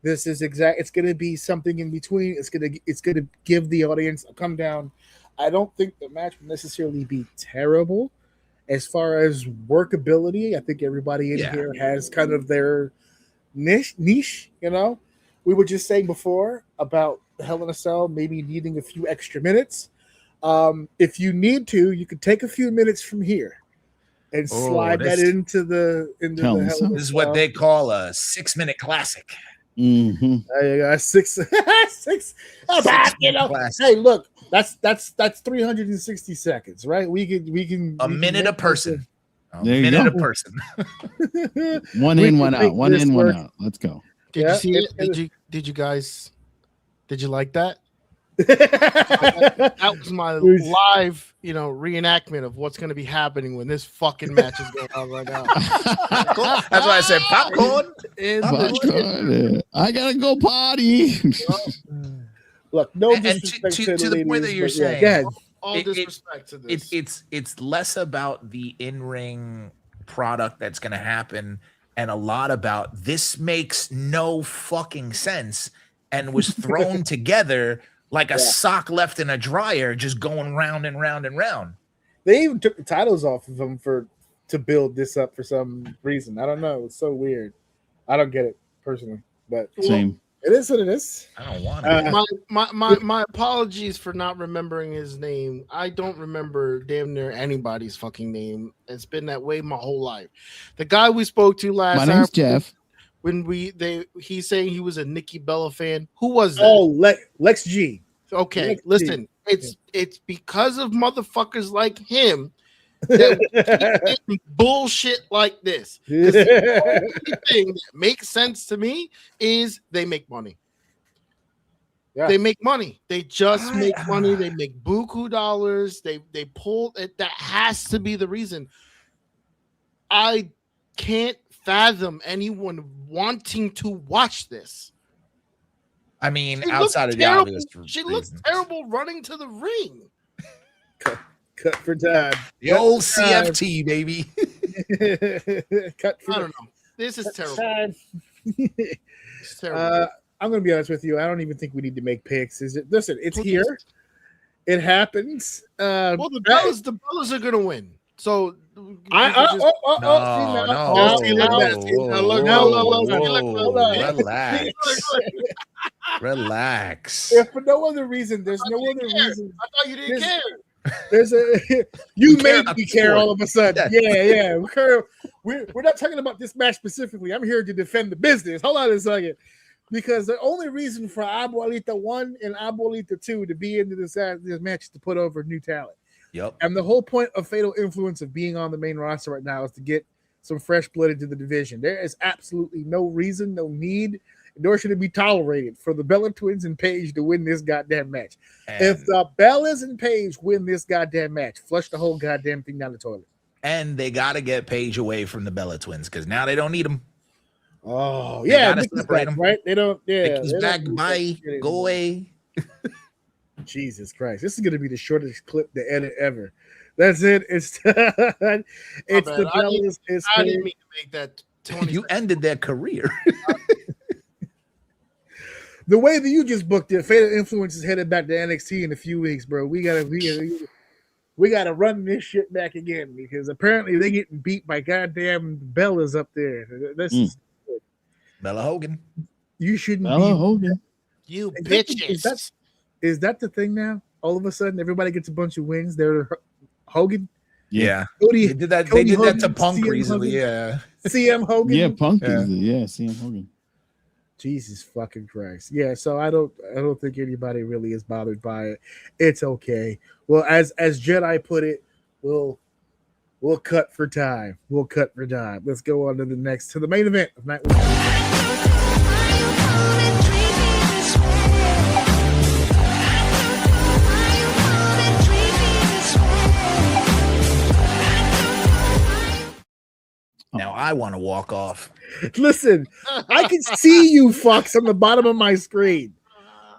This is it's going to be something in between. It's going to give the audience a come down. I don't think the match will necessarily be terrible. As far as workability, I think everybody in here has kind of their niche, you know. We were just saying before about Hell in a Cell maybe needing a few extra minutes. If you need to, you could take a few minutes from here and slide that into the Hell in a Cell. This is what they call a 6-minute classic. Mm-hmm. There you go, six. You know, classic. hey, look, that's 360 seconds, right? We can A minute a person. There you minute go. a person. One We in, can one out. make One this in, one work. out. Let's go. Did Yeah, you see it? it- Did you guys? Did you like that? That was my live, reenactment of what's going to be happening when this fucking match is going on right now. That's why I said popcorn. Popcorn. I gotta go potty. Look, no And disrespect to the point that ladies, you're but yeah, saying, go ahead. All disrespect to this. it's less about the in-ring product that's going to happen and a lot about this makes no fucking sense and was thrown together like a sock left in a dryer, just going round and round and round. They even took the titles off of them to build this up for some reason. I don't know. It's so weird. I don't get it personally, but Same. it is what it is. I don't want it. My apologies for not remembering his name. I don't remember damn near anybody's fucking name. It's been that way my whole life. The guy we spoke to last My time, name's Jeff. when he's saying he was a Nikki Bella fan. Who was that? Oh, Lex G. Okay, Lex G. listen. It's because of motherfuckers like him that we keep getting bullshit like this. 'Cause the only thing that makes sense to me is they make money. Yeah. They make money. They just make money. They make buku dollars. They pull it. That has to be the reason. I can't fathom anyone wanting to watch this. I mean, She outside looks of the terrible. obvious She looks reasons. terrible running to the ring. Cut for time. The old CFT, baby. Cut for I don't know. This is terrible. time. It's terrible. I'm going to be honest with you. I don't even think we need to make picks. Listen, it's Please. here. It happens. Well, the Bellas are gonna win. So Relax. If for no other reason, there's no other reason. I thought you didn't care. There's you care made about me the care sport. all of a sudden. Yeah. We're not talking about this match specifically. I'm here to defend the business. Hold on a second. Because the only reason for Abuelita 1 and Abuelita 2 to be into this match is to put over new talent. Yep. And the whole point of Fatal Influence of being on the main roster right now is to get some fresh blood into the division. There is absolutely no reason, no need, nor should it be tolerated for the Bella Twins and Paige to win this goddamn match. If the Bellas and Paige win this goddamn match, flush the whole goddamn thing down the toilet. And they got to get Paige away from the Bella Twins because now they don't need them. Oh, They yeah. gotta Nikki's separate back, 'em. right? They don't, yeah. Nikki's they back. don't do Bye. that shit Go anymore. away. Jesus Christ. This is going to be the shortest clip to edit ever. That's it. It's the Bellas. It's I didn't mean to make that 20 You ended their career. the way that you just booked it. Fatal Influence is headed back to NXT in a few weeks, bro. We gotta run this shit back again because apparently they're getting beat by goddamn Bellas up there. This is Bella Hogan. you shouldn't Bella be. Hogan. You Is bitches. Is that the thing now? All of a sudden, everybody gets a bunch of wins. They're Hogan. Yeah. Cody, They did that. Cody They did Hogan, that to Punk CM recently. Hogan. Yeah. CM Hogan. Yeah, Punk Yeah. is CM Hogan. Jesus fucking Christ. Yeah, so I don't think anybody really is bothered by it. It's okay. Well, as Jedi put it, we'll cut for time. We'll cut for time. Let's go on to the main event of night one. Now I want to walk off. Listen, I can see you fucks on the bottom of my screen.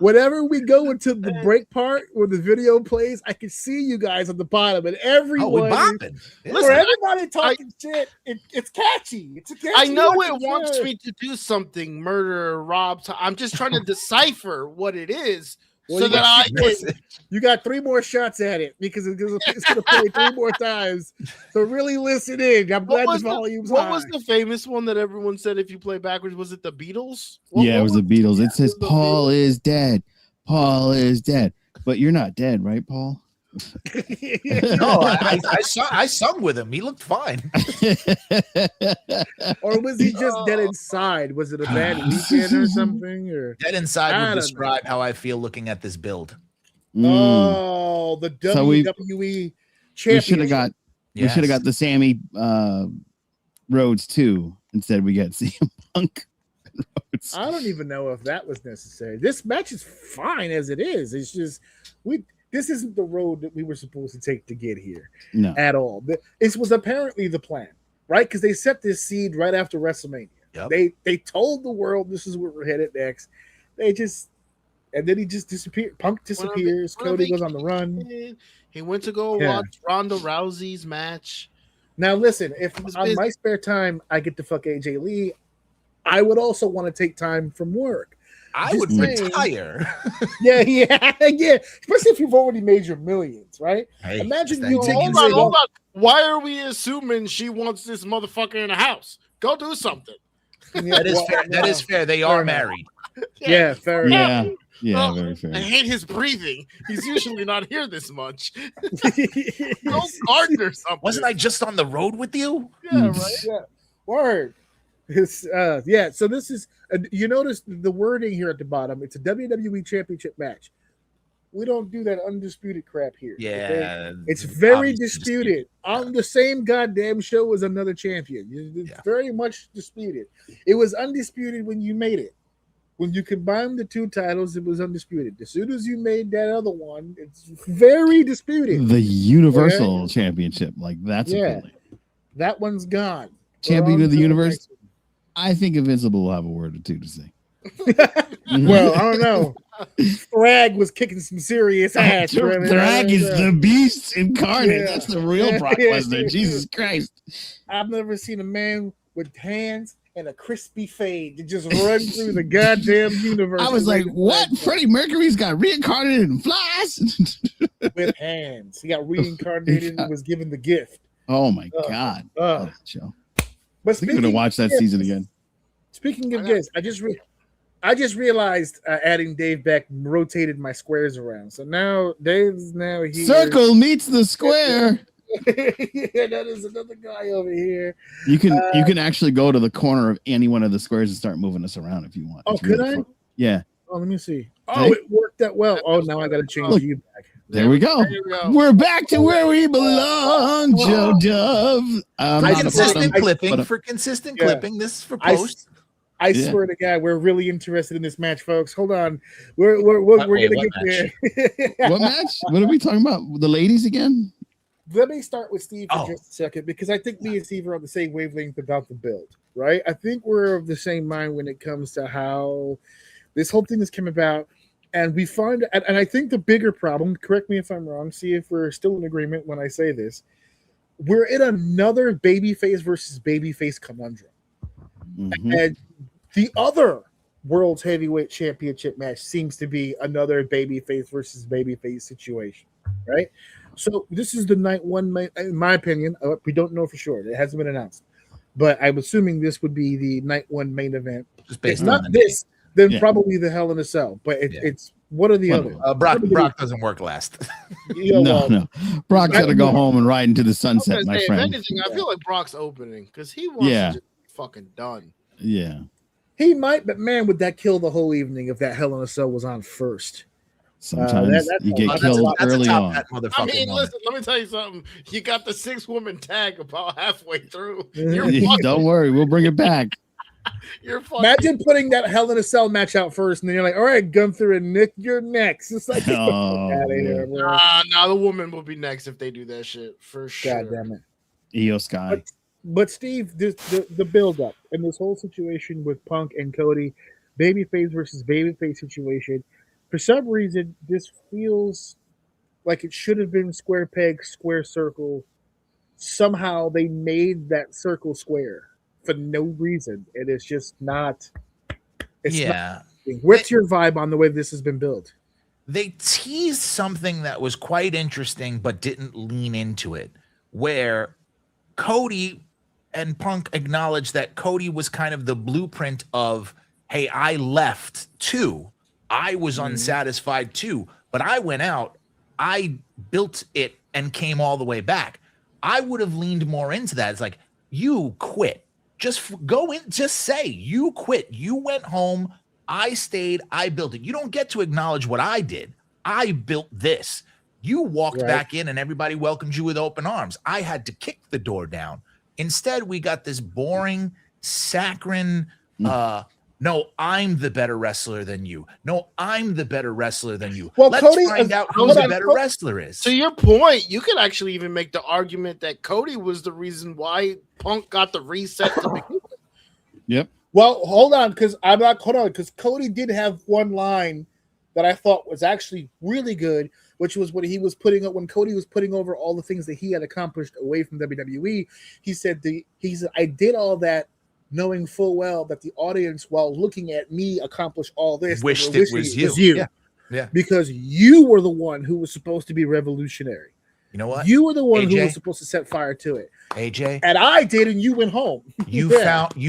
Whenever we go into the break part where the video plays, I can see you guys on the bottom, and everyone, for everybody talking shit, it's catchy. It's a catchy. I know it wants me to do something, murder, rob. I'm just trying to decipher what it is. Well, so that you got 3 more shots at it because it's going to play 3 more times. So really listen in. I'm glad the volume's high. What was the famous one that everyone said if you play backwards? Was it the Beatles? It was the Beatles. It says Paul is dead. Paul is dead. But you're not dead, right, Paul? No, I sung with him. He looked fine. Or was he just dead inside? Was it a bad weekend or something? Or dead inside would describe how I feel looking at this build. Oh, the WWE championship. We should have got the Sammy Rhodes too. Instead, we got CM Punk. Rhodes. I don't even know if that was necessary. This match is fine as it is. It's just this isn't the road that we were supposed to take to get here at all. This was apparently the plan, right? Because they set this seed right after WrestleMania. Yep. They told the world this is where we're headed next. And then he just disappeared. Punk disappears. Cody goes on the run. He went to go watch Ronda Rousey's match. Now listen, if on my spare time I get to fuck AJ Lee, I would also want to take time from work. I would retire. yeah. Especially if you've already made your millions, right? Hey, imagine you taking. Hold on. Why are we assuming she wants this motherfucker in the house? Go do something. That is fair. That is fair. They are married. Yeah, fair enough. Yeah, very fair. I hate his breathing. He's usually not here this much. Go garden or something. Wasn't I just on the road with you? Yeah, right. Yeah. Word. It's, so this is you notice the wording here at the bottom. It's a WWE Championship match. We don't do that undisputed crap here. Yeah, okay? It's very disputed on the same goddamn show as another champion. It's very much disputed. It was undisputed when you made it. When you combine the 2 titles, it was undisputed. As soon as you made that other one, it's very disputed. The Universal Championship, like that's that one's gone. Champion of the Universe. I think Invincible will have a word or 2 to say. Well, I don't know. Thrag was kicking some serious ass. Thrag is the beast incarnate. That's the real Brock Lesnar. Jesus Christ. I've never seen a man with hands and a crispy fade to just run through the goddamn universe. I was like, what? Freddie Mercury's got reincarnated and flies? With hands. He got reincarnated and was given the gift. Oh, my God. That show. But I'm going to watch that season again. Speaking of gifts, I just realized adding Dave back rotated my squares around. So now Dave's now here. Circle meets the square. That is another guy over here. You can actually go to the corner of any one of the squares and start moving us around if you want. Oh, could I? Yeah. Oh, let me see. Oh, it worked that well. Oh, now I got to change you back. There we go. We're back to where we belong, Joe Dove. Consistent clipping for consistent clipping. This is for post. I swear to God, we're really interested in this match, folks. Hold on, we're gonna get there. What match? What are we talking about? The ladies again? Let me start with Steve for just a second because I think me and Steve are on the same wavelength about the build, right? I think we're of the same mind when it comes to how this whole thing has come about. And we find, and I think the bigger problem, correct me if I'm wrong, see if we're still in agreement when I say this, we're in another babyface versus babyface conundrum. Mm-hmm. And the other World's Heavyweight Championship match seems to be another babyface versus babyface situation, right? So this is the night one, in my opinion. We don't know for sure. It hasn't been announced. But I'm assuming this would be the night one main event. Just based on not this. Then probably the Hell in a Cell. But it's what are the other? Brock doesn't work last. No. Brock's got to go home and ride into the sunset, my friend. If anything, I feel like Brock's opening because he wants to just be fucking done. Yeah. He might, but man, would that kill the whole evening if that Hell in a Cell was on first? Sometimes you get That's killed early on. that motherfucking moment. Listen, let me tell you something. You got the 6-woman tag about halfway through. Don't worry, we'll bring it back. You're fucking. Imagine putting that Hell in a Cell match out first, and then you're like, all right, Gunther and Nick, you're next. It's like, get the fuck out of here, bro. Nah, the woman will be next if they do that shit for sure. God damn it. Io Sky. But Steve, the build up and this whole situation with Punk and Cody, babyface versus babyface situation, for some reason, this feels like it should have been square peg, square circle. Somehow they made that circle square for no reason. And it's just not. Not. What's your vibe on the way this has been built? They teased something that was quite interesting, but didn't lean into it, where Cody and Punk acknowledged that Cody was kind of the blueprint of, hey, I left too. I was unsatisfied too, but I went out, I built it and came all the way back. I would have leaned more into that. It's like, you quit. Just go in, just say you quit. You went home. I stayed. I built it. You don't get to acknowledge what I did. I built this. You walked back in and everybody welcomed you with open arms. I had to kick the door down. Instead, we got this boring, saccharine, no, I'm the better wrestler than you. No, I'm the better wrestler than you. Well, let's Cody find out who the better wrestler is. To your point, you could actually even make the argument that Cody was the reason why Punk got the reset to begin with. Yep. Well, hold on, because Cody did have one line that I thought was actually really good, which was when Cody was putting over all the things that he had accomplished away from WWE. He said, I did all that knowing full well that the audience, while looking at me accomplish all this, wished it was you. Yeah. Because you were the one who was supposed to be revolutionary. You know what? You were the one who was supposed to set fire to it. AJ. And I did, and you went home. You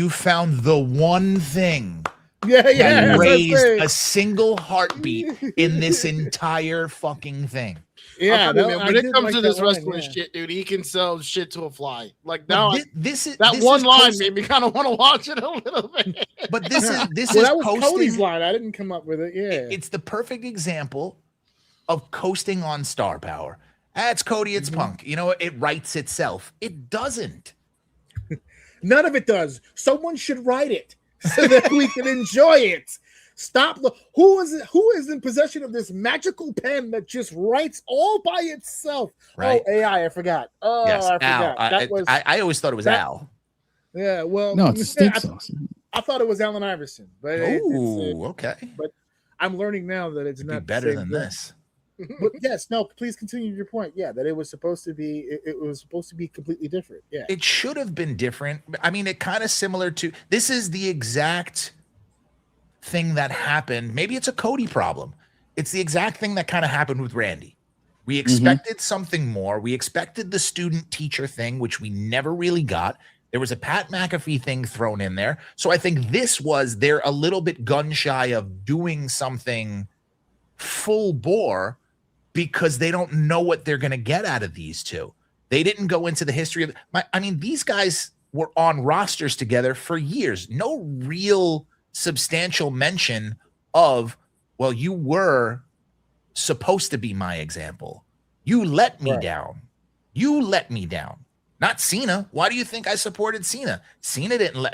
found the one thing that raised a single heartbeat in this entire fucking thing. Yeah, when it comes to this wrestling shit, dude, he can sell shit to a fly. Like now, this one line made me kind of want to watch it a little bit. But this is that was Cody's line. I didn't come up with it. Yeah, it's the perfect example of coasting on star power. That's Cody. It's Punk. You know, it writes itself. It doesn't. None of it does. Someone should write it so that we can enjoy it. Stop. Who is in possession of this magical pen that just writes all by itself? Right. Oh, AI, I forgot. Oh, yes, I forgot. Al. I always thought it was Al. Yeah, well, no, it's steak sauce. I thought it was Allen Iverson, but okay. But I'm learning now that it's not better than this. But yes, no. Please continue your point. Yeah, that it was supposed to be. It was supposed to be completely different. Yeah, it should have been different. I mean, it kind of similar to. This is the exact thing that happened. Maybe it's a Cody problem. It's the exact thing that kind of happened with Randy. We expected something more. We expected the student teacher thing, which we never really got. There was a Pat McAfee thing thrown in there. So I think they're a little bit gun shy of doing something full bore because they don't know what they're going to get out of these two. They didn't go into the history of these guys were on rosters together for years. No real substantial mention of, well, you were supposed to be my example. You let me down. You let me down. Not Cena. Why do you think I supported Cena? Cena didn't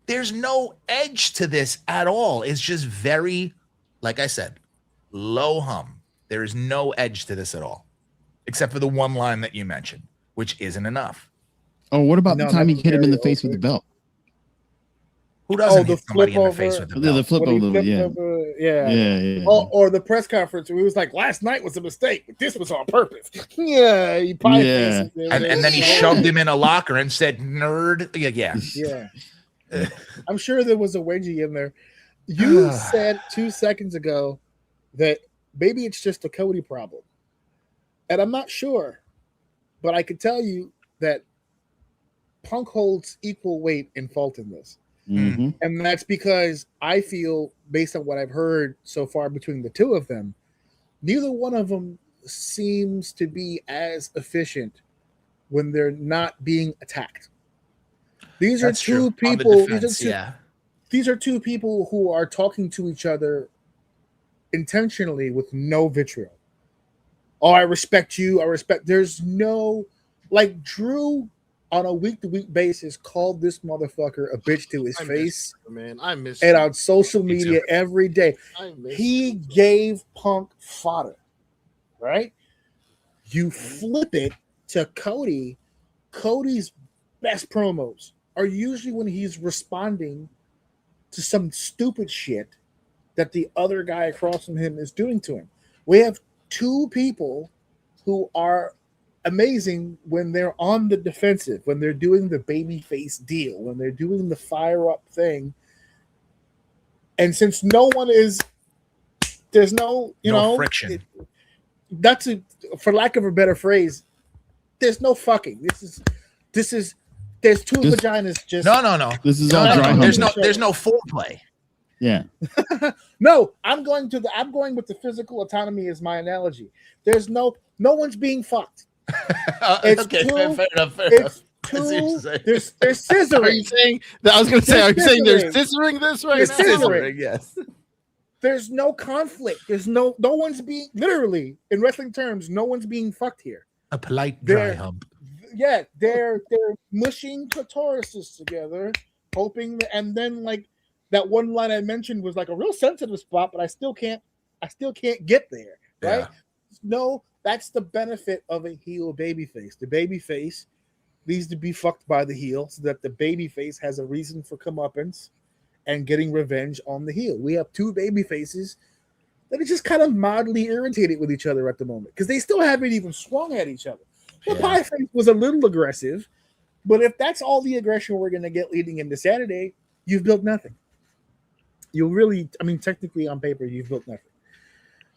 there's no edge to this at all. It's just very, like I said, low hum. There is no edge to this at all, except for the one line that you mentioned, which isn't enough. Oh, what about the time he hit him in the face with the belt? Who doesn't hit somebody in the face with the belt? The flip over, yeah. Or the press conference where he was like, last night was a mistake, but this was on purpose. Yeah, he probably and then he shoved him in a locker and said, nerd. Yeah. I'm sure there was a wedgie in there. You said 2 seconds ago that maybe it's just a Cody problem. And I'm not sure, but I could tell you that Punk holds equal weight in fault in this. Mm-hmm. And that's because I feel, based on what I've heard so far between the two of them, neither one of them seems to be as efficient when they're not being attacked. These are two people. These are two people who are talking to each other intentionally with no vitriol. Oh, I respect you. There's no, like, Drew on a week-to-week basis called this motherfucker a bitch to his face. Man, I miss and on social media every day. He gave Punk fodder, right? You flip it to Cody. Cody's best promos are usually when he's responding to some stupid shit that the other guy across from him is doing to him. We have two people who are amazing when they're on the defensive, when they're doing the babyface deal, when they're doing the fire up thing. And since no one is, there's no friction. For lack of a better phrase, there's no fucking. There's two vaginas. Just no. This is all dry. There's no foreplay. Yeah. No, I'm going with the physical autonomy as my analogy. There's no one's being fucked. It's okay, two, fair enough. It's two. There's scissoring. Are you saying that? I was going to say, are you saying there's scissoring this right now? Scissoring. Yes. There's no conflict. There's no one's being, literally in wrestling terms, no one's being fucked here. A polite dry hump. Yeah, they're mushing clitorises together, hoping and then like that one line I mentioned was like a real sensitive spot, but I still can't get there. Right? Yeah. No, that's the benefit of a heel babyface. The babyface needs to be fucked by the heel so that the babyface has a reason for comeuppance and getting revenge on the heel. We have two babyfaces that are just kind of mildly irritated with each other at the moment because they still haven't even swung at each other. The pie face was a little aggressive, but if that's all the aggression we're going to get leading into Saturday, you've built nothing. Technically on paper, you've built nothing.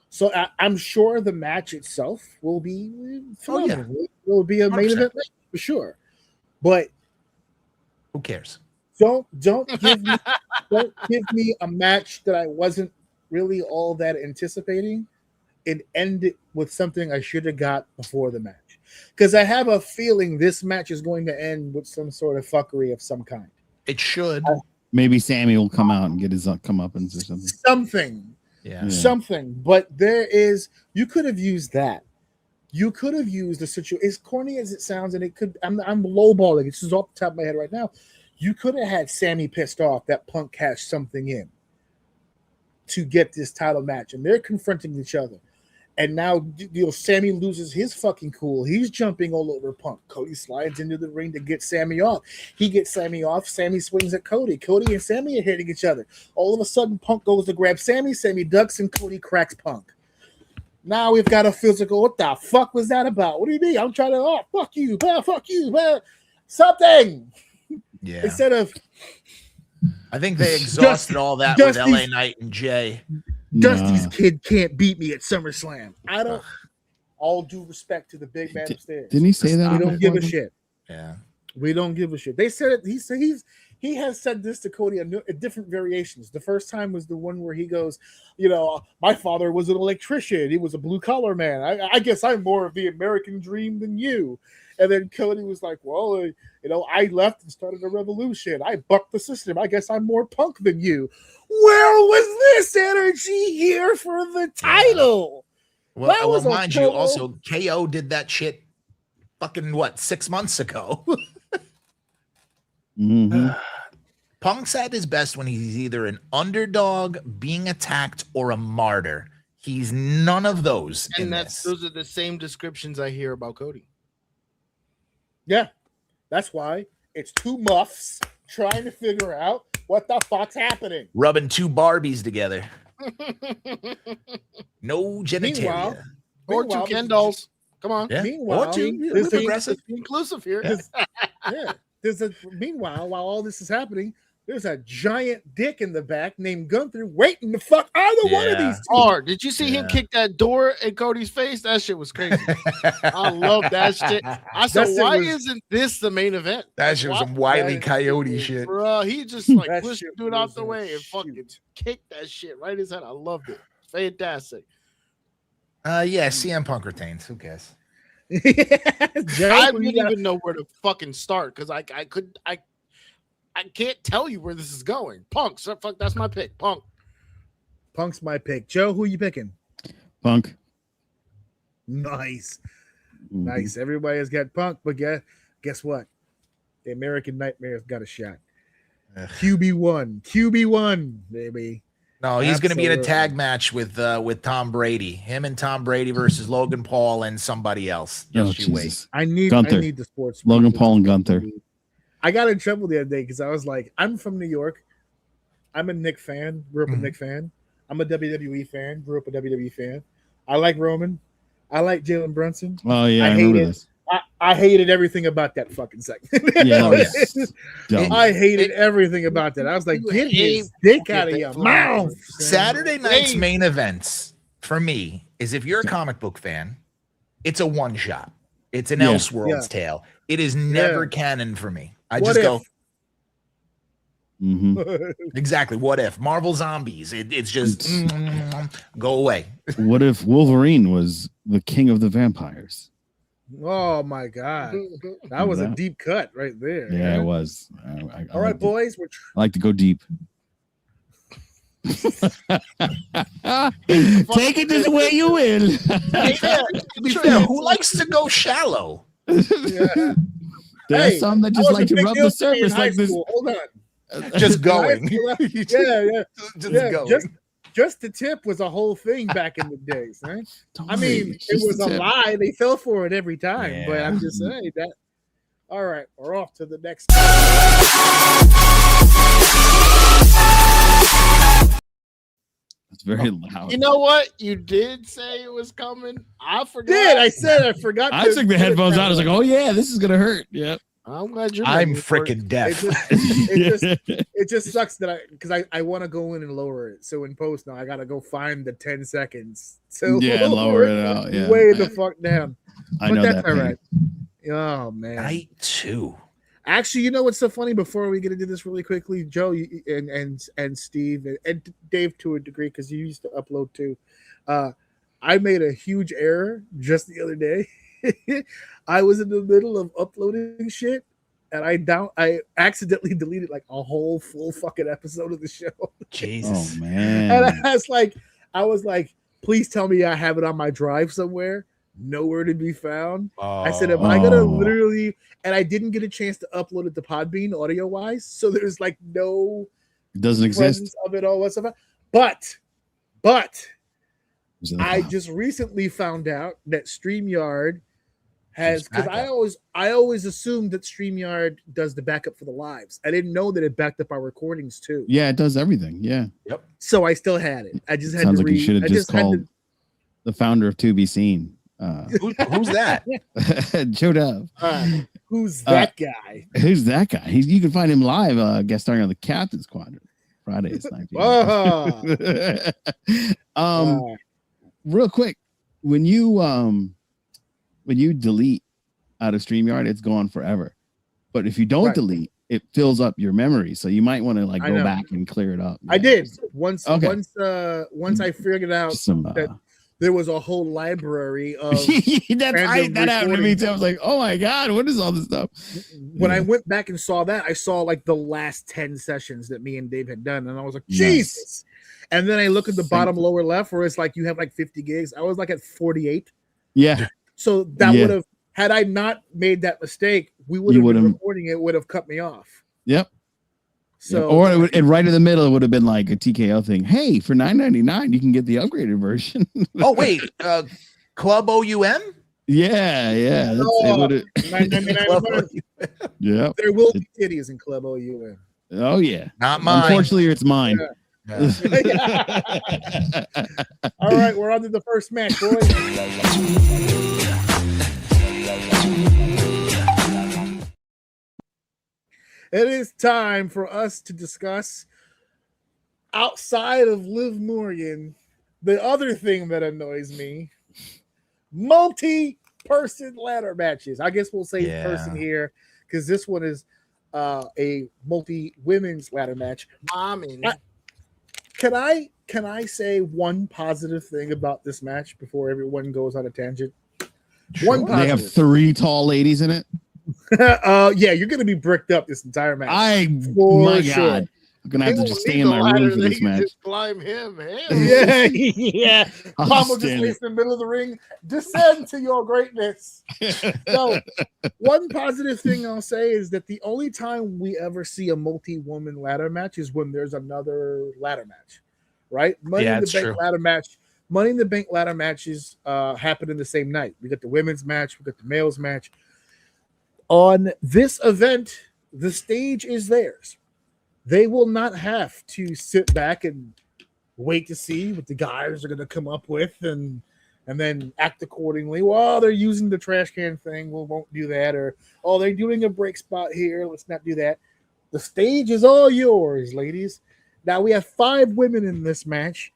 So I'm sure the match itself will be phenomenal. It will be a 100%. Main event for sure. But who cares? Don't give me a match that I wasn't really all that anticipating and end it with something I should have got before the match. Because I have a feeling this match is going to end with some sort of fuckery of some kind. It should. Maybe Sammy will come out and get his comeuppance or something. Something. But you could have used that. You could have used the situation. As corny as it sounds, and it could, I'm lowballing. It's just off the top of my head right now. You could have had Sammy pissed off that Punk cashed something in to get this title match, and they're confronting each other. And now, Sammy loses his fucking cool. He's jumping all over Punk. Cody slides into the ring to get Sammy off. He gets Sammy off. Sammy swings at Cody. Cody and Sammy are hitting each other. All of a sudden, Punk goes to grab Sammy. Sammy ducks, and Cody cracks Punk. Now we've got a physical. What the fuck was that about? What do you mean? I'm trying to, fuck you, something. Yeah. Instead of, I think they exhausted all that with LA Knight and Jay. Dusty's kid can't beat me at SummerSlam. I don't. All due respect to the big man upstairs. Didn't he say that? We don't give a shit. Yeah, we don't give a shit. They said it. He has said this to Cody at different variations. The first time was the one where he goes, my father was an electrician. He was a blue collar man. I guess I'm more of the American dream than you. And then Cody was like, well, I left and started a revolution. I bucked the system. I guess I'm more Punk than you. Where was this energy here for the title? Well, mind you, also KO did that shit fucking 6 months ago. Mm-hmm. Punk's at his best when he's either an underdog, being attacked, or a martyr. He's none of those. And those are the same descriptions I hear about Cody. Yeah, that's why it's two muffs trying to figure out what the fuck's happening. Rubbing two Barbies together. No genitalia. Or two Ken dolls. Come on. Yeah. Meanwhile, this is inclusive here. Meanwhile, while all this is happening, there's a giant dick in the back named Gunther waiting to fuck either one of these two. Did you see him kick that door in Cody's face? That shit was crazy. I love that shit. I said, why isn't this the main event? That shit was some Wile E. Coyote shit. Bro, he just pushed the dude out the way and fucking kicked that shit right in his head. I loved it. Fantastic. CM Punk retains. Who cares? I wouldn't even know where to fucking start because I can't tell you where this is going. Punk, so fuck, that's my pick. Punk. Punk's my pick. Joe, who you picking? Punk. Nice. Mhm. Nice. Everybody has got Punk, but guess what? The American Nightmare's got a shot. QB1, baby. No, he's going to be in a Absolutely. tag match with Tom Brady. Him and Tom Brady versus Logan Paul and somebody else. Just you wait. Jesus. I need the sports. Logan Paul and Gunther. I got in trouble the other day because I was like, I'm from New York. I'm a Nick fan. Grew up a Nick fan. I'm a WWE fan. Grew up a WWE fan. I like Roman. I like Jalen Brunson. Oh yeah, I remember this. I hated everything about that fucking segment. Yeah, I hated everything about that. I was like, get his dick out of your mouth. Saturday night's main events for me is if you're a comic book fan, it's a one shot. It's an Elseworlds tale. It is never canon for me. I What just if? go. Exactly. What if Marvel Zombies? It's just go away. What if Wolverine was the king of the vampires? Oh my god, that was a deep cut right there. Yeah, it was. All right, boys, I like to go deep. Take it just where you will. To be fair, who likes to go shallow? There's some that just like to rub the surface like this. Hold on. Just going. Just going. Just the tip was a whole thing back in the days, right? I mean, it was a lie. They fell for it every time, but I'm just saying that. All right, we're off to the next. It's very loud. You know what? You did say it was coming. I forgot. I said I forgot. I took the headphones out. I was like, oh yeah, this is gonna hurt. Yep. I'm glad you're. I'm freaking deaf. It just sucks that I want to go in and lower it. So in post now, I gotta go find the 10 seconds. So lower it out. Yeah, way the fuck down. I know that's that. all right. Oh man. Night 2. Actually, you know what's so funny? Before we get into this really quickly, Joe and Steve and Dave to a degree, because you used to upload too. I made a huge error just the other day. I was in the middle of uploading shit, and I accidentally deleted like a whole full fucking episode of the show. Jesus, oh man! And I was like, please tell me I have it on my drive somewhere. Nowhere to be found. I said, am I gonna literally? And I didn't get a chance to upload it to Podbean audio wise, so there's like no. It doesn't exist of it all whatsoever. But I just recently found out that StreamYard has, because I always assumed that StreamYard does the backup for the lives. I didn't know that it backed up our recordings too. Yeah, it does everything. Yeah. Yep. So I still had it. I just had Sounds to like you should have just called the founder of To Be Seen. Who's that? Joe Dove. Who's that guy? Who's that guy? You can find him live guest starring on the Captain's Quadrant Fridays. Real quick, when you delete out of StreamYard, it's gone forever. But if you don't delete, it fills up your memory. So you might want to go back and clear it up. I did once I figured out that there was a whole library of that happened to me too. I was like, oh my god, what is all this stuff? When I went back and saw that, I saw like the last 10 sessions that me and Dave had done, and I was like, Jesus. And then I look at the bottom lower left where it's like you have like 50 gigs. I was like at 48. Yeah. So that would have, had I not made that mistake, we would have been recording it, would have cut me off. Yep. So, or and right in the middle, it would have been like a TKO thing. Hey, for $9.99, you can get the upgraded version. Oh wait, Club OUM? Yeah. It $9.99. Yeah. There will be titties in Club OUM. Oh yeah. Not mine. Unfortunately, it's mine. Yeah. All right, we're on to the first match, boys. It is time for us to discuss, outside of Liv Morgan, the other thing that annoys me: multi-person ladder matches. I guess we'll say person here because this one is a multi-women's ladder match. Can I say one positive thing about this match before everyone goes on a tangent? Sure. One positive. They have 3 tall ladies in it. Yeah, you're gonna be bricked up this entire match. God, I'm gonna have They to just won't stay need in the my ladder, room for They this can match. just climb him. Yeah, yeah. I'll Mama just just stand lays in the middle of the ring. Descend to your greatness. So, one positive thing I'll say is that the only time we ever see a multi-woman ladder match is when there's another ladder match, right? Money in the it's Bank true. ladder match. Money in the Bank ladder matches happen in the same night. We got the women's match. We got the males match. On this event, the stage is theirs. They will not have to sit back and wait to see what the guys are going to come up with and then act accordingly. Well, they're using the trash can thing. We won't do that. Or, oh, they're doing a break spot here. Let's not do that. The stage is all yours, ladies. Now, we have 5 women in this match.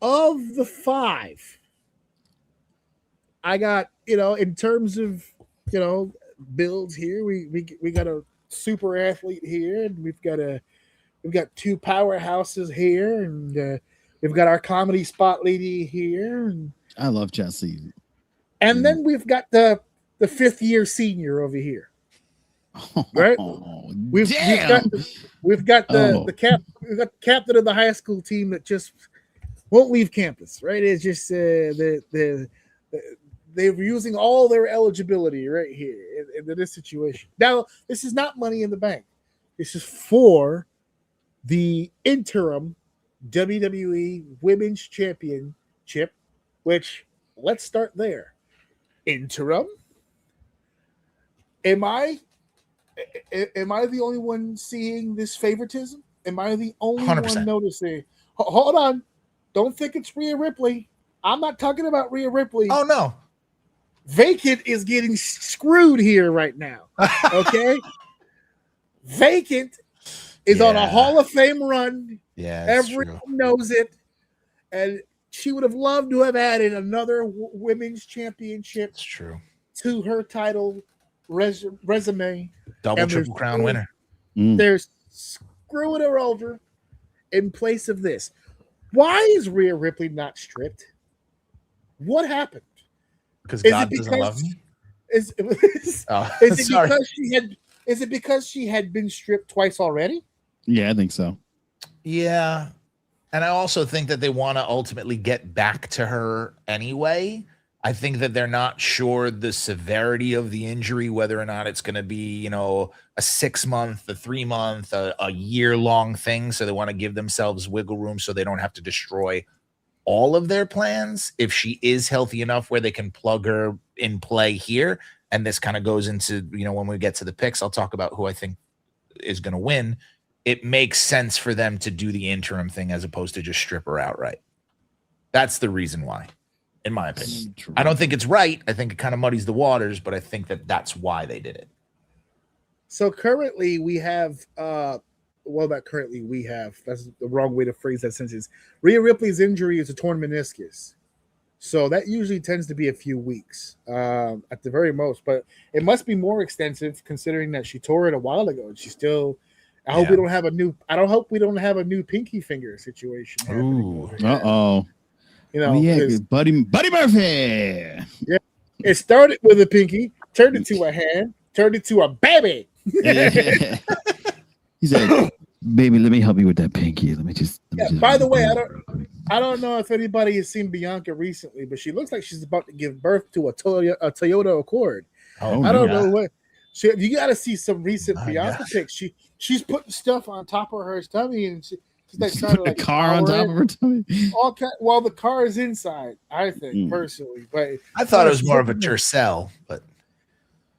Of the 5, I got, in terms of, builds here, we got a super athlete here, and we've got 2 powerhouses here, and we've got our comedy spot lady here, and I love Jesse. And then we've got the 5th year senior over here. Right? We've got the captain of the high school team that just won't leave campus, right? It's just they're using all their eligibility right here in this situation. Now, this is not Money in the Bank. This is for the interim WWE Women's Championship, which, let's start there. Interim? Am I the only one seeing this favoritism? Am I the only 100%. one noticing? Hold on. Don't think it's Rhea Ripley. I'm not talking about Rhea Ripley. Oh, no. Vacant is getting screwed here right now. Okay? Vacant is on a Hall of Fame run. Yeah, everyone knows it. And she would have loved to have added another women's championship to her title resume. Double, triple crown winner. They're screwing her over in place of this. Why is Rhea Ripley not stripped? What happened? Because God doesn't love me? Is it because she had been stripped twice already? Yeah, I think so. Yeah. And I also think that they want to ultimately get back to her anyway. I think that they're not sure the severity of the injury, whether or not it's going to be, a 6-month, a 3-month, a year-long thing. So they want to give themselves wiggle room so they don't have to destroy all of their plans. If she is healthy enough where they can plug her in play here, and this kind of goes into, when we get to the picks, I'll talk about who I think is going to win. It makes sense for them to do the interim thing as opposed to just strip her outright. That's the reason why, in my opinion. I don't think it's right. I think it kind of muddies the waters, but I think that that's why they did it. So currently we have, that's the wrong way to phrase that sentence. Rhea Ripley's injury is a torn meniscus. So that usually tends to be a few weeks at the very most, but it must be more extensive considering that she tore it a while ago and she still. I hope we don't have a new pinky finger situation. Ooh. Uh-oh. Buddy Murphy. Yeah. It started with a pinky, turned it to a hand, turned it to a baby. He's like, baby, let me help you with that pinky. Let me just by the way, I don't know if anybody has seen Bianca recently, but she looks like she's about to give birth to a Toyota Accord. I don't know what. You got to see some recent Bianca pics. She's putting stuff on top of her tummy, and she's like trying to a car on top of her tummy. Well, the car is inside. I think personally, but I thought it was more of a Tercel. But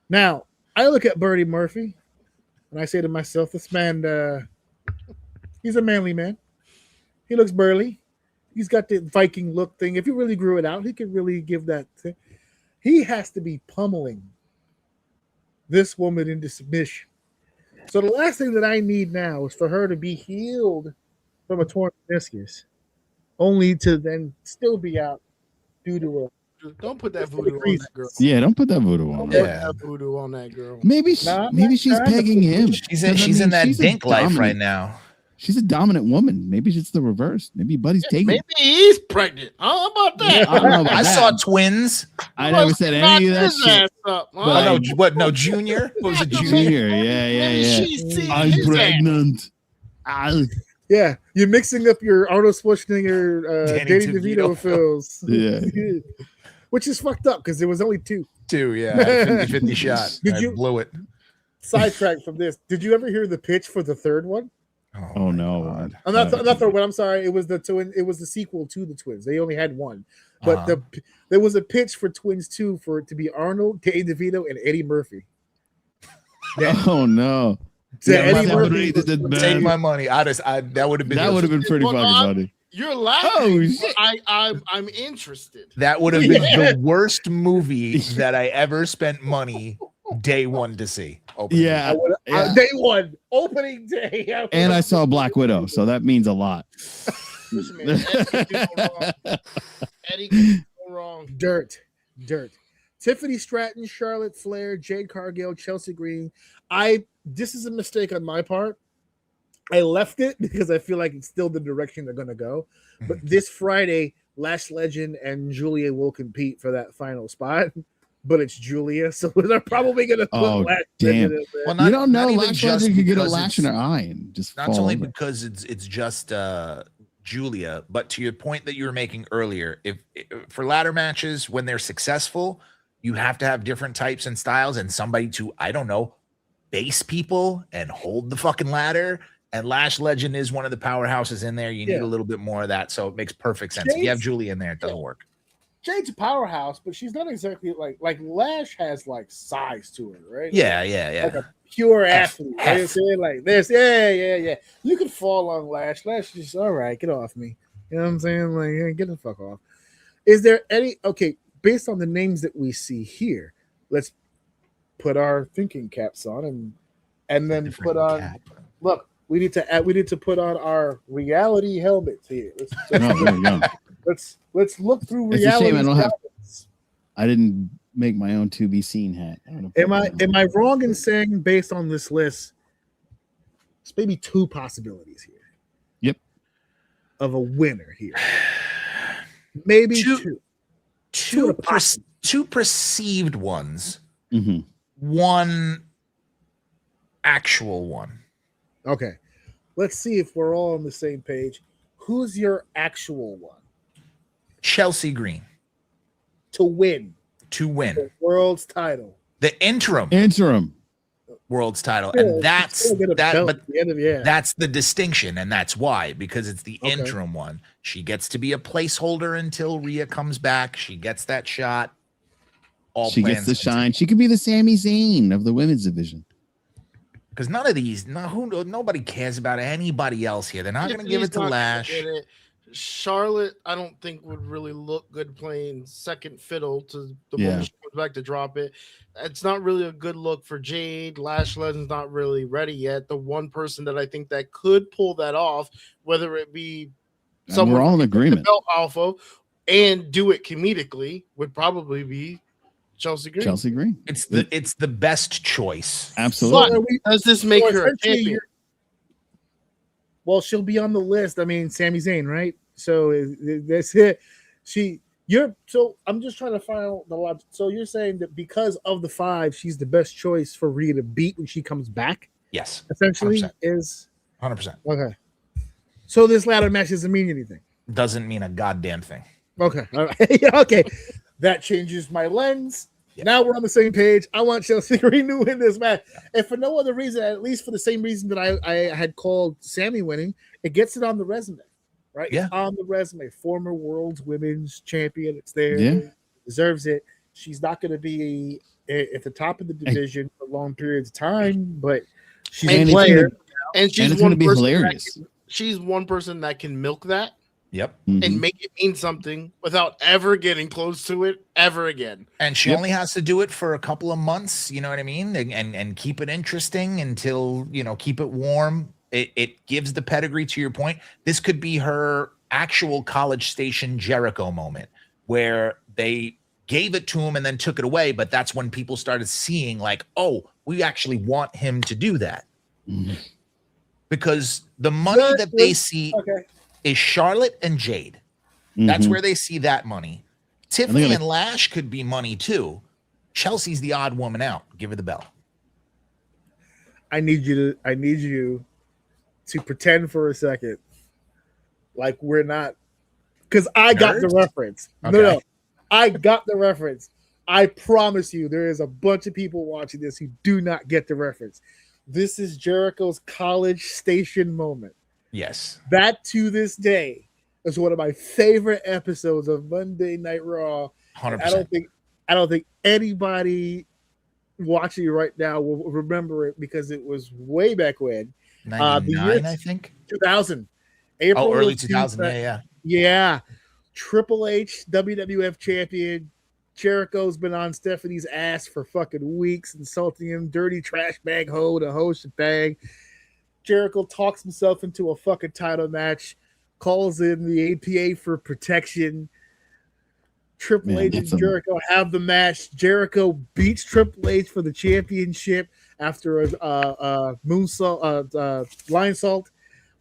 now I look at Buddy Murphy, and I say to myself, "This man, he's a manly man. He looks burly. He's got the Viking look thing. If he really grew it out, he could really give that thing. He has to be pummeling this woman into submission. So the last thing that I need now is for her to be healed from a torn meniscus, only to then still be out due to a. Don't put that voodoo on that girl. Yeah, don't put that voodoo on. Don't put that voodoo on that girl. Maybe she's pegging him. She's in that dink life right now. She's a dominant woman. Maybe it's the reverse. Maybe Buddy's taking. Maybe he's pregnant. How about that? I saw twins. I never said any of that shit. No, Junior? What was it, Junior? Yeah. I'm pregnant. Yeah, you're mixing up your Arnold Schwarzenegger, Danny DeVito films. Yeah. Which is fucked up because there was only two. Yeah. 50-50 shot. I blew it. Sidetrack from this. Did you ever hear the pitch for the third one? Oh no. God. I'm not third one. I'm sorry. It was the twin. It was the sequel to the Twins. They only had one, but there was a pitch for Twins 2 for it to be Arnold, Danny DeVito, and Eddie Murphy. Oh no. Eddie Murphy Take my money. That would have been pretty fucking funny. You're laughing. Oh shit! I'm interested. That would have been the worst movie that I ever spent money day one to see. Yeah, day one, opening day. And I saw Black Widow, so that means a lot. Listen, man, Eddie can go wrong. Dirt. Tiffany Stratton, Charlotte Flair, Jade Cargill, Chelsea Green. This is a mistake on my part. I left it because I feel like it's still the direction they're going to go. But this Friday, Lash Legend and Julia will compete for that final spot. But it's Julia, so they're probably going to put Lash Legend in there. Well, you don't know Lash Legend could get a lash in her eye and just not fall only over. because it's just Julia, but to your point that you were making earlier, if for ladder matches when they're successful, you have to have different types and styles and somebody to, I don't know, base people and hold the fucking ladder. And Lash Legend is one of the powerhouses in there. You need a little bit more of that, so it makes perfect sense. If you have Julia in there, it doesn't work. Jade's a powerhouse, but she's not exactly like Lash has like size to her, right? Yeah. Like a pure athlete. Right? Like this, yeah. You could fall on Lash. Lash is just all right. Get off me. You know what I'm saying? Like, hey, get the fuck off. Is there any based on the names that we see here? Let's put our thinking caps on and then put on. Cap. Look, we need to put on our reality helmets here. Let's look through reality. It's a shame I don't have. I didn't make my own to be seen hat. Am I wrong in saying based on this list, it's maybe two possibilities here? Yep. Of a winner here. Maybe two perceived ones. Mm-hmm. One actual one. Okay. Let's see if we're all on the same page. Who's your actual one? Chelsea Green. To win. The world's title. The interim world's title. And that's the distinction, and that's why, because it's the interim one. She gets to be a placeholder until Rhea comes back. She gets that shot. She gets the shine. She could be the Sami Zayn of the women's division. Because none of these, nobody cares about anybody else here. They're not going to give it to Lash. Charlotte, I don't think would really look good playing second fiddle to the moment she comes back to drop it. It's not really a good look for Jade. Lash Legend's not really ready yet. The one person that I think that could pull that off, whether it be someone we're all in agreement, belt alpha and do it comedically, would probably be Chelsea Green. It's the best choice. Absolutely. Does this make her a champion? Well, she'll be on the list. I mean, Sami Zayn, right? So that's it. So I'm just trying to find out the logic. So you're saying that because of the 5, she's the best choice for Rhea to beat when she comes back? Yes. Essentially 100%. is 100%. Okay. So this ladder match doesn't mean anything. Doesn't mean a goddamn thing. Okay. All right. Okay. That changes my lens. Yep. Now we're on the same page. I want Chelsea Green to win this match. And for no other reason, at least for the same reason that I had called Sammy winning, it gets it on the resume, right? Yeah. It's on the resume. Former world's women's champion. It's there. Yeah. Deserves it. She's not going to be at the top of the division for long periods of time, but she's a player. And she's going to be hilarious. She's one person that can milk that. Yep. And make it mean something without ever getting close to it ever again. And she only has to do it for a couple of months, you know what I mean? And keep it interesting until, keep it warm. It gives the pedigree, to your point. This could be her actual College Station Jericho moment where they gave it to him and then took it away. But that's when people started seeing like, oh, we actually want him to do that. Mm-hmm. Because the money that they see is Charlotte and Jade. That's where they see that money. Tiffany and Lash could be money too. Chelsea's the odd woman out. Give her the belt. I need you to pretend for a second like we're not, because I got the reference. Okay. No, I got the reference. I promise you, there is a bunch of people watching this who do not get the reference. This is Jericho's College Station moment. Yes. That to this day is one of my favorite episodes of Monday Night Raw. 100%. I don't think anybody watching right now will remember it because it was way back when. 99, I think. 2000. April early 2000. Yeah. Triple H, WWF champion. Jericho's been on Stephanie's ass for fucking weeks, insulting him, dirty trash bag hoe, the hoe shebang. Jericho talks himself into a fucking title match, calls in the APA for protection. Triple H and Jericho have the match. Jericho beats Triple H for the championship after a moonsault, line salt.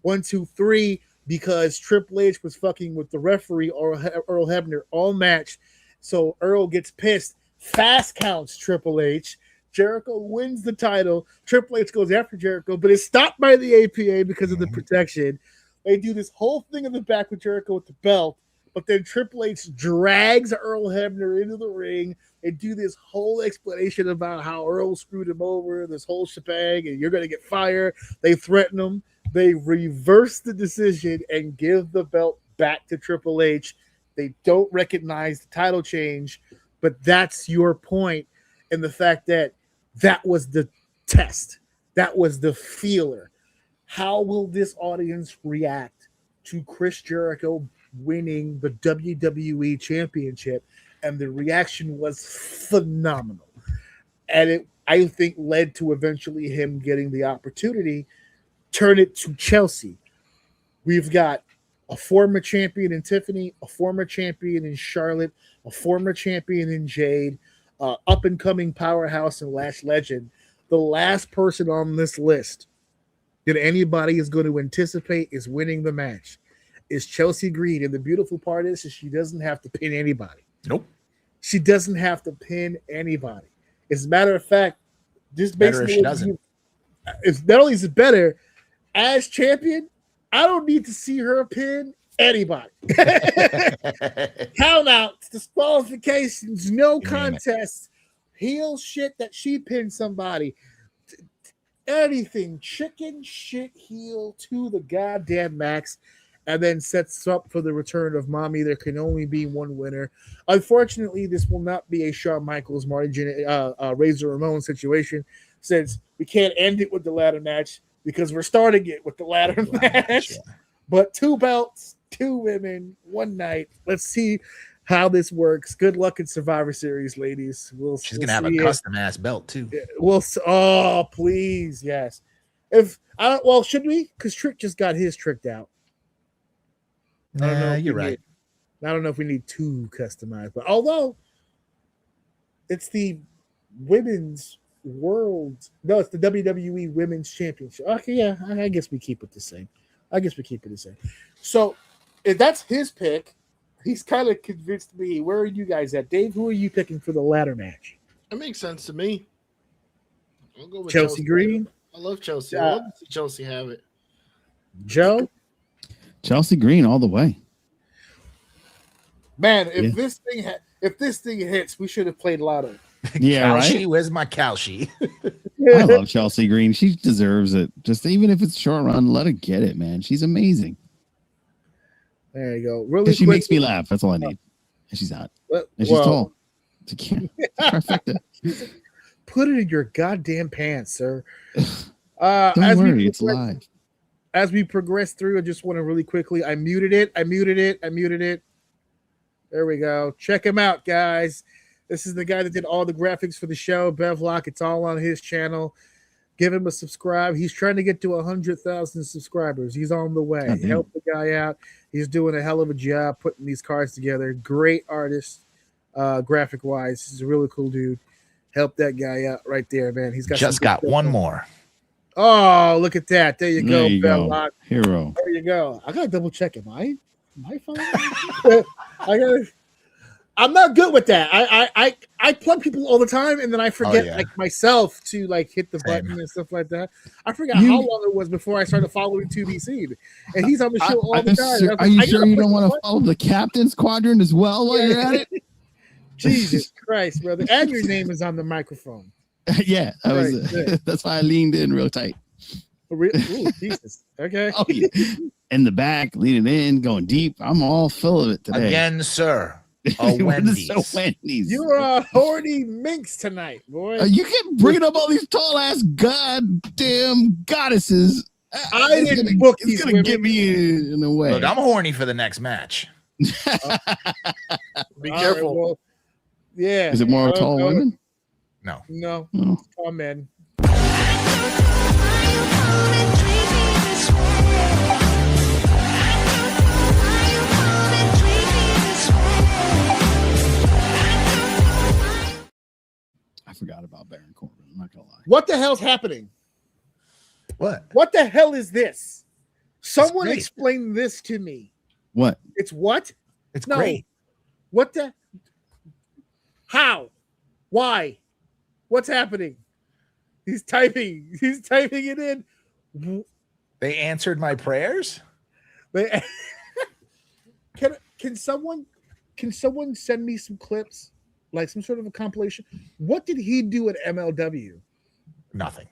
1, 2, 3, because Triple H was fucking with the referee Earl Hebner all match. So Earl gets pissed, fast counts Triple H. Jericho wins the title. Triple H goes after Jericho, but is stopped by the APA because of the protection. They do this whole thing in the back with Jericho with the belt, but then Triple H drags Earl Hebner into the ring and do this whole explanation about how Earl screwed him over, this whole shebang, and you're going to get fired. They threaten him. They reverse the decision and give the belt back to Triple H. They don't recognize the title change, but that's your point in the fact that that was the test. That was the feeler. How will this audience react to Chris Jericho winning the WWE Championship? And the reaction was phenomenal. And it, I think, led to eventually him getting the opportunity. Turn it to Chelsea. We've got a former champion in Tiffany, a former champion in Charlotte, a former champion in Jade, up-and-coming powerhouse and Lash Legend. The last person on this list that anybody is going to anticipate is winning the match is Chelsea Green. And the beautiful part is she doesn't have to pin anybody. Nope. She doesn't have to pin anybody. As a matter of fact, this basically it's not only is it better, as champion, I don't need to see her pin anybody. Count outs, disqualifications, no contests, heel shit that she pinned somebody. Anything, chicken shit heel to the goddamn max, and then sets up for the return of Mommy. There can only be one winner. Unfortunately, this will not be a Shawn Michaels, Razor Ramon situation, since we can't end it with the ladder match because we're starting it with the ladder match. Yeah. But 2 belts, 2 women, 1 night. Let's see how this works. Good luck in Survivor Series, ladies. She's gonna have a custom ass belt too. Oh, please, yes. Should we? Because Trick just got his tricked out. You're right. I don't know if we need 2 customized, but although it's the women's world, no, it's the WWE Women's Championship. Okay, yeah, I guess we keep it the same. So if that's his pick, he's kind of convinced me. Where are you guys at? Dave, who are you picking for the ladder match? It makes sense to me. I'll go with Chelsea Green. I love Chelsea. I love to see Chelsea have it. Joe? Chelsea Green all the way. Man, if this thing hits, we should have played Lotto. Yeah, right. Where's my Kalshi? I love Chelsea Green. She deserves it. Just even if it's short run, let her get it, man. She's amazing. There you go. Really, she makes me laugh. That's all I need. And she's hot. And she's tall. Trifecta. Put it in your goddamn pants, sir. Don't worry, it's live. As we progress through, I just want to really quickly. I muted it. There we go. Check him out, guys. This is the guy that did all the graphics for the show, Bevlock. It's all on his channel. Give him a subscribe. He's trying to get to 100,000 subscribers. He's on the way. Oh, help the guy out. He's doing a hell of a job putting these cards together. Great artist, graphic-wise. He's a really cool dude. Help that guy out right there, man. He's got one more. Oh, look at that. There you go, Bevlock. Hero. There you go. I got to double check. Am I following? I'm not good with that. I plug people all the time, and then I forget like myself to like hit the button and stuff like that. I forgot how long it was before I started following 2BC, and he's on the show all the time. Are you sure you don't want to follow the captain's quadrant as well while you're at it? Jesus Christ, brother! And your name is on the microphone. Yeah, that's why I leaned in real tight. Ooh, Jesus. Okay. Oh, yeah. In the back, leaning in, going deep. I'm all full of it today. Again, sir. Wendy's. Wendy's. You're a horny minx tonight, boy. You keep bringing up all these tall ass goddamn goddesses. I didn't book these. It's gonna get me in a way. Look, I'm horny for the next match. Be careful. Right, well, yeah. Is it more tall women? No. No. Oh. Tall men. I forgot about Baron Corbin. I'm not gonna lie. What the hell's happening? What? What the hell is this? Someone explain this to me. What? It's what? It's great. What the? How? Why? What's happening? He's typing it in. They answered my prayers. Can someone send me some clips, like some sort of a compilation? What did he do at MLW? Nothing.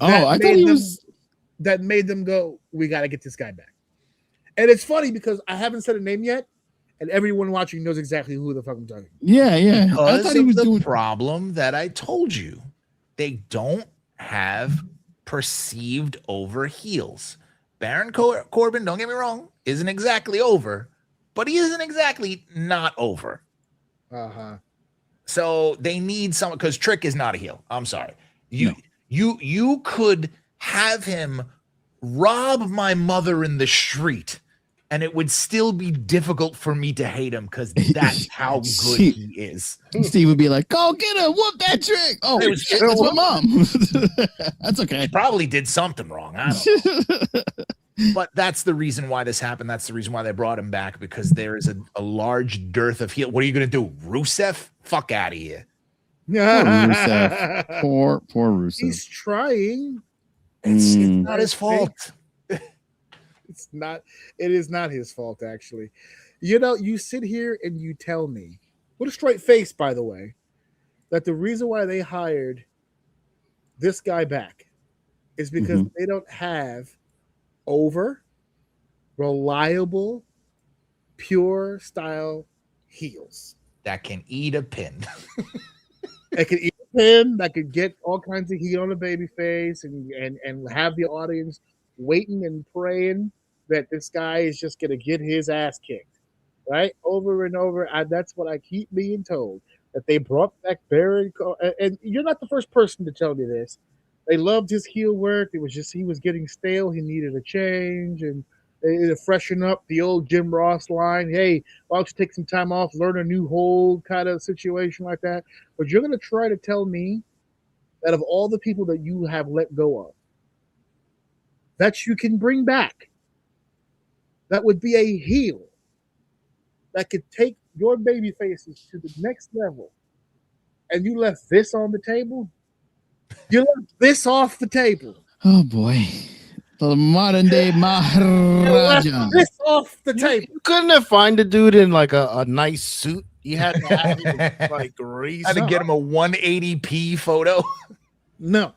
I thought he was. That made them go, we got to get this guy back. And it's funny because I haven't said a name yet, and everyone watching knows exactly who the fuck I'm talking about. Yeah. Because I thought he was doing the problem that I told you. They don't have perceived over heels. Baron Corbin, don't get me wrong, isn't exactly over, but he isn't exactly not over. Uh-huh. So they need someone, because Trick is not a heel. I'm sorry. You could have him rob my mother in the street, and it would still be difficult for me to hate him because that's how good he is. Steve would be like, "Go get him! Whoop that Trick!" Oh, that's my mom. That's okay. He probably did something wrong. I don't know. But that's the reason why this happened. That's the reason why they brought him back, because there is a large dearth of heel. What are you going to do? Rusev? Fuck out of here. Poor Rusev. Poor Rusev. He's trying. It's not his fault. It's not. It is not his fault, actually. You know, you sit here and you tell me, with a straight face, by the way, that the reason why they hired this guy back is because they don't have over, reliable, pure style heels that can eat a pin. That could eat a pin, that could get all kinds of heat on a baby face and have the audience waiting and praying that this guy is just going to get his ass kicked, right? Over and over. That's what I keep being told, that they brought back Baron. And you're not the first person to tell me this. They loved his heel work. It was just he was getting stale. He needed a change, and to freshen up the old Jim Ross line. Hey, why don't you take some time off, learn a new hold kind of situation like that. But you're going to try to tell me that of all the people that you have let go of, that you can bring back, that would be a heel that could take your baby faces to the next level, and you left this on the table? You left this off the table. Oh boy. The modern day Maharaja. This off the table. You couldn't have find a dude in like a nice suit. You had to have him, like raise. I had to get him a 180p photo. No,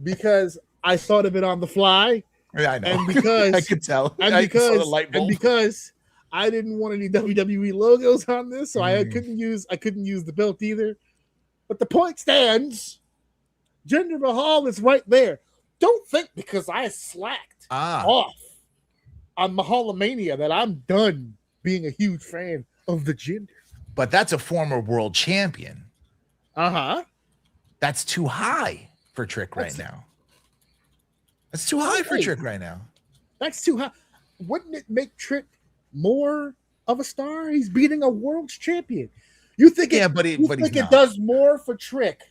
because I thought of it on the fly. Yeah, I know. And because I could tell. And because I didn't want any WWE logos on this, so I couldn't use the belt either. But the point stands. Jinder Mahal is right there. Don't think because I slacked off on Mahalamania that I'm done being a huge fan of the Jinder. But that's a former world champion. Uh-huh. That's too high for Trick right now. That's too high for Trick right now. That's too high. Wouldn't it make Trick more of a star? He's beating a world champion. You think it does more for Trick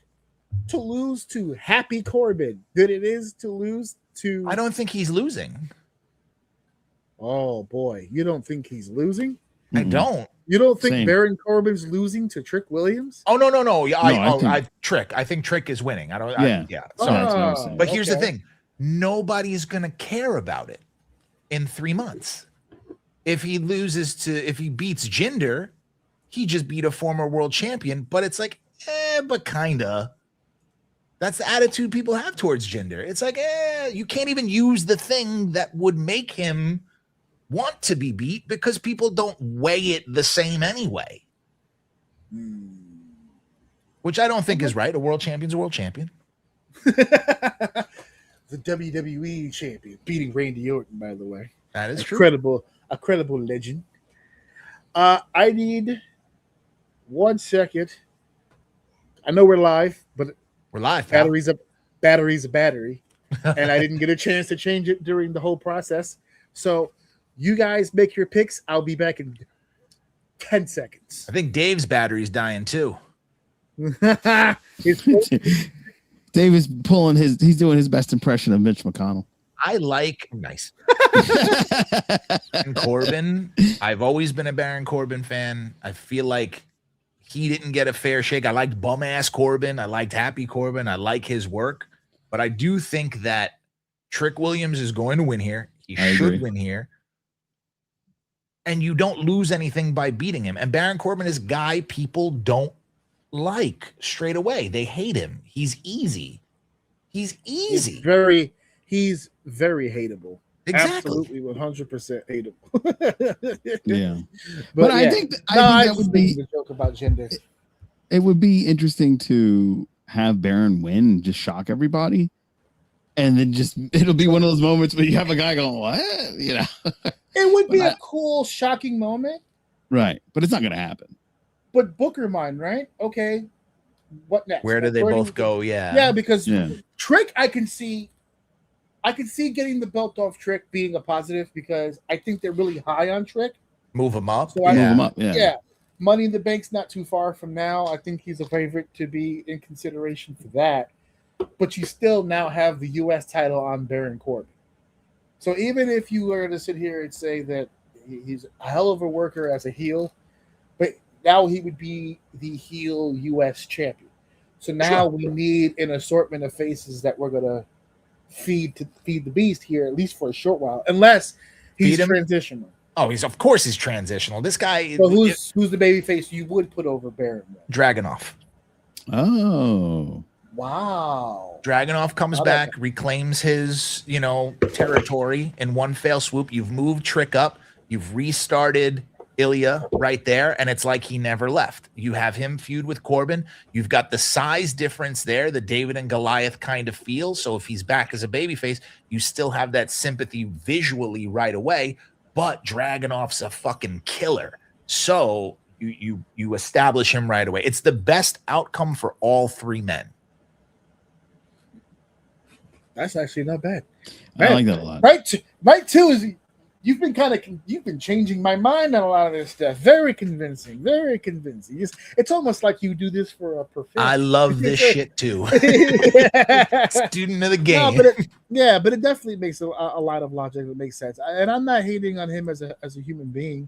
to lose to Happy Corbin than it is to lose to... I don't think he's losing. Oh, boy. You don't think he's losing? I don't. You don't think Same. Baron Corbin's losing to Trick Williams? Oh no. Yeah, I Trick. I think Trick is winning. I don't. Yeah. Yeah. Sorry, that's what I was Oh, saying. But here's the okay. thing: nobody's gonna care about it in 3 months. If he beats Jinder, he just beat a former world champion. But it's like, but kinda. That's the attitude people have towards Jinder. It's like, you can't even use the thing that would make him want to be beat because people don't weigh it the same anyway. Which I don't think is right. A world champion's a world champion. The WWE champion beating Randy Orton, by the way. That is true. A credible legend. I need 1 second. I know we're live, but We're live. Pal. battery's a battery, and I didn't get a chance to change it during the whole process. So you guys make your picks. I'll be back in 10 seconds. I think Dave's battery's dying too. Dave is he's doing his best impression of Mitch McConnell. I like nice. Corbin. I've always been a Baron Corbin fan. I feel like he didn't get a fair shake. I liked bum ass Corbin. I liked happy Corbin. I like his work, but I do think that Trick Williams is going to win here. He should win here. And you don't lose anything by beating him. And Baron Corbin is a guy people don't like straight away. They hate him. He's easy. He's easy. He's very hateable. Exactly. Absolutely 100% hateable. Yeah. But I think that would be the joke about gender. It would be interesting to have Baron win and just shock everybody. And then it'll be one of those moments where you have a guy going, what? You know. It would be a cool, shocking moment. Right. But it's not gonna happen. But Booker mine, right? Okay. What next? Where do they both go? Yeah. Yeah, because Trick, I can see getting the belt off Trick being a positive because I think they're really high on Trick. Move him up. So Move him up. Yeah. Money in the Bank's not too far from now. I think he's a favorite to be in consideration for that. But you still now have the U.S. title on Baron Corbin. So even if you were to sit here and say that he's a hell of a worker as a heel, but now he would be the heel U.S. champion. So now we need an assortment of faces that we're gonna feed the beast here, at least for a short while, unless he's transitional. Oh, he's transitional. This guy. So who's the baby face you would put over Baron? Dragunov. Oh. Wow. Dragunov comes back, reclaims his, territory in one fell swoop. You've moved Trick up. You've restarted Ilya right there, and it's like he never left. You have him feud with Corbin. You've got the size difference there, the David and Goliath kind of feel. So if he's back as a babyface, you still have that sympathy visually right away. But Dragunov's a fucking killer. So you establish him right away. It's the best outcome for all three men. That's actually not bad. I like that a lot. Right too is you've been changing my mind on a lot of this stuff. Very convincing. It's almost like you do this for a profession. I love this shit too. Student of the game. No, but it definitely makes a lot of logic that makes sense. And I'm not hating on him as a human being.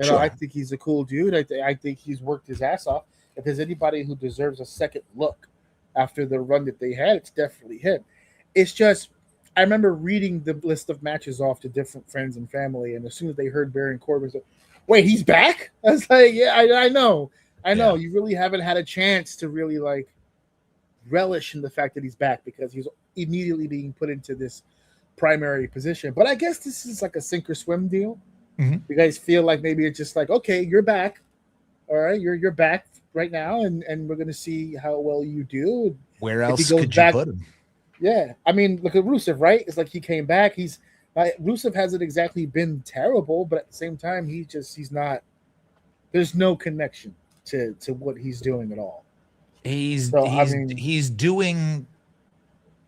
I think he's a cool dude. I think he's worked his ass off. If there's anybody who deserves a second look after the run that they had, it's definitely him. It's just, I remember reading the list of matches off to different friends and family, and as soon as they heard Baron Corbin, said, wait, he's back? I was like, yeah, I know. Yeah. You really haven't had a chance to really relish in the fact that he's back because he's immediately being put into this primary position. But I guess this is like a sink or swim deal. Mm-hmm. You guys feel like maybe it's just like, okay, you're back. All right, you're back right now, and we're gonna see how well you do. Where else could you put him? Yeah, I mean, look at Rusev, right? It's like he came back. Rusev hasn't exactly been terrible, but at the same time, he's not. There's no connection to what he's doing at all. He's doing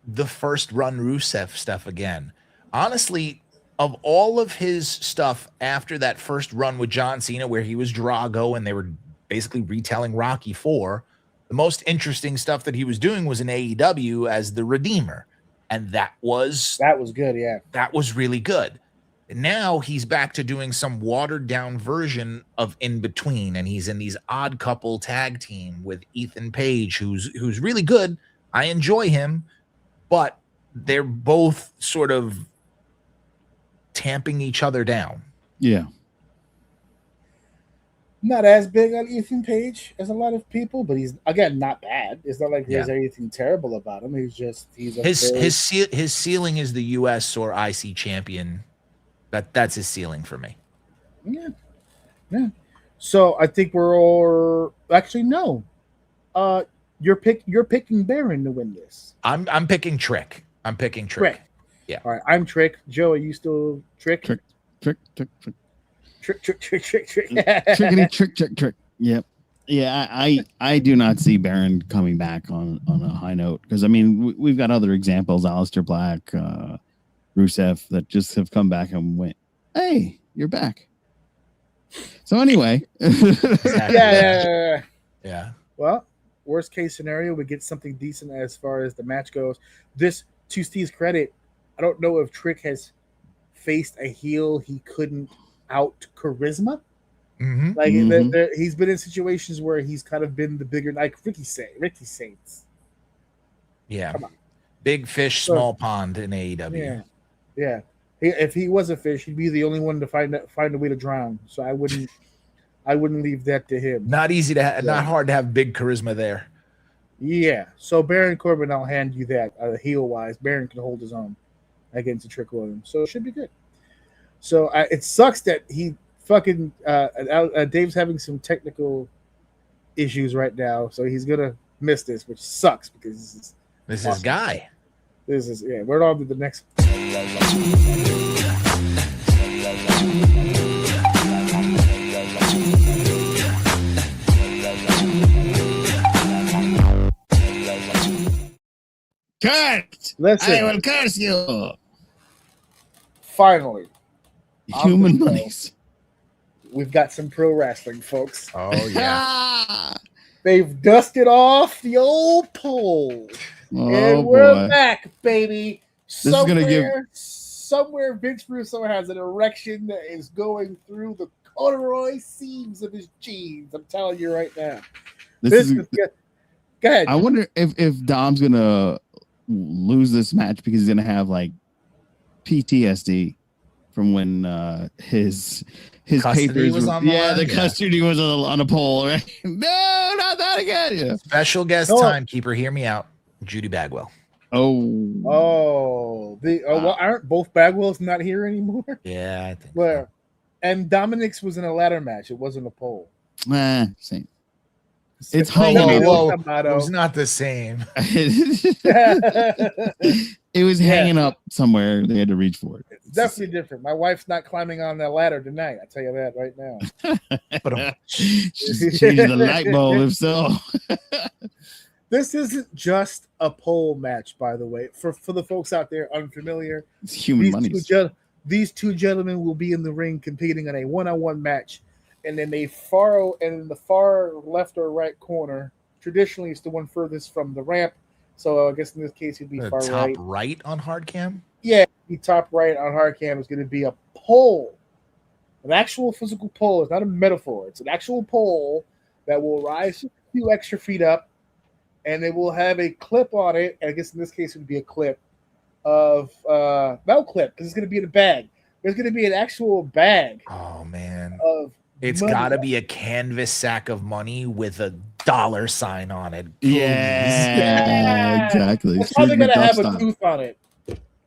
the first run Rusev stuff again. Honestly, of all of his stuff after that first run with John Cena, where he was Drago and they were basically retelling Rocky IV. The most interesting stuff that he was doing was in AEW as the Redeemer. And that was good, yeah. That was really good. Now he's back to doing some watered down version of In Between, and he's in these odd couple tag team with Ethan Page, who's really good. I enjoy him, but they're both sort of tamping each other down. Yeah. Not as big on Ethan Page as a lot of people, but he's again not bad. It's not like there's anything terrible about him. He's his ceiling is the US or IC champion. That's his ceiling for me. Yeah. So I think we're all actually no. You're picking Baron to win this. I'm picking Trick. Yeah. All right. I'm Trick. Joe, are you still Trick? Trick. Trick. Yep. Yeah, I do not see Baron coming back on a high note because I mean we've got other examples, Aleister Black, Rusev, that just have come back and went, hey, you're back. So anyway, yeah. Well, worst case scenario, we get something decent as far as the match goes. This, to Steve's credit, I don't know if Trick has faced a heel he couldn't out charisma. He's been in situations where he's kind of been the bigger, like Ricky Saints. Yeah, come on. Big fish, small pond in AEW. Yeah. If he was a fish, he'd be the only one to find a way to drown. So I wouldn't leave that to him. Not hard to have big charisma there. Yeah. So Baron Corbin, I'll hand you that. Heel wise, Baron can hold his own against the Trick Williams, so it should be good. So it sucks that he fucking Dave's having some technical issues right now, so he's gonna miss this, which sucks because this is awesome. Guy. This is We're on to the next. Cut! Listen, I will curse you. Finally, human monies. We've got some pro wrestling, folks. Oh yeah. They've dusted off the old pole. And we're back, baby. Somewhere Vince Russo has an erection that is going through the corduroy seams of his jeans. I'm telling you right now. This is good. Go ahead. I wonder if Dom's gonna lose this match because he's gonna have like PTSD from when his papers was on the custody was on a pole, right? No, not that again. Yeah. Special guest timekeeper, hear me out. Judy Bagwell. Oh. Well, aren't both Bagwells not here anymore? Yeah, I think. Well, and Dominic's was in a ladder match. It wasn't a pole. Same. It's Whoa. It was not the same. It was hanging up somewhere. They had to reach for it. It's definitely different. My wife's not climbing on that ladder tonight. I tell you that right now. But she's changing the light bulb, if so. This isn't just a pole match, by the way. For the folks out there unfamiliar, it's human money. These two gentlemen will be in the ring competing in a one-on-one match. And in the far left or right corner, traditionally it's the one furthest from the ramp. So I guess in this case it'd be far top right. Right on hard cam? Yeah, the top right on hard cam is going to be a pole. An actual physical pole. It's not a metaphor. It's an actual pole that will rise a few extra feet up, and it will have a clip on it. And I guess in this case it would be a clip of no clip because it's going to be in a bag. There's going to be an actual bag. Oh man. It's got to be a canvas sack of money with a $sign on it. Yeah, exactly. It's probably going to have a tooth on it.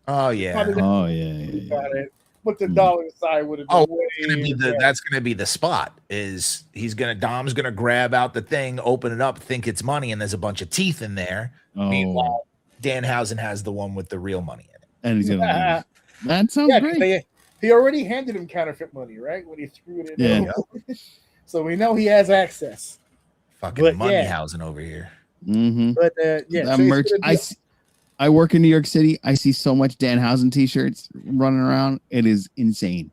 Oh, yeah. Yeah. But the $sign would have been that's going to be the spot. Dom's going to grab out the thing, open it up, think it's money, and there's a bunch of teeth in there. Oh. Meanwhile, Danhausen has the one with the real money in it. And he's going to That sounds great. He already handed him counterfeit money, right? When he threw it in. Yeah. So we know he has access. Fucking Moneyhausen over here. Mm-hmm. But that merch. I work in New York City. I see so much Danhausen t-shirts running around. It is insane.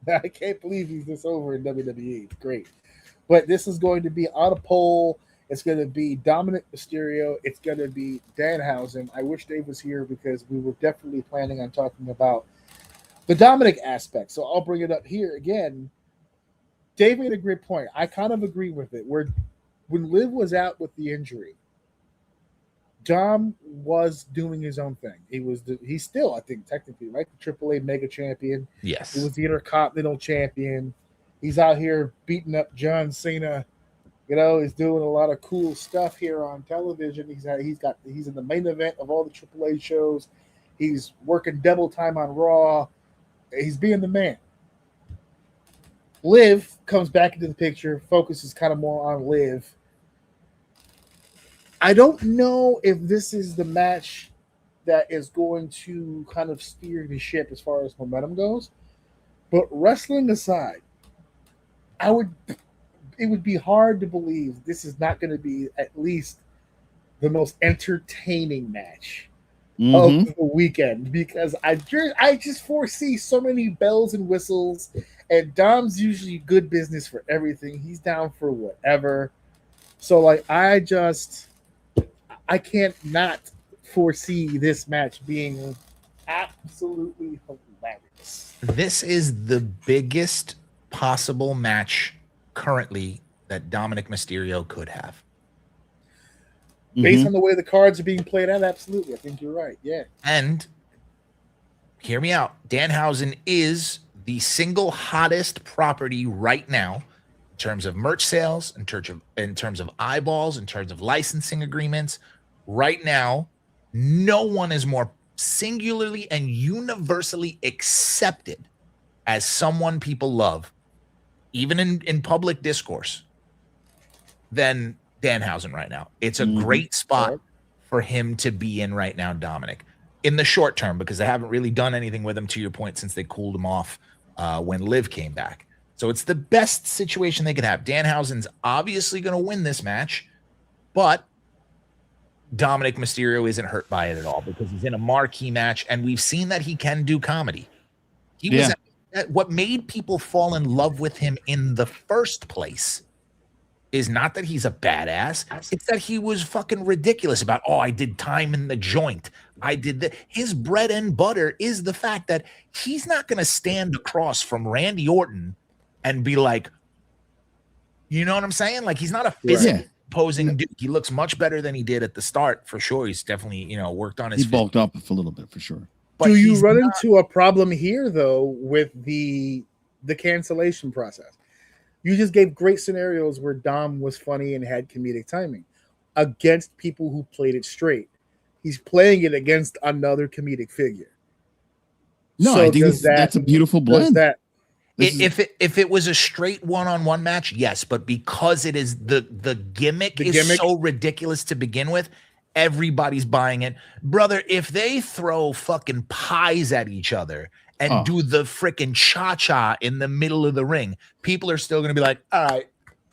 I can't believe he's this over in WWE. Great. But this is going to be on a pole. It's going to be Dominic Mysterio. It's going to be Danhausen. I wish Dave was here because we were definitely planning on talking about the Dominic aspect. So I'll bring it up here again. Dave made a great point. I kind of agree with it. Where when Liv was out with the injury, Dom was doing his own thing. He's still, I think, technically, right, the AAA Mega Champion. Yes. He was the Intercontinental Champion. He's out here beating up John Cena. You know, he's doing a lot of cool stuff here on television. He's in the main event of all the AAA shows. He's working double time on Raw. He's being the man. Liv comes back into the picture. Focus is kind of more on Liv. I don't know if this is the match that is going to kind of steer the ship as far as momentum goes. But wrestling aside, it would be hard to believe this is not going to be at least the most entertaining match of the weekend, because I just foresee so many bells and whistles, and Dom's usually good business for everything. He's down for whatever. So like I can't not foresee this match being absolutely hilarious. This is the biggest possible match currently that Dominic Mysterio could have. Based on the way the cards are being played out, absolutely. I think you're right. Yeah. And hear me out. Danhausen is the single hottest property right now in terms of merch sales, in terms of eyeballs, in terms of licensing agreements. Right now, no one is more singularly and universally accepted as someone people love, even in public discourse, than Danhausen right now. It's a great spot for him to be in right now, Dominic, in the short term, because they haven't really done anything with him, to your point, since they cooled him off when Liv came back. So it's the best situation they could have. Danhausen's obviously going to win this match, but Dominic Mysterio isn't hurt by it at all because he's in a marquee match, and we've seen that he can do comedy. He was what made people fall in love with him in the first place is not that he's a badass. It's that he was fucking ridiculous about, I did time in the joint. I did that. His bread and butter is the fact that he's not going to stand across from Randy Orton and be like, you know what I'm saying? Like, he's not a physical posing dude. He looks much better than he did at the start, for sure. He's definitely, worked on his. He bulked up a little bit, for sure. But do you run into a problem here, though, with the cancellation process? You just gave great scenarios where Dom was funny and had comedic timing against people who played it straight. He's playing it against another comedic figure. No, I think that's a beautiful blend. If it was a straight one-on-one match, yes, but because it is the gimmick is so ridiculous to begin with, everybody's buying it. Brother, if they throw fucking pies at each other and do the freaking cha-cha in the middle of the ring, people are still going to be like, all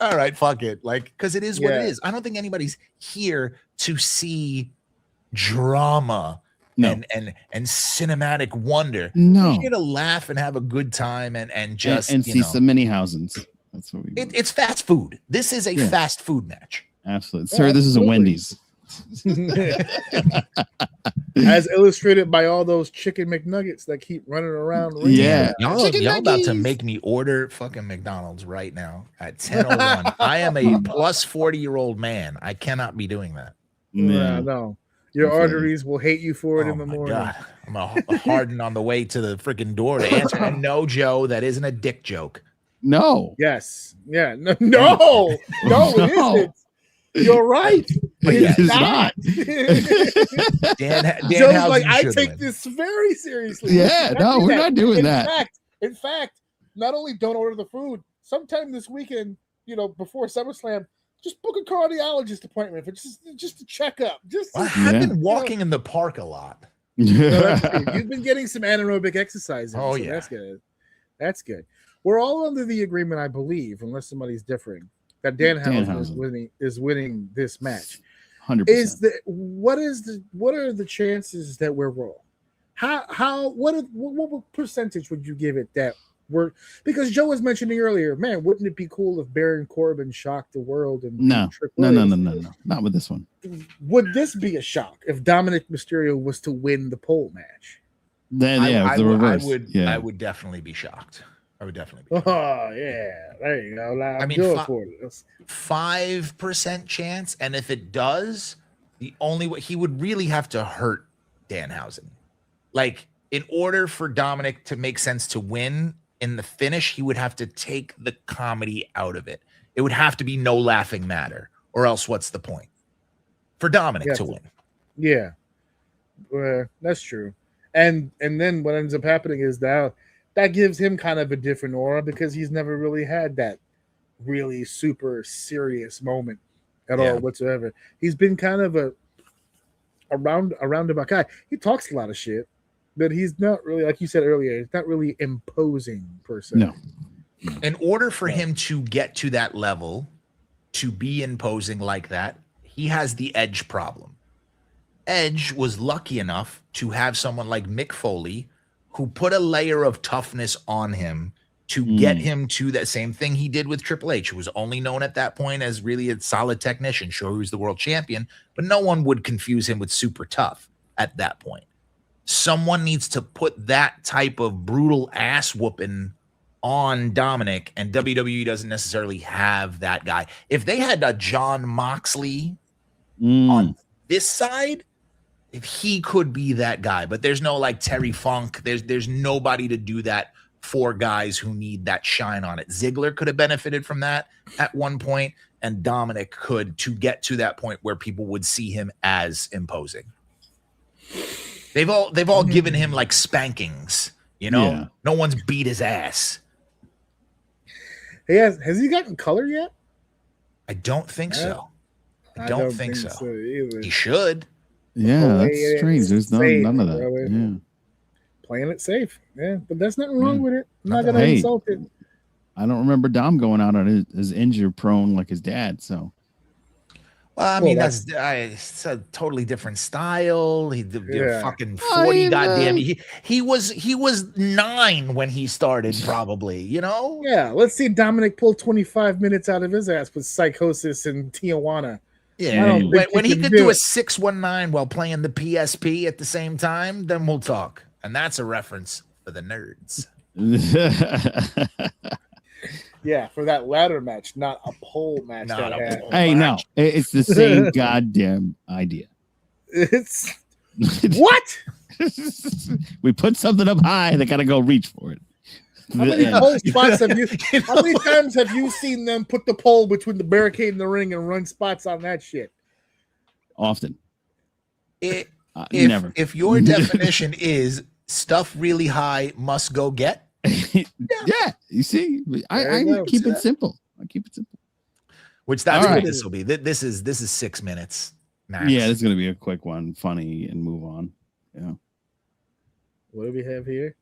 right, fuck it. Like, because it is what it is. I don't think anybody's here to see drama and cinematic wonder. No. We're here to laugh and have a good time and just and see some mini-housens. That's what we do. It's fast food. This is a fast food match. Absolutely. Sir, this is a Wendy's. As illustrated by all those chicken McNuggets that keep running around. Y'all about to make me order fucking McDonald's right now at 10:01. I am a plus 40-year-old man. I cannot be doing that. No. Your arteries will hate you for it in the morning. God. I'm a harden on the way to the freaking door to answer. And no, Joe, that isn't a dick joke. No. Yes. Yeah. No, it isn't. You're right. It is not. Dan Joe's like, I take this very seriously. Yeah, we're not doing that. In fact, not only don't order the food, sometime this weekend, before SummerSlam, just book a cardiologist appointment for just a checkup. I've been walking in the park a lot. You've been getting some anaerobic exercise. Oh, so yeah. That's good. We're all under the agreement, I believe, unless somebody's differing, that Danhausen is winning this match. 100%. What are the chances that we're wrong? What percentage would you give it that we're, because Joe was mentioning earlier, man, wouldn't it be cool if Baron Corbin shocked the world? And no, not with this one. Would this be a shock if Dominic Mysterio was to win the pole match? Then it's the reverse. I would definitely be shocked. I would definitely be shocked. Oh yeah, there you go. Now, I mean, 5% chance, and if it does, the only way he would really have to hurt Danhausen. Like, in order for Dominic to make sense to win in the finish, he would have to take the comedy out of it. It would have to be no laughing matter, or else what's the point for Dominic to win? Yeah, that's true. And then what ends up happening is that gives him kind of a different aura because he's never really had that really super serious moment at all whatsoever. He's been kind of a roundabout guy. He talks a lot of shit, but he's not really, like you said earlier, he's not really imposing per se. No. In order for him to get to that level, to be imposing like that, he has the Edge problem. Edge was lucky enough to have someone like Mick Foley who put a layer of toughness on him to get him to that same thing he did with Triple H, who was only known at that point as really a solid technician. Sure, he was the world champion, but no one would confuse him with super tough at that point. Someone needs to put that type of brutal ass whooping on Dominic, and WWE doesn't necessarily have that guy. If they had a John Moxley on this side, if he could be that guy, but there's no like Terry Funk. There's nobody to do that for guys who need that shine on it. Ziggler could have benefited from that at one point, and Dominic could, to get to that point where people would see him as imposing. They've all given him like spankings, you know. Yeah. No one's beat his ass. Has he gotten color yet? I don't think so. I don't think so. Either. He should. Yeah, that's strange. There's none of that. Brother. Yeah. Playing it safe. Yeah, but there's nothing wrong with it. I'm not gonna insult it. I don't remember Dom going out on his injury prone like his dad. So, I mean, it's a totally different style. He did fucking 40 goddamn. He was 9 when he started, probably. You know. Yeah, let's see Dominic pull 25 minutes out of his ass with Psychosis and Tijuana. Yeah, when he could do a 619 while playing the PSP at the same time, then we'll talk. And that's a reference for the nerds. Yeah, for that ladder match, not a pole match. No, it's the same goddamn idea. It's what? We put something up high, they gotta go reach for it. How many pole spots have you? How many times have you seen them put the pole between the barricade and the ring and run spots on that shit? Often. Never. If your definition is stuff really high must go get. Yeah, you see, I keep it simple. I keep it simple. Which that's what this will be. This is 6 minutes max. Yeah, this is gonna be a quick one, funny, and move on. Yeah. What do we have here?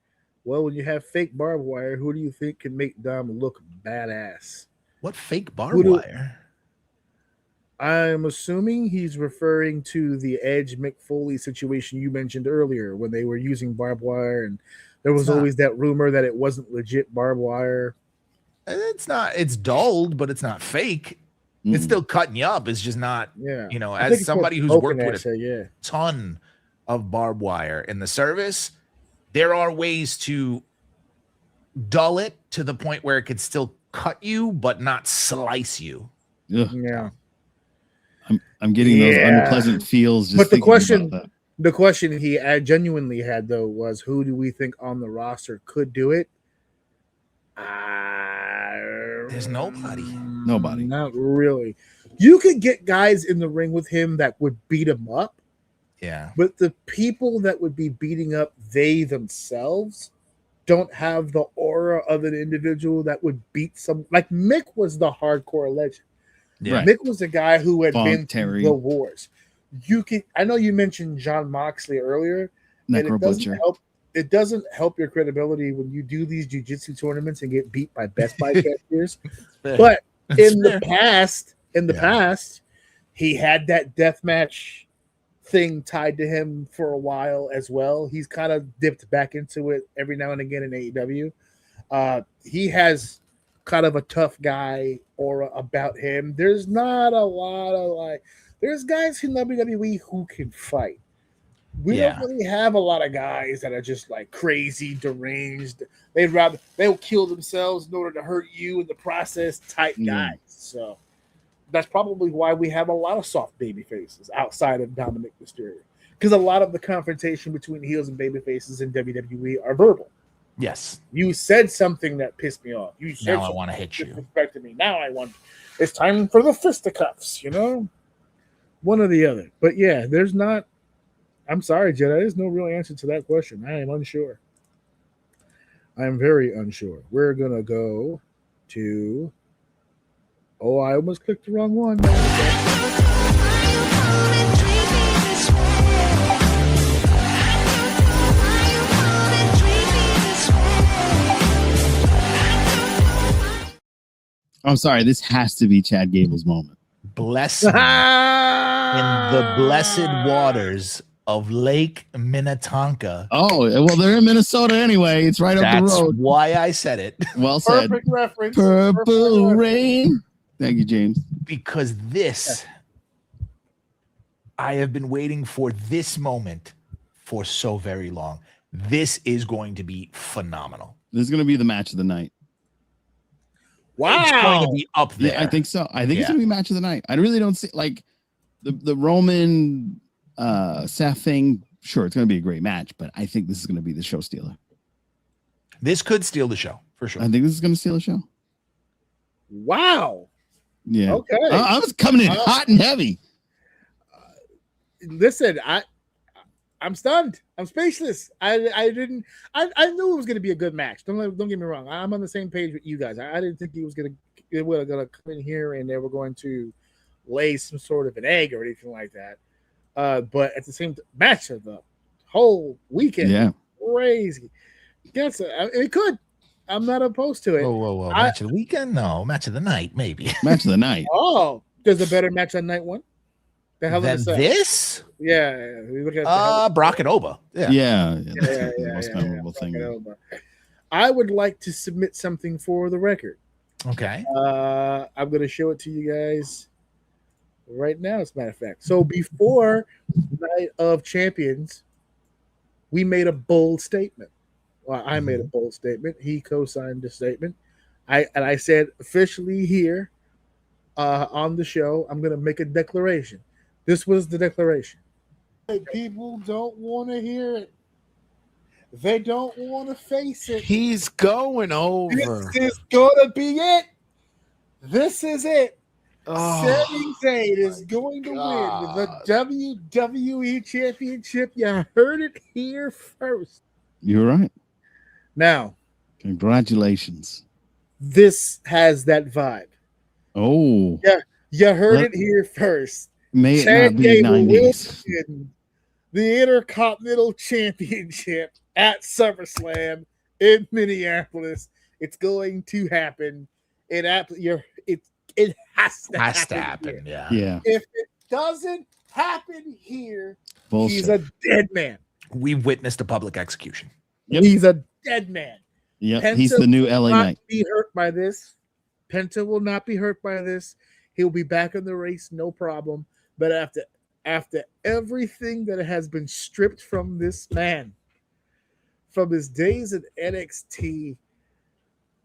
Well, when you have fake barbed wire, who do you think can make Dom look badass? What fake barbed wire? I'm assuming he's referring to the Edge Mick Foley situation you mentioned earlier when they were using barbed wire, and there was always that rumor that it wasn't legit barbed wire. It's not. It's dulled, but it's not fake. It's still cutting you up. It's just not. Yeah. You know, as somebody who's worked with a ton of barbed wire in the service, there are ways to dull it to the point where it could still cut you, but not slice you. Ugh. Yeah. I'm getting those unpleasant feels. Just but the the question he genuinely had though was, who do we think on the roster could do it? There's nobody. Nobody. Not really. You could get guys in the ring with him that would beat him up. Yeah. But the people that would be beating up they themselves don't have the aura of an individual that would beat some. Like Mick was the hardcore legend. Yeah. Mick was the guy who had been Terry. through the wars. I know you mentioned John Moxley earlier. It doesn't help your credibility when you do these jiu-jitsu tournaments and get beat by Best Buy cashiers. But in the past, he had that death match thing tied to him for a while as well. He's kind of dipped back into it every now and again in AEW. He has kind of a tough guy aura about him. There's not a lot of there's guys in WWE who can fight. We don't really have a lot of guys that are just like crazy, deranged. They'll kill themselves in order to hurt you in the process type guys. So that's probably why we have a lot of soft baby faces outside of Dominic Mysterio. Because a lot of the confrontation between heels and baby faces in WWE are verbal. Yes. You said something that pissed me off. You said now I want to hit you. Disrespected me. Now it's time for the fisticuffs, One or the other. But yeah, there's not. I'm sorry, Jedi. There's no real answer to that question. I am unsure. I am very unsure. We're going to go to. Oh, I almost clicked the wrong one. I'm sorry. This has to be Chad Gable's moment. Bless me in the blessed waters of Lake Minnetonka. Oh, well, they're in Minnesota anyway. It's right up the road. That's why I said it. Well said. Perfect reference. Purple rain. Thank you, James. Because I have been waiting for this moment for so very long. This is going to be phenomenal. This is going to be the match of the night. Wow. It's going to be up there. Yeah, I think so. I think it's going to be match of the night. I really don't see like the Roman Seth thing. Sure, it's going to be a great match, but I think this is going to be the show stealer. This could steal the show for sure. I think this is going to steal the show. Wow. Yeah. Okay. I was coming in hot and heavy. Listen, I'm stunned. I'm speechless. I knew it was going to be a good match. Don't get me wrong. I'm on the same page with you guys. I didn't think they were going to come in here and they were going to lay some sort of an egg or anything like that. But at the same match of the whole weekend, crazy. Yes, it could. I'm not opposed to it. Whoa. Match of the weekend? No, match of the night, maybe. Match of the night. Oh, there's a better match on night one? The hell than this? Yeah. We look at Brock and Oba. Yeah. The most memorable thing. I would like to submit something for the record. Okay. I'm going to show it to you guys right now, as a matter of fact. So before Night of Champions, we made a bold statement. Well, I made a bold statement. He co-signed the statement. I said officially here on the show, I'm going to make a declaration. This was the declaration. People don't want to hear it. They don't want to face it. He's going over. This is going to be it. This is it. Sami Zayn is going to win the WWE Championship. You heard it here first. You're right. Now, congratulations. This has that vibe. Oh. Yeah, you heard it here first. May it not be 90s. The Intercontinental Championship at SummerSlam in Minneapolis. It's going to happen. It has to happen. Yeah. If it doesn't happen here, bullshit. He's a dead man. We've witnessed a public execution. Yep. He's a dead man. Yep. He's the new LA Knight. Be hurt by this. Penta will not be hurt by this. He'll be back in the race, no problem. But after everything that has been stripped from this man, from his days at NXT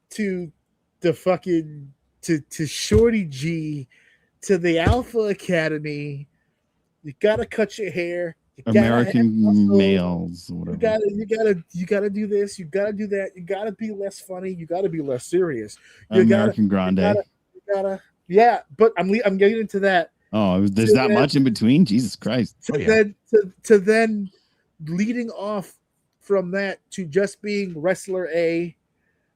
to the fucking to Shorty G to the Alpha Academy, you gotta cut your hair. You American males, or whatever. You gotta do this. You gotta do that. You gotta be less funny. You gotta be less serious. American Grande. You gotta. Yeah, but I'm getting into that. Oh, there's that much in between. Jesus Christ. To then leading off from that to just being wrestler A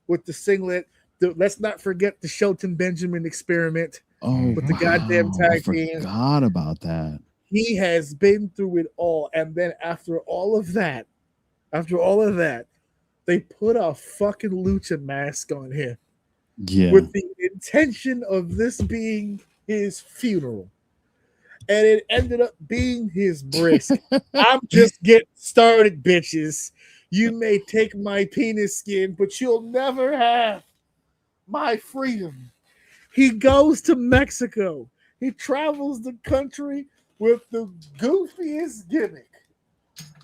with the singlet. Let's not forget the Shelton Benjamin experiment with the goddamn tag team. I forgot about that. He has been through it all. And then after all of that, they put a fucking lucha mask on him. Yeah. With the intention of this being his funeral. And it ended up being his brisk. I'm just getting started, bitches. You may take my penis skin, but you'll never have my freedom. He goes to Mexico. He travels the country with the goofiest gimmick.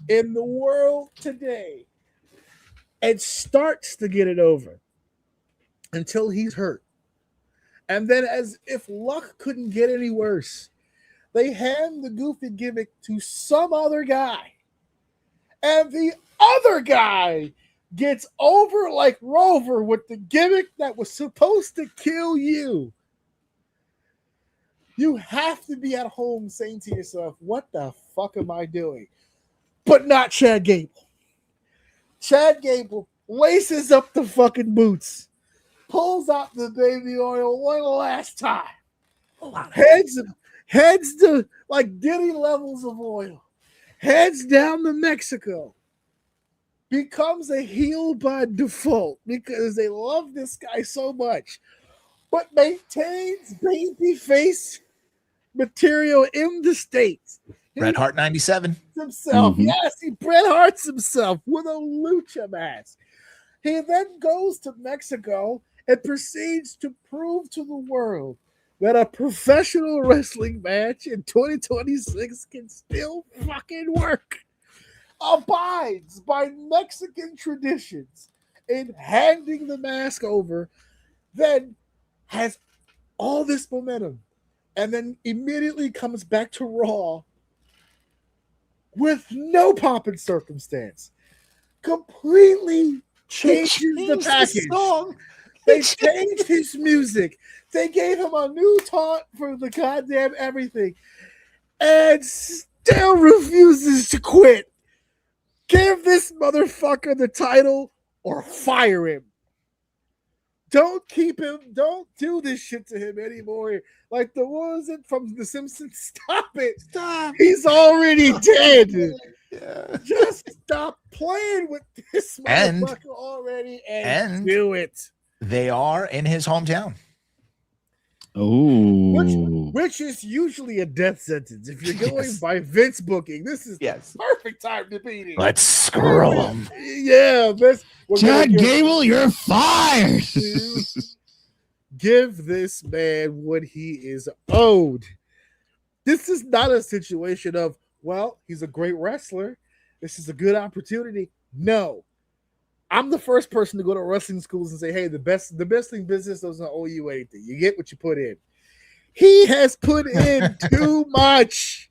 in the world today and starts to get it over until he's hurt. And then, as if luck couldn't get any worse, they hand the goofy gimmick to some other guy. And the other guy gets over like Rover with the gimmick that was supposed to kill you. You have to be at home saying to yourself, what the fuck am I doing? But not Chad Gable. Chad Gable laces up the fucking boots, pulls out the baby oil one last time, heads to like Diddy levels of oil, heads down to Mexico, becomes a heel by default because they love this guy so much, but maintains babyface material in the States. Bret Hart 97 himself. Yes, he Bret Hart's himself with a lucha mask. He then goes to Mexico and proceeds to prove to the world that a professional wrestling match in 2026 can still fucking work. Abides by Mexican traditions in handing the mask over, then has all this momentum, and then immediately comes back to Raw with no pomp and circumstance. Completely changes the package. They changed his music. They gave him a new taunt for the goddamn everything, and still refuses to quit. Give this motherfucker the title or fire him. Don't keep him. Don't do this shit to him anymore. Like the was it from The Simpsons? Stop it. Stop. He's already dead. Yeah. Just stop playing with this motherfucker already and do it. They are in his hometown. Oh, which is usually a death sentence. If you're going by Vince booking, this is the perfect time to beat him. Let's screw him. Yeah, Chad Gable, you're fired. Give this man what he is owed. This is not a situation of, well, he's a great wrestler. This is a good opportunity. No. I'm the first person to go to wrestling schools and say, hey, the best thing business doesn't owe you anything. You get what you put in. He has put in too much.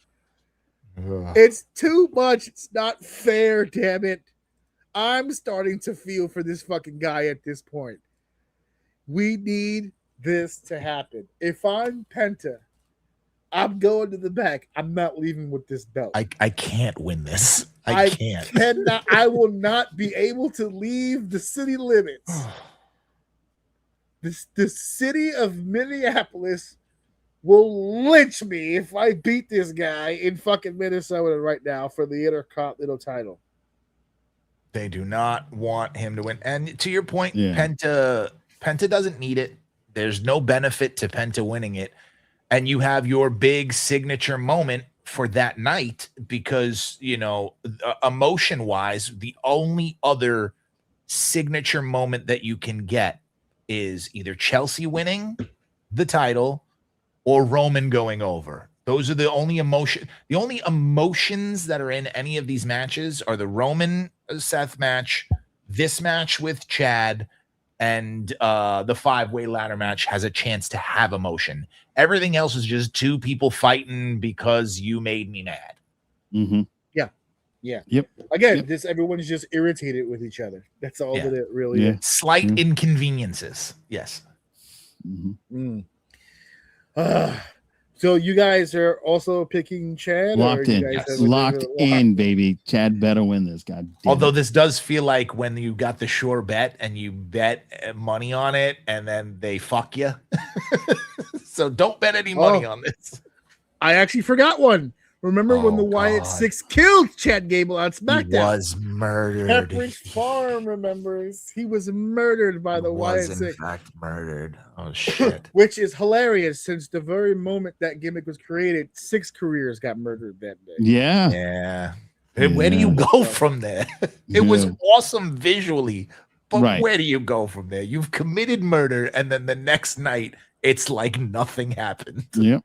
It's too much. It's not fair, damn it. I'm starting to feel for this fucking guy at this point. We need this to happen. If I'm Penta, I'm going to the back. I'm not leaving with this belt. I can't win this. I can't. I will not be able to leave the city limits. The city of Minneapolis will lynch me if I beat this guy in fucking Minnesota right now for the Intercontinental title. They do not want him to win. And to your point, Penta doesn't need it. There's no benefit to Penta winning it. And you have your big signature moment for that night because, you know, emotion-wise, the only other signature moment that you can get is either Chelsea winning the title or Roman going over. Those are the only emotions that are in any of these matches are the Roman Seth match, this match with Chad, and the 5-way ladder match has a chance to have emotion. Everything else is just two people fighting because you made me mad. Mm-hmm. Yeah. Yep. Again, everyone's just irritated with each other. That's all that it really is. Slight inconveniences. Yes. Mm-hmm. So you guys are also picking Chad? Locked in. Locked in, baby. Chad better win this. God damn. Although this does feel like when you got the sure bet and you bet money on it and then they fuck you. So don't bet any money on this. I actually forgot one. Remember when the Wyatt Six killed Chad Gable on SmackDown? He was murdered. Pepperidge Farm remembers. He was murdered by the Wyatt Six. In fact, murdered. Oh, shit. Which is hilarious since the very moment that gimmick was created, 6 careers got murdered that day. Yeah. Yeah. And where do you go from there? It was awesome visually, but where do you go from there? You've committed murder, and then the next night, it's like nothing happened. Yep.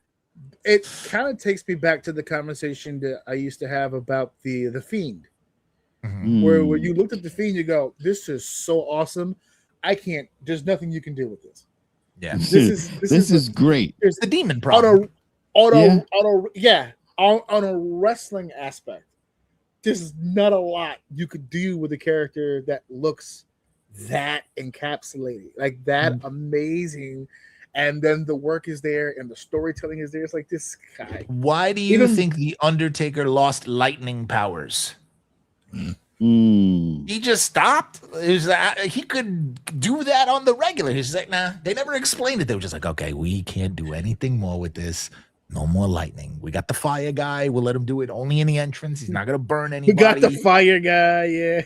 It kind of takes me back to the conversation that I used to have about the Fiend where you looked at the Fiend, you go, "This is so awesome! I can't. There's nothing you can do with this." Yeah, this is great. It's the demon problem. On a wrestling aspect, there's not a lot you could do with a character that looks that encapsulated, like that amazing. And then the work is there and the storytelling is there. It's like this guy. Why do you think The Undertaker lost lightning powers? He just stopped. He could do that on the regular. He's like, nah, they never explained it. They were just like, okay, we can't do anything more with this. No more lightning. We got the fire guy. We'll let him do it only in the entrance. He's not going to burn anybody. We got the fire guy. Yeah.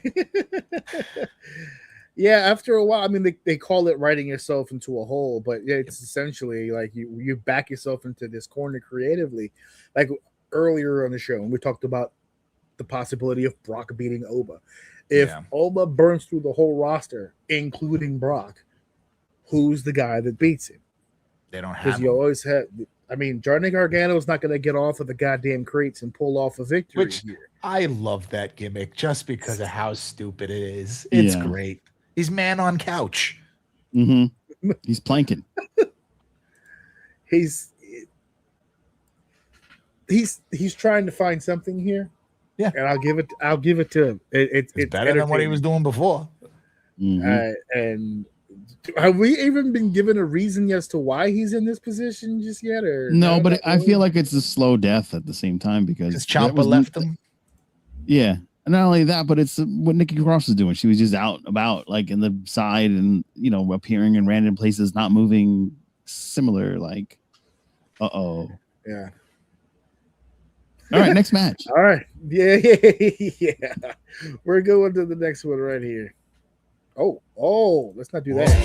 Yeah, after a while, I mean, they call it writing yourself into a hole, but yeah, it's essentially like you back yourself into this corner creatively. Like earlier on the show, and we talked about the possibility of Brock beating Oba. If Oba burns through the whole roster, including Brock, who's the guy that beats him? They don't have. Because you always have. I mean, Johnny Gargano's not going to get off of the goddamn crates and pull off a victory here. I love that gimmick just because of how stupid it is. It's great. He's man on couch. He's planking. He's trying to find something here. Yeah, and I'll give it to him. It's better than what he was doing before. And have we even been given a reason as to why he's in this position just yet? Or no, but I feel like it's a slow death at the same time because Ciampa left him. Yeah. And not only that, but it's what Nikki Cross was doing. She was just out about, like in the side, and appearing in random places, not moving. Similar, like, yeah. All right, next match. All right, yeah. We're going to the next one right here. Oh, let's not do that.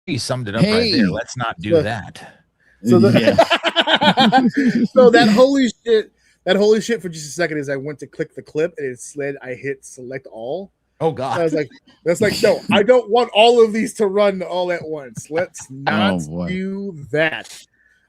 You summed it up right there. Let's not do that. So, so that holy shit for just a second is I went to click the clip and it slid. I hit select all. Oh God! I was like, no, I don't want all of these to run all at once. Let's not do that.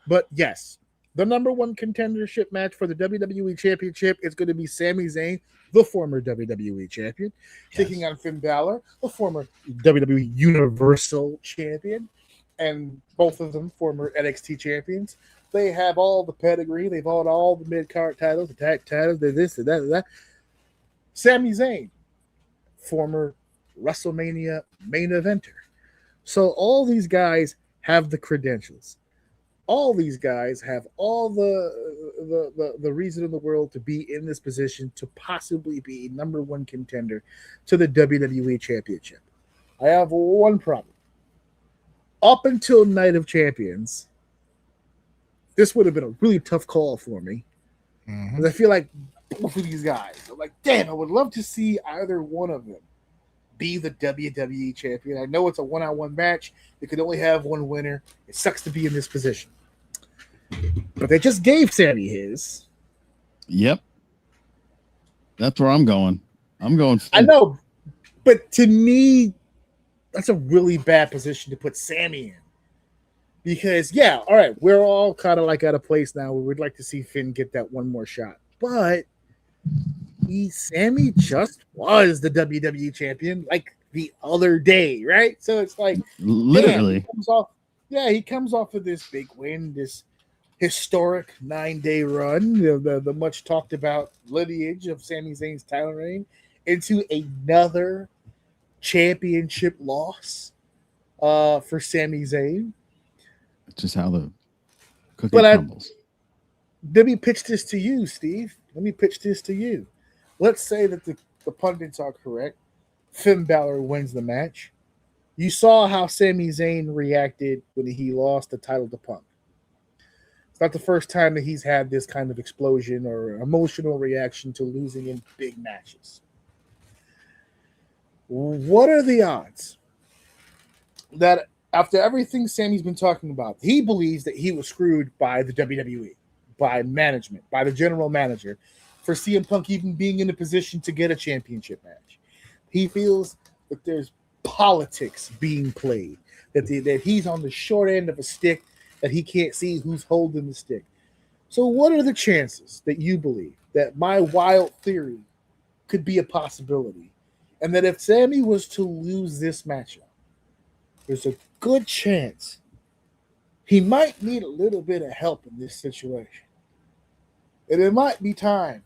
But yes, the number one contendership match for the WWE Championship is going to be Sami Zayn, the former WWE Champion, taking on Finn Balor, the former WWE Universal Champion, and both of them former NXT champions. They have all the pedigree. They've held all the mid-card titles, the tag titles, this and that and that. Sami Zayn, former WrestleMania main eventer. So all these guys have the credentials. All these guys have all the reason in the world to be in this position to possibly be number one contender to the WWE Championship. I have one problem. Up until Night of Champions, this would have been a really tough call for me. Because I feel like both of these guys, I'm like, damn, I would love to see either one of them be the WWE champion. I know it's a one-on-one match. You could only have one winner. It sucks to be in this position. But they just gave Sammy his. Yep. That's where I'm going. I know, but to me, that's a really bad position to put Sammy in. Because, all right, we're all kind of like at a place now where we'd like to see Finn get that one more shot. But Sammy just was the WWE champion like the other day, right? So it's like literally he comes off of this big win, this historic 9-day run, the much talked about lineage of Sami Zayn's title reign into another championship loss for Sami Zayn. It's just how the cookie crumbles. Let me pitch this to you, Steve. Let's say that the pundits are correct. Finn Balor wins the match. You saw how Sami Zayn reacted when he lost the title to Punk. It's not the first time that he's had this kind of explosion or emotional reaction to losing in big matches. What are the odds that after everything Sammy's been talking about, he believes that he was screwed by the WWE, by management, by the general manager, for CM Punk even being in a position to get a championship match. He feels that there's politics being played, that he's on the short end of a stick, that he can't see who's holding the stick. So what are the chances that you believe that my wild theory could be a possibility, and that if Sammy was to lose this matchup, there's a good chance he might need a little bit of help in this situation, and it might be time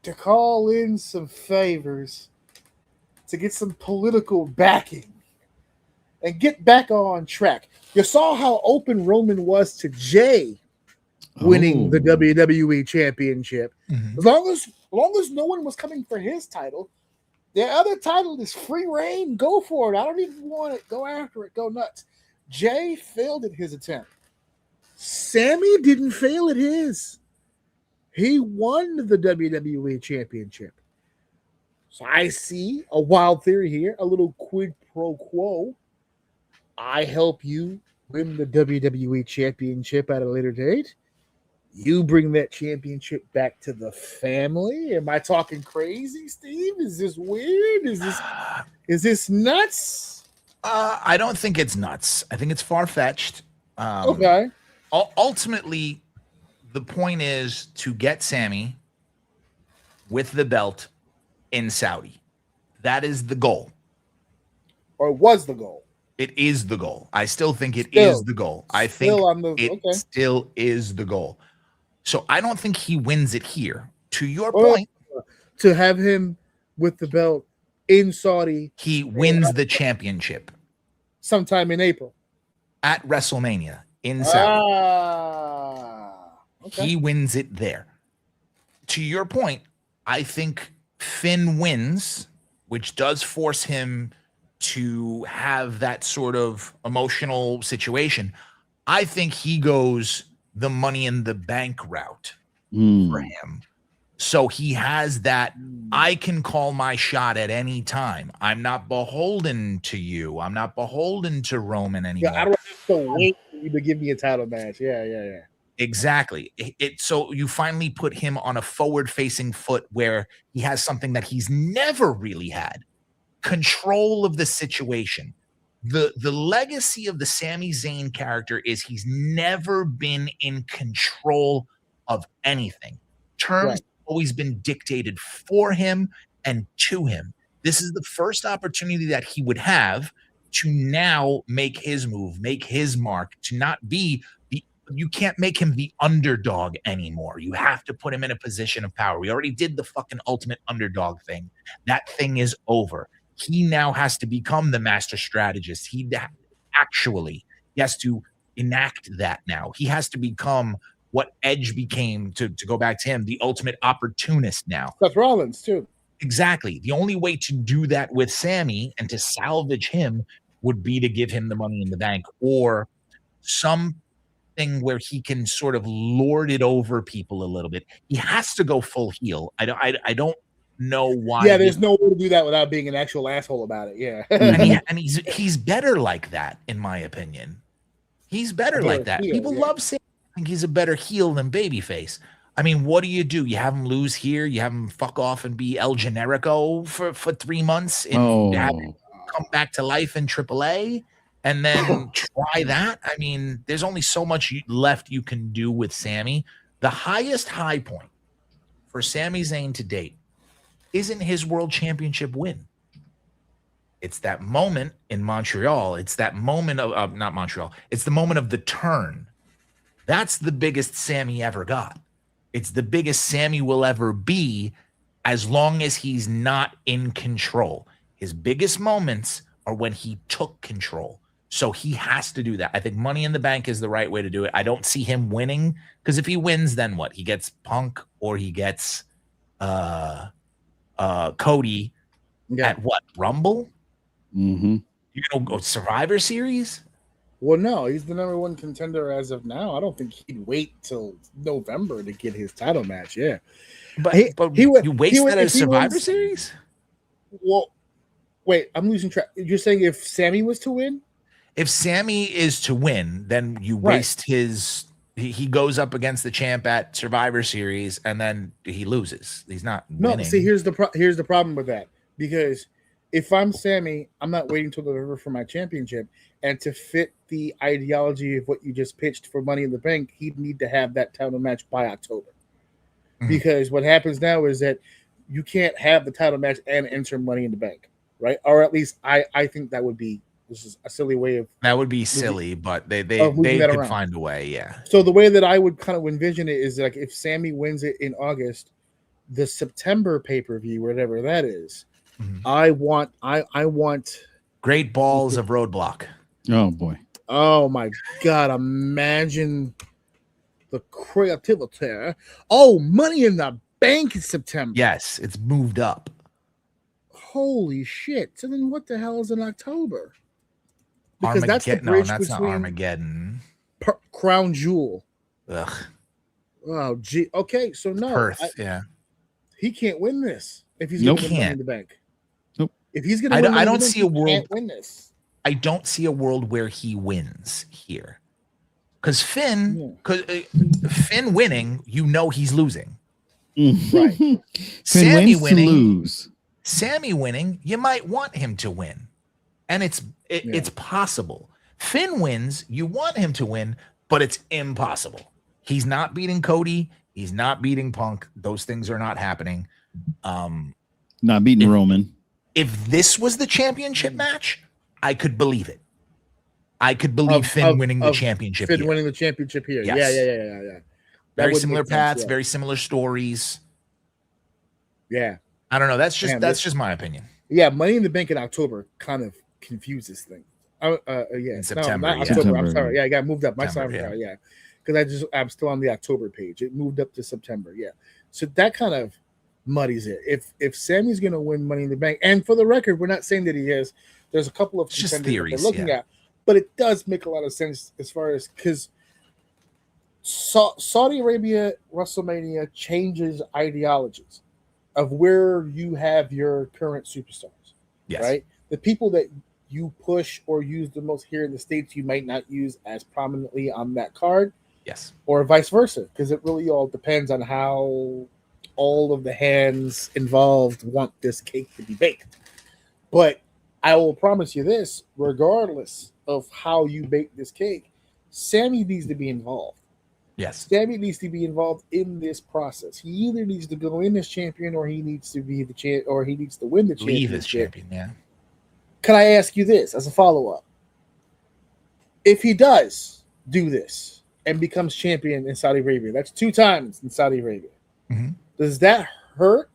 to call in some favors to get some political backing and get back on track. You saw how open Roman was to Jay winning the WWE Championship. Mm-hmm. As long as no one was coming for his title, the other title is free reign. Go for it. I don't even want it. Go after it. Go nuts. Jay failed at his attempt. Sammy didn't fail at his. He won the WWE Championship. So I see a wild theory here, a little quid pro quo. I help you win the WWE Championship at a later date. You bring that championship back to the family. Am I talking crazy, Steve? Is this weird? Is this nuts? I don't think it's nuts. I think it's far-fetched. Okay. Ultimately, the point is to get Sammy with the belt in Saudi. That is the goal. Or was the goal. It is the goal. I still think it is the goal. I think it okay. still is the goal. So I don't think he wins it here. To your point, to have him with the belt in Saudi, he wins the championship sometime in April at WrestleMania in Saudi. Okay. He wins it there. To your point, I think Finn wins, which does force him to have that sort of emotional situation. I think he goes the Money in the Bank route for him. So he has that, I can call my shot at any time. I'm not beholden to you. I'm not beholden to Roman anymore. Yeah, I don't have to wait for you to give me a title match. Yeah. Exactly. So you finally put him on a forward-facing foot where he has something that he's never really had. Control of the situation. The legacy of the Sami Zayn character is he's never been in control of anything. Terms have always been dictated for him and to him. This is the first opportunity that he would have to now make his move, make his mark, to not be you can't make him the underdog anymore. You have to put him in a position of power. We already did the fucking ultimate underdog thing. That thing is over. He now has to become the master strategist. He has to enact that now. He has to become what Edge became, to go back to him, the ultimate opportunist now. Seth Rollins, too. Exactly. The only way to do that with Sammy and to salvage him would be to give him the Money in the Bank or something where he can sort of lord it over people a little bit. He has to go full heel. I don't know why. Yeah, there's no way to do that without being an actual asshole about it. Yeah. and he's better like that, in my opinion. He's better like that. Heel, People love saying I think he's a better heel than babyface. I mean, what do? You have him lose here, you have him fuck off and be El Generico for 3 months, and you have him come back to life in AAA, and then try that. I mean, there's only so much left you can do with Sammy. The highest high point for Sami Zayn to date isn't his world championship win. It's that moment in Montreal. It's that moment of not Montreal. It's the moment of the turn. That's the biggest Sammy ever got. It's the biggest Sammy will ever be as long as he's not in control. His biggest moments are when he took control. So he has to do that. I think Money in the Bank is the right way to do it. I don't see him winning, because if he wins, then what? He gets Punk or he gets Cody at what? Rumble? Mm-hmm. You gonna go Survivor Series? Well, no, he's the number one contender as of now. I don't think he'd wait till November to get his title match. Yeah, but you waste that as Survivor Series? Well, wait, I'm losing track. You're saying if Sammy was to win? If Sammy is to win, then you waste his. He goes up against the champ at Survivor Series, and then he loses. He's not winning. No, see, here's the problem with that, because if I'm Sammy, I'm not waiting till November for my championship. And to fit the ideology of what you just pitched for Money in the Bank, he'd need to have that title match by October. Mm-hmm. Because what happens now is that you can't have the title match and enter Money in the Bank, right? Or at least I think that would be, this is a silly way of. That would be silly, but they could find a way, yeah. So the way that I would kind of envision it is like if Sammy wins it in August, the September pay-per-view, whatever that is, mm-hmm. I want Great Balls of Roadblock. Oh boy. Oh my God. Imagine the creativity. Oh, Money in the Bank in September. Yes, it's moved up. Holy shit. So then what the hell is in October? Because that's the bridge that's not Armageddon. Crown Jewel. Ugh. Oh, gee. Okay, so no. Perth, yeah. He can't win this if he's going to win Money in the Bank. Nope. If he's going to win I don't see a world. Can't win this. I don't see a world where he wins here. Because Finn winning, you know he's losing. Right. Sammy winning, lose. Sammy winning, you might want him to win. And it's possible. Finn wins, you want him to win, but it's impossible. He's not beating Cody. He's not beating Punk. Those things are not happening. Not beating Roman. If this was the championship match, I could believe it. I could believe Finn winning the championship. Finn winning the championship here. Yes. Yeah. Very similar paths, very similar stories. Yeah. I don't know. That's just my opinion. Yeah, Money in the Bank in October kind of confuses things. In September. No, not October. I'm sorry. Yeah, I got moved up. My sorry. Yeah. Because I'm still on the October page. It moved up to September. Yeah. So that kind of muddies it. If Sammy's gonna win Money in the Bank, and for the record, we're not saying that he is. There's a couple of contenders theories, they're looking at, but it does make a lot of sense as far as because Saudi Arabia WrestleMania changes ideologies of where you have your current superstars. Yes. Right? The people that you push or use the most here in the States, you might not use as prominently on that card. Yes. Or vice versa, because it really all depends on how all of the hands involved want this cake to be baked. But I will promise you this, regardless of how you bake this cake, Sammy needs to be involved. Yes. Sammy needs to be involved in this process. He either needs to go in as champion or he needs to be the champ or he needs to win the championship. Leave as champion, yeah. Can I ask you this as a follow-up? If he does do this and becomes champion in Saudi Arabia, that's 2 times in Saudi Arabia. Mm-hmm. Does that hurt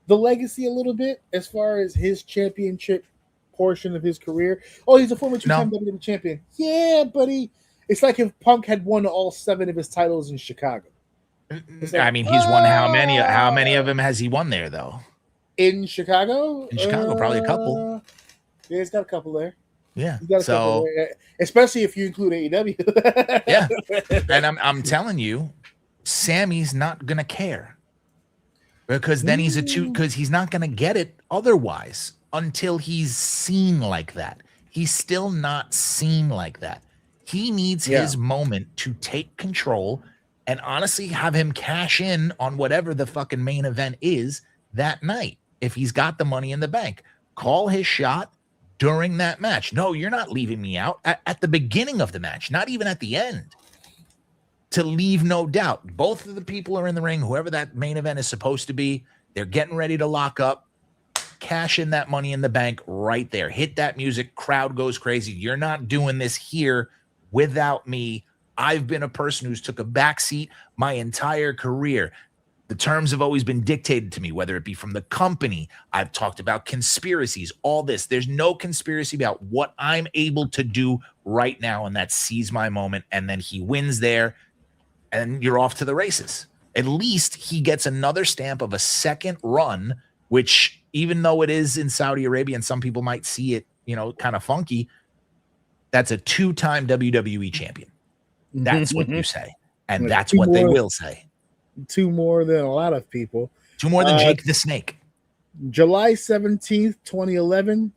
the legacy a little bit as far as his championship portion of his career? Oh, he's a former 2-time WWE champion. Yeah, buddy. It's like if Punk had won all 7 of his titles in Chicago. Like, I mean, he's won how many? How many of them has he won there, though? In Chicago? In Chicago, probably a couple. Yeah, he's got a couple there. Yeah. He's got a couple there. Especially if you include AEW. Yeah. And I'm telling you, Sammy's not gonna care. Because then he's not gonna get it otherwise until he's seen like that. He's still not seen like that. He needs his moment to take control and honestly have him cash in on whatever the fucking main event is that night. If he's got the Money in the Bank, call his shot during that match. No, you're not leaving me out at the beginning of the match, not even at the end. To leave no doubt, both of the people are in the ring, whoever that main event is supposed to be, they're getting ready to lock up. Cash in that Money in the Bank right there. Hit that music, crowd goes crazy. You're not doing this here without me. I've been a person who's took a backseat my entire career. The terms have always been dictated to me, whether it be from the company. I've talked about conspiracies, all this. There's no conspiracy about what I'm able to do right now, and that's seize my moment. And then he wins there, and you're off to the races. At least he gets another stamp of a second run, which even though it is in Saudi Arabia and some people might see it, kind of funky, that's a 2-time WWE champion. That's what you say. And that's what they will say. 2 more than a lot of people. 2 more than Jake the Snake. July 17th, 2011,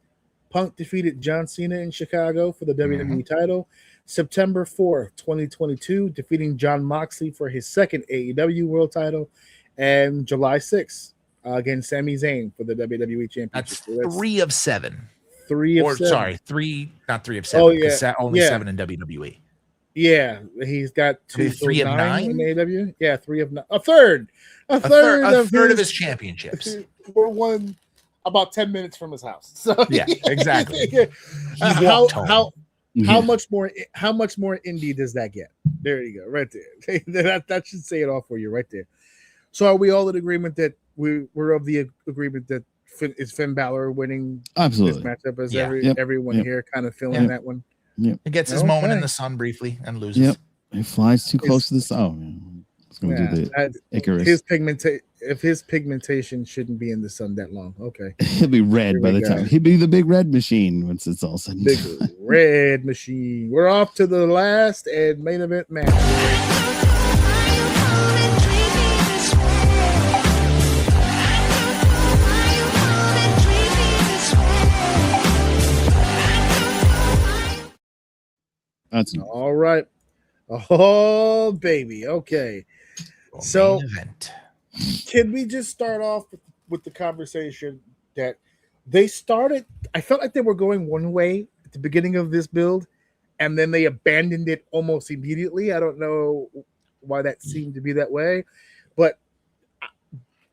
Punk defeated John Cena in Chicago for the WWE title. September 4th, 2022, defeating Jon Moxley for his second AEW World title. And July 6th, against Sami Zayn for the WWE Championship. That's So 3 of 7. 3 of 7. Sorry, 3, not 3 of 7. Oh, yeah. Only Yeah. 7 in WWE. Yeah, he's got 2 3 of 9 in AEW. Yeah, 3 of 9. A third of his championships. We're one about 10 minutes from his house. So Yeah, exactly. How much more indie does that get? There you go, right there. That should say it all for you right there. So are we all in agreement that we're of the agreement that is Finn Balor winning Absolutely this matchup? As Yeah. everyone here kind of feeling that one? Yep. He gets his moment in the sun briefly and loses. Yep. It flies too close to the sun. It's going to do the Icarus. If his pigmentation shouldn't be in the sun that long, okay. He'll be red by the time. He'll be the big red machine once it's all said and Big done. red machine. We're off to the last and main event match. That's enough. All right. Oh, baby. Okay. So, can we just start off with the conversation that they started? I felt like they were going one way at the beginning of this build, and then they abandoned it almost immediately. I don't know why that seemed to be that way, but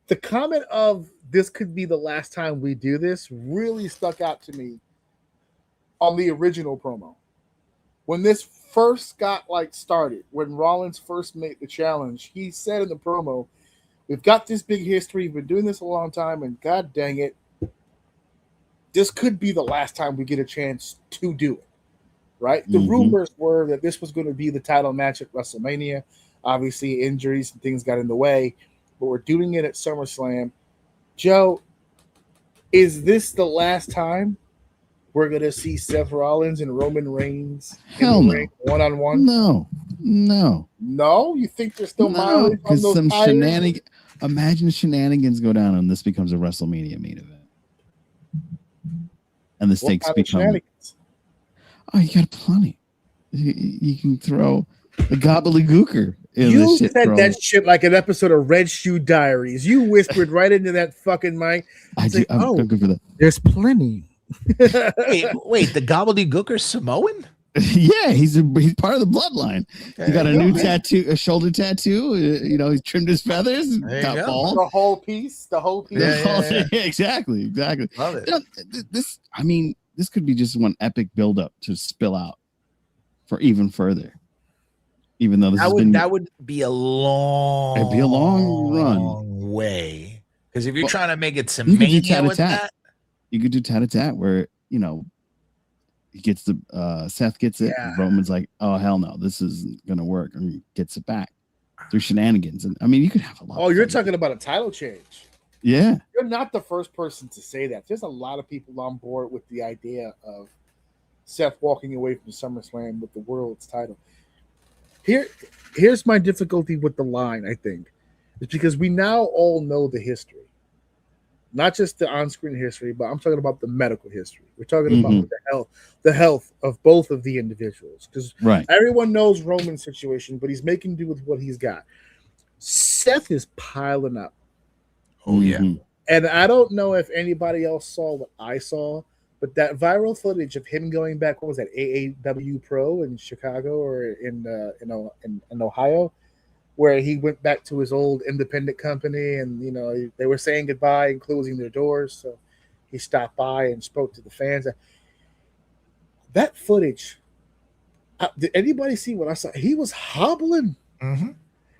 the comment of this could be the last time we do this really stuck out to me on the original promo. When this first got started, when Rollins first made the challenge, he said in the promo, "We've got this big history, we've been doing this a long time, and god dang it, this could be the last time we get a chance to do it." Right? The rumors were that this was going to be the title match at WrestleMania. Obviously, injuries and things got in the way, but we're doing it at SummerSlam. Joe, is this the last time we're going to see Seth Rollins and Roman Reigns in the ring one-on-one? No. No? You think there's still mileage on those some tires? imagine shenanigans go down and this becomes a WrestleMania main event. And the stakes become... Oh, you got plenty. You can throw the gobbledygooker. You said that shit like an episode of Red Shoe Diaries. You whispered right into that fucking mic. I'm good for that. There's plenty. Wait, the gobbledygooker Samoan? Yeah, he's part of the bloodline. He got a new tattoo, a shoulder tattoo. He trimmed his feathers. Got bald. The whole piece. Yeah, exactly. Love it. This could be just one epic buildup to spill out for even further. Even though that would be a long, it'd be a long run way. Because if you're trying to make it some mania with that, you could do tat-a-tat where he gets Seth gets it. Yeah. Roman's like, oh hell no, this isn't gonna work, and he gets it back through shenanigans. And you could have a lot. Oh, you're talking about a title change. Yeah, you're not the first person to say that. There's a lot of people on board with the idea of Seth walking away from SummerSlam with the world's title. Here's my difficulty with the line, I think. It's because we now all know the history. Not just the on-screen history, but I'm talking about the medical history. We're talking about the health of both of the individuals. Because everyone knows Roman's situation, but he's making do with what he's got. Seth is piling up. Oh, yeah. And I don't know if anybody else saw what I saw, but that viral footage of him going back, what was that, AAW Pro in Chicago or in Ohio, where he went back to his old independent company, and they were saying goodbye and closing their doors, so he stopped by and spoke to the fans. That footage, did anybody see what I saw? He was hobbling.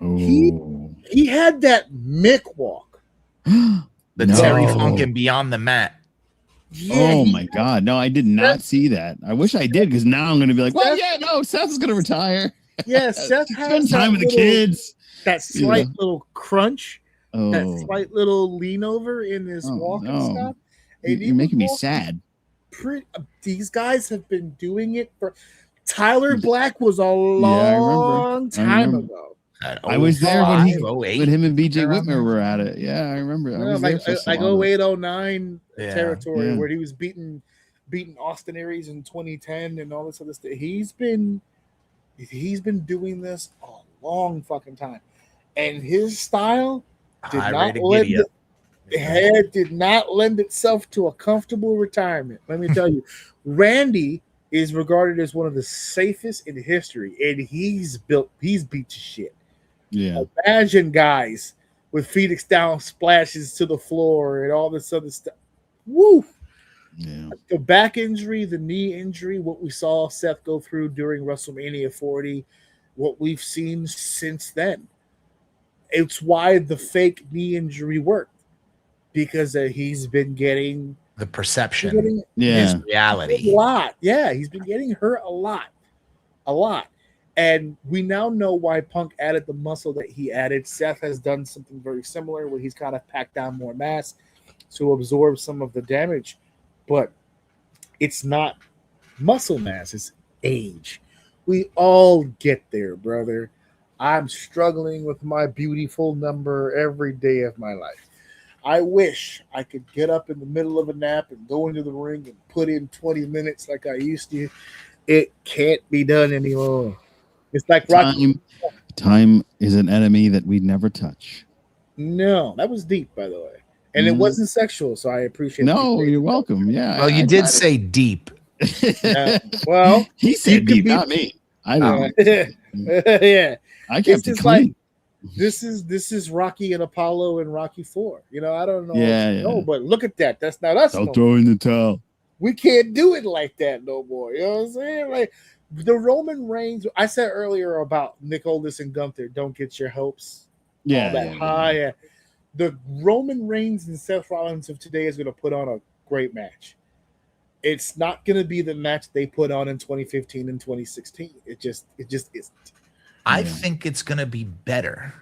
He had that Mick walk. Terry Funk and Beyond the Mat. Yeah, my God. No, I did not see that. I wish I did, because now I'm going to be like, Seth's going to retire. Yeah, Seth has spend time with the kids. That slight little crunch, that slight little lean over in his walk and stuff. And you're making me sad. These guys have been doing it for... Tyler Black was a long time ago. I was there when him and BJ Whitmer were at it. Yeah, I remember. I was there for 08, 09 territory where he was beating Austin Aries in 2010 and all this other stuff. He's been doing this a long fucking time, and his style did not hair did not lend itself to a comfortable retirement. Let me tell you, Randy is regarded as one of the safest in history, and he's beat to shit. Yeah. Imagine guys with Phoenix down splashes to the floor and all this other stuff. Woo! Yeah. The back injury, the knee injury, what we saw Seth go through during WrestleMania 40, what we've seen since then. It's why the fake knee injury worked, because he's been getting the perception, his reality. A lot. Yeah, he's been getting hurt a lot. And we now know why Punk added the muscle that he added. Seth has done something very similar where he's kind of packed down more mass to absorb some of the damage. But it's not muscle mass, it's age. We all get there, brother. I'm struggling with my beautiful number every day of my life. I wish I could get up in the middle of a nap and go into the ring and put in 20 minutes like I used to. It can't be done anymore. It's like Rocky. Time is an enemy that we never touch. No, that was deep, by the way. And it wasn't sexual, so I appreciate it. No, you're welcome. Yeah. Well, you did say deep. Well, he said deep, not me. I know. Yeah. I kept it clean. Like, this is Rocky and Apollo and Rocky 4. You know, I don't know. Yeah. But look at that. That's not us. Don't throw in the towel. We can't do it like that no more. You know what I'm saying? Like the Roman Reigns. I said earlier about Nick Aldis and Gunther. Don't get your hopes high. Yeah. The Roman Reigns and Seth Rollins of today is going to put on a great match. It's not going to be the match they put on in 2015 and 2016. It just isn't. I think it's going to be better.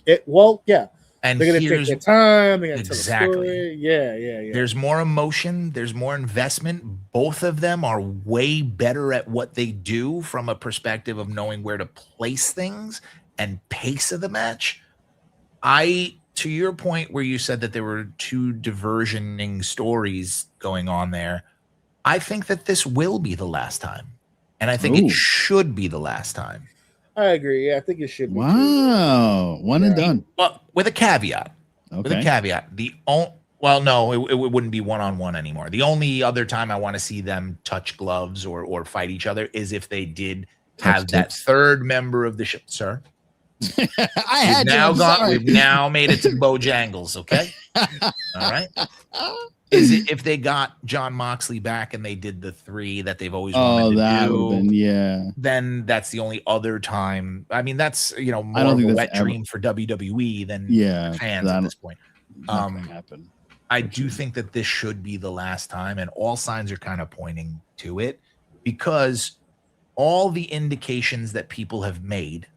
Yeah. And they're going to take their time. They're going to exactly. tell the story. Yeah. There's more emotion. There's more investment. Both of them are way better at what they do from a perspective of knowing where to place things and pace of the match. To your point where you said that there were two diversioning stories going on there, I think that this will be the last time. And I think it should be the last time. I agree. Yeah, I think it should be. Wow. One and done. Well, with a caveat. Okay. With a caveat. No, it wouldn't be one-on-one anymore. The only other time I want to see them touch gloves or fight each other is if they did have that third member of the show. Sir? We've now made it to Bojangles, okay? All right. Is it if they got John Moxley back and they did the 3 that they've always wanted to do? Then that's the only other time. I mean, that's more of a wet dream for WWE than fans at this point. Happen. I do think that this should be the last time, and all signs are kind of pointing to it because all the indications that people have made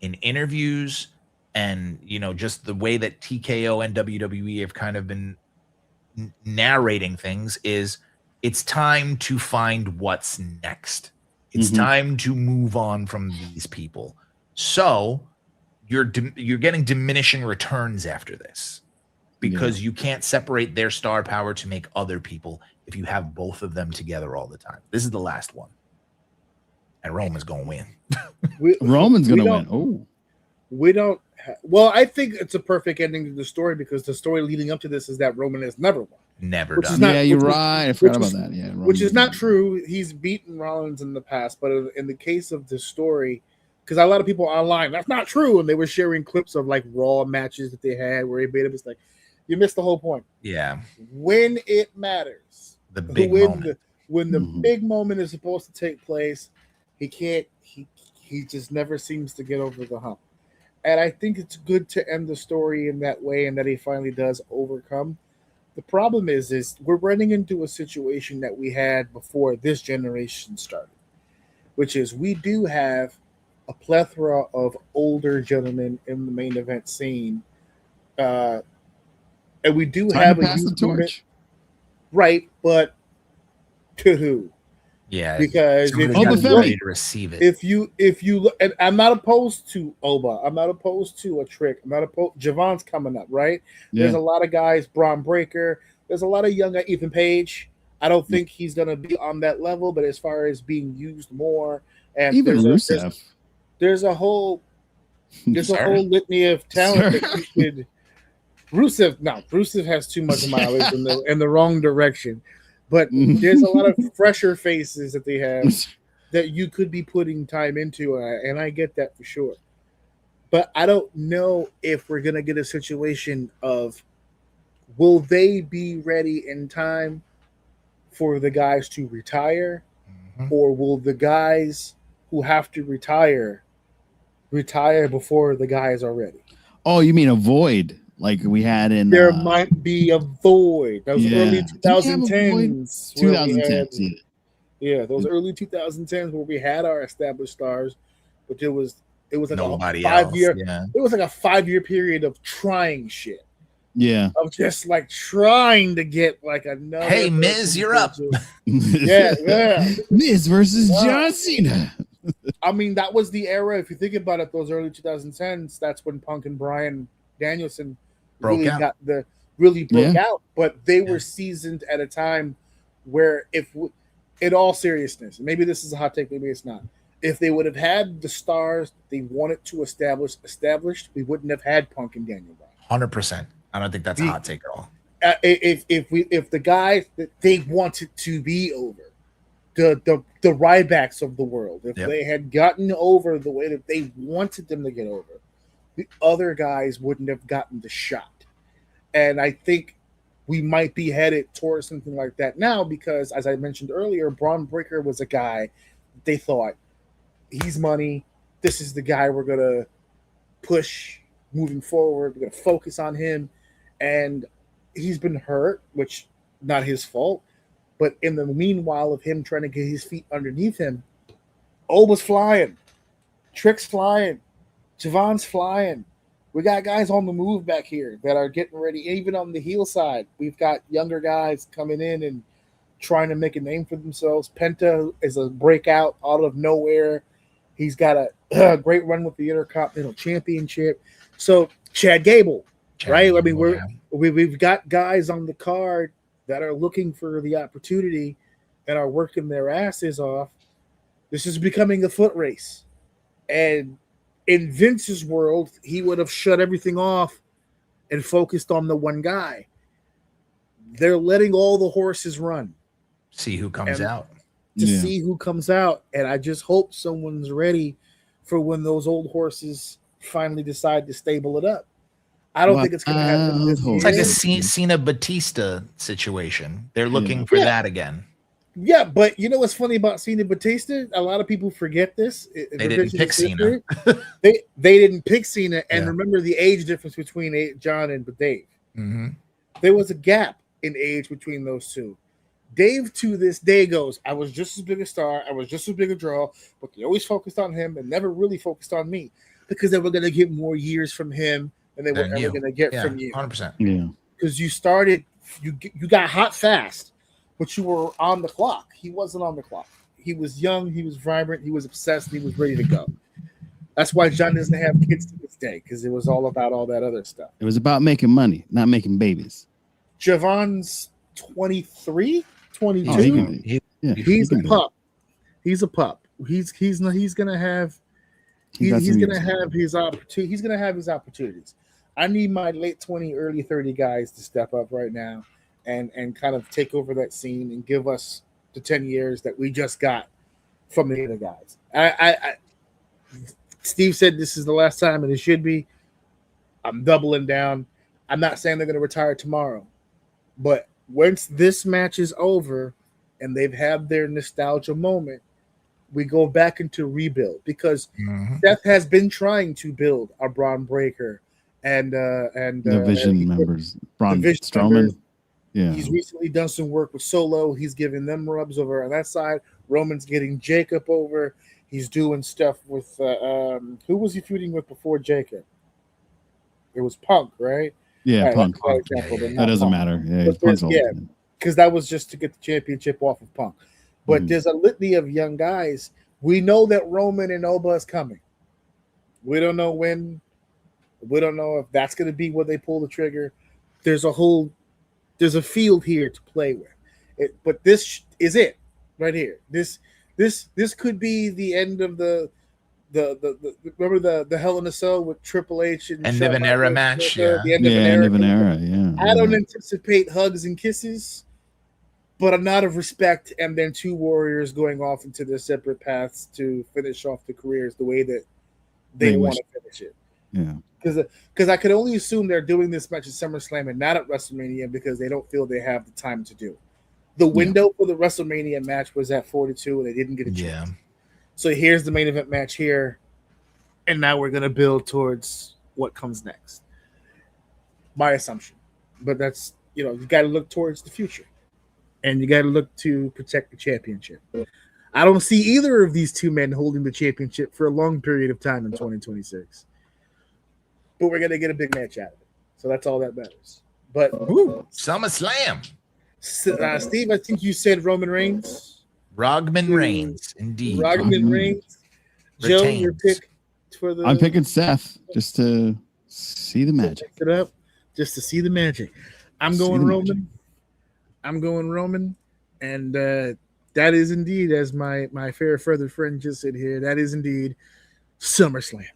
in interviews and just the way that TKO and WWE have kind of been narrating things is it's time to find what's next. It's time to move on from these people. So you're getting diminishing returns after this because you can't separate their star power to make other people if you have both of them together all the time. This is the last one. And Roman's going to win. Roman's going to win. Oh. We don't. Well, I think it's a perfect ending to the story because the story leading up to this is that Roman has never won. Never done. You're right. I forgot about that. Yeah, which is not true. He's beaten Rollins in the past, but in the case of the story, because a lot of people online, that's not true, and they were sharing clips of like Raw matches that they had where he beat him. It's like you missed the whole point. Yeah. When it matters, the big moment. When the big moment is supposed to take place, he can't. He just never seems to get over the hump. And I think it's good to end the story in that way and that he finally does overcome. The problem is we're running into a situation that we had before this generation started, which is we do have a plethora of older gentlemen in the main event scene. And we do have a youth movement. Right, but to who? Yeah, because ready to receive it. If you look, and I'm not opposed to Oba, I'm not opposed to a Trick, I'm not opposed. Javon's coming up, right? Yeah. There's a lot of guys, Braun Breaker. There's a lot of young Ethan Page. I don't think he's gonna be on that level, but as far as being used more, and even Rusev, there's a whole litany of talent that you could. Rusev has too much mileage in the wrong direction. But there's a lot of fresher faces that they have that you could be putting time into, and I get that for sure. But I don't know if we're gonna get a situation of will they be ready in time for the guys to retire, or will the guys who have to retire before the guys are ready? Oh, you mean a void like we had in? There might be a void. Those early 2010s. 2010s, those early 2010s where we had our established stars, but it was like nobody a 5 else. year. Yeah. It was like a 5-year period of trying shit. Yeah. Of just like trying to get like another. Hey, Miz, you're up. Yeah. Miz versus John Cena. I mean, that was the era. If you think about it, those early 2010s, that's when Punk and Bryan Danielson really broke out. But they were seasoned at a time where, in all seriousness, maybe this is a hot take, maybe it's not. If they would have had the stars they wanted to established, we wouldn't have had Punk and Daniel Bryan. 100%. I don't think that's a hot take at all. If the guys that they wanted to be over, the Rybacks of the world, if they had gotten over the way that they wanted them to get over, the other guys wouldn't have gotten the shot. And I think we might be headed towards something like that now because, as I mentioned earlier, Braun Breaker was a guy they thought, he's money. This is the guy we're going to push moving forward. We're going to focus on him. And he's been hurt, which not his fault. But in the meanwhile of him trying to get his feet underneath him, Oba's flying. Trick's flying. Javon's flying. We got guys on the move back here that are getting ready. Even on the heel side, we've got younger guys coming in and trying to make a name for themselves. Penta is a breakout out of nowhere. He's got a great run with the Intercontinental Championship. So Chad Gable, right? I mean, we've got guys on the card that are looking for the opportunity and are working their asses off. This is becoming a foot race. And in Vince's world, he would have shut everything off and focused on the one guy. They're letting all the horses run. See who comes out. See who comes out. And I just hope someone's ready for when those old horses finally decide to stable it up. I don't think it's going to happen this year. It's like a Cena Batista situation. They're looking for that again. Yeah, but you know what's funny about Cena Batista? A lot of people forget this. They didn't pick Cena. They didn't pick Cena. And remember the age difference between John and Dave. Mm-hmm. There was a gap in age between those two. Dave to this day goes, I was just as big a star. I was just as big a draw. But they always focused on him and never really focused on me because they were going to get more years from him than they were ever going to get from you. 100%. Yeah. Because you started, you got hot fast, but you were on the clock. He wasn't on the clock. He was young, he was vibrant, he was obsessed, he was ready to go. That's why John doesn't have kids to this day, because it was all about all that other stuff. It was about making money, not making babies. Javon's 23, 22. Oh, he's a pup. He's a pup. He's gonna have his opportunity. He's gonna have his opportunities. I need my late 20, early 30 guys to step up right now and kind of take over that scene and give us the 10 years that we just got from the other guys. Steve said this is the last time, and it should be. I'm doubling down. I'm not saying they're going to retire tomorrow, but once this match is over and they've had their nostalgia moment, we go back into rebuild because Seth has been trying to build a Braun Breaker and the Vision members, Braun Strowman. Yeah, he's recently done some work with Solo. He's giving them rubs over on that side. Roman's getting Jacob over. He's doing stuff with who was he feuding with before Jacob? It was Punk, right? Yeah, right, Punk. That doesn't matter. Yeah, because that was just to get the championship off of Punk. But there's a litany of young guys. We know that Roman and Oba is coming. We don't know when. We don't know if that's going to be where they pull the trigger. There's a field here to play with. But this is it right here. This could be the end of the remember the Hell in a Cell with Triple H and End of an era match. Yeah. The end of an era. Yeah. I don't anticipate hugs and kisses, but a nod of respect, and then two warriors going off into their separate paths to finish off the careers the way that they want to finish it. Yeah. Because I could only assume they're doing this match at SummerSlam and not at WrestleMania because they don't feel they have the time to do. The window for the WrestleMania match was at 42, and they didn't get a chance. Yeah. So here's the main event match here, and now we're going to build towards what comes next. My assumption. But that's, you got to look towards the future, and you got to look to protect the championship. I don't see either of these two men holding the championship for a long period of time in 2026. But we're going to get a big match out of it. So that's all that matters. But SummerSlam. Steve, I think you said Roman Reigns. Rodman Reigns, indeed. Rodman Reigns. Joe, your pick for the... I'm picking Seth just to see the magic. Pick it up just to see the magic. I'm going Roman. I'm going Roman. And that is indeed, as my fair feathered friend just said here, that is indeed SummerSlam.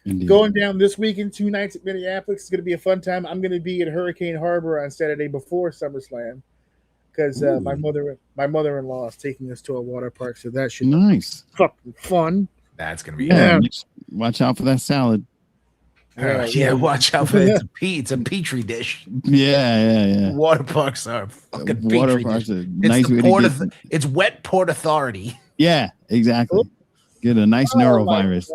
Indeed. Going down this weekend, 2 nights at Minneapolis. It's going to be a fun time. I'm going to be at Hurricane Harbor on Saturday before SummerSlam because my mother-in-law is taking us to a water park, so that should be fucking fun. That's going to be Watch out for that salad. Watch out for it. It's a petri dish. Yeah. Water parks are fucking water petri parks dish. are nice way to get... It's wet Port Authority. Yeah, exactly. Get a nice neurovirus.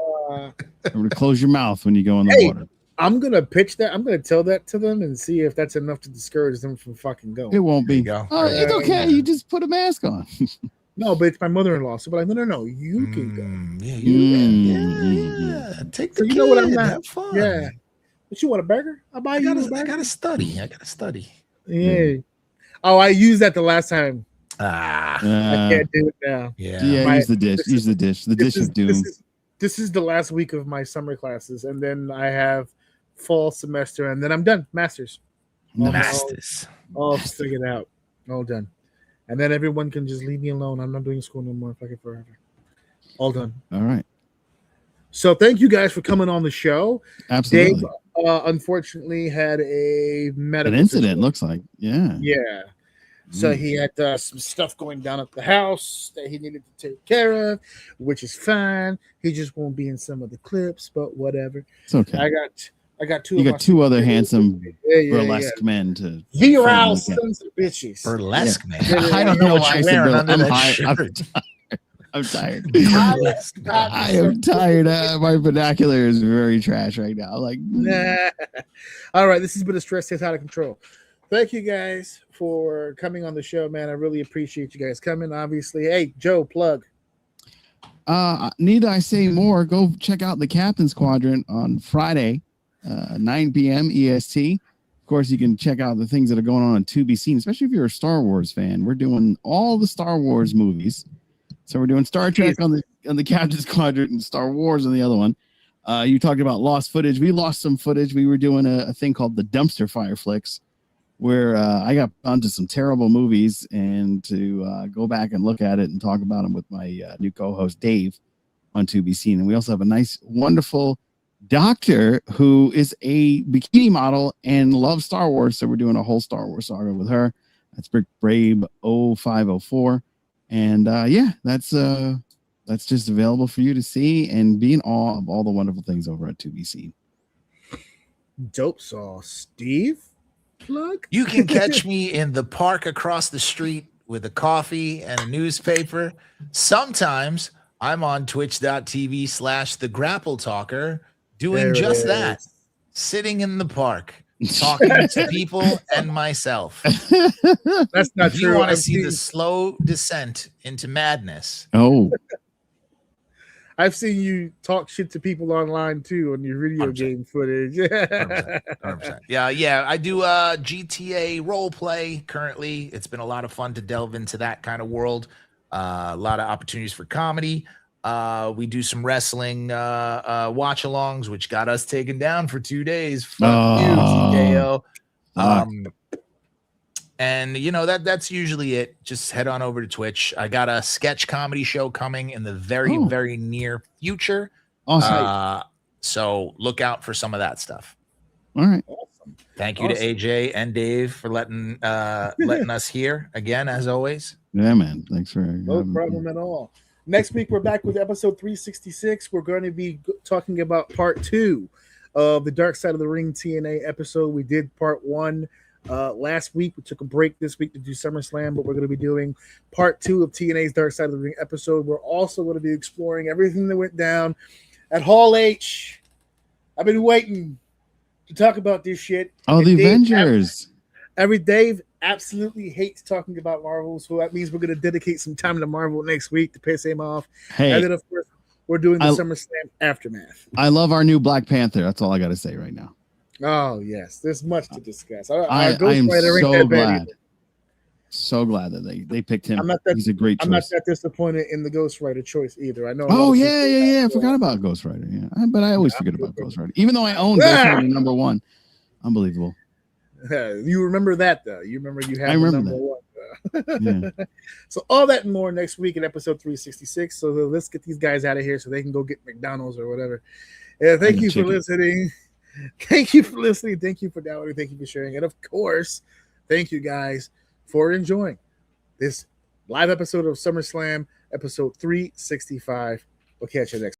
Close your mouth when you go in the water. I'm gonna pitch that. I'm gonna tell that to them and see if that's enough to discourage them from fucking going. It won't be. It's okay. You just put a mask on. No, but it's my mother-in-law. So, but no. You can go. Yeah. Take the kid. You know what? I'm not. Have fun. Yeah. But you want a burger? I'll buy you a burger. I gotta study. Yeah. Oh, I used that the last time. I can't do it now. Yeah. Use the dish. The dish of doom. This is the last week of my summer classes, and then I have fall semester, and then I'm done. Masters. All figured out. All done. And then everyone can just leave me alone. I'm not doing school no more. Fucking forever. All done. All right. So thank you guys for coming on the show. Absolutely. Dave, unfortunately, had a medical incident. Looks like. Yeah. So he had some stuff going down at the house that he needed to take care of, which is fine. He just won't be in some of the clips, but whatever. It's okay. I got two. You got two other handsome burlesque men to virile sons of bitches. Burlesque men. I don't know what you're wearing under that shirt. I'm tired. I am tired. My vernacular is very trash right now. All right, this has been a stress test out of control. Thank you guys for coming on the show, man. I really appreciate you guys coming. Obviously, hey Joe, plug. Need I say more? Go check out the Captain's Quadrant on Friday, 9 p.m. EST. Of course, you can check out the things that are going on To Be Seen, especially if you're a Star Wars fan. We're doing all the Star Wars movies. So we're doing Star Trek on the Captain's Quadrant and Star Wars on the other one. You talked about lost footage. We lost some footage. We were doing a thing called the Dumpster Fire Flicks, where I got onto some terrible movies and to go back and look at it and talk about them with my new co-host Dave on To Be Seen. And we also have a nice, wonderful doctor who is a bikini model and loves Star Wars. So we're doing a whole Star Wars saga with her. That's Brick Brave 0504. And that's just available for you to see and be in awe of all the wonderful things over at To Be Seen. Dope sauce, Steve. Plug. You can catch me in the park across the street with a coffee and a newspaper. Sometimes I'm on twitch.tv/the Grapple Talker doing just that, sitting in the park, talking to people and myself. That's not true. You want to see the slow descent into madness. Oh. I've seen you talk shit to people online too on your video 100%. Game footage. 100%. Yeah. I do GTA role play currently. It's been a lot of fun to delve into that kind of world. A lot of opportunities for comedy. We do some wrestling watch-alongs, which got us taken down for 2 days. Fuck you, TKO. And that's usually it. Just head on over to Twitch. I got a sketch comedy show coming in the very, very near future. Awesome. So look out for some of that stuff. All right. Awesome. Thank you to AJ and Dave for letting us hear again, as always. Yeah, man. Thanks for no problem at all. Next week we're back with episode 366. We're going to be talking about part 2 of the Dark Side of the Ring TNA episode. We did part 1 last week. We took a break this week to do SummerSlam, but we're going to be doing part 2 of TNA's Dark Side of the Ring episode. We're also going to be exploring everything that went down at Hall H. I've been waiting to talk about this shit. Oh, and the Avengers. Dave absolutely hates talking about Marvel, so that means we're going to dedicate some time to Marvel next week to piss him off. Hey, and then, of course, we're doing the SummerSlam aftermath. I love our new Black Panther. That's all I got to say right now. Oh, yes. There's much to discuss. I am so glad. So glad that they picked him. He's a great choice. I'm not that disappointed in the Ghost Rider choice either. I know. Oh, yeah. I forgot about Ghost Rider. Yeah, but I always forget about Ghost Rider. Even though I own Ghost Rider #1. Unbelievable. You remember that, though. You remember you had I remember #1. Yeah. So all that and more next week in episode 366. So let's get these guys out of here so they can go get McDonald's or whatever. Yeah, thank you for listening. Thank you for listening. Thank you for downloading. Thank you for sharing. And of course, thank you guys for enjoying this live episode of SummerSlam, episode 365. We'll catch you next.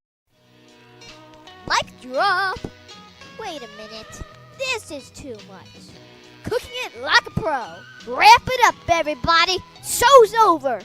Mic drop. Wait a minute. This is too much. Cooking it like a pro. Wrap it up, everybody. Show's over.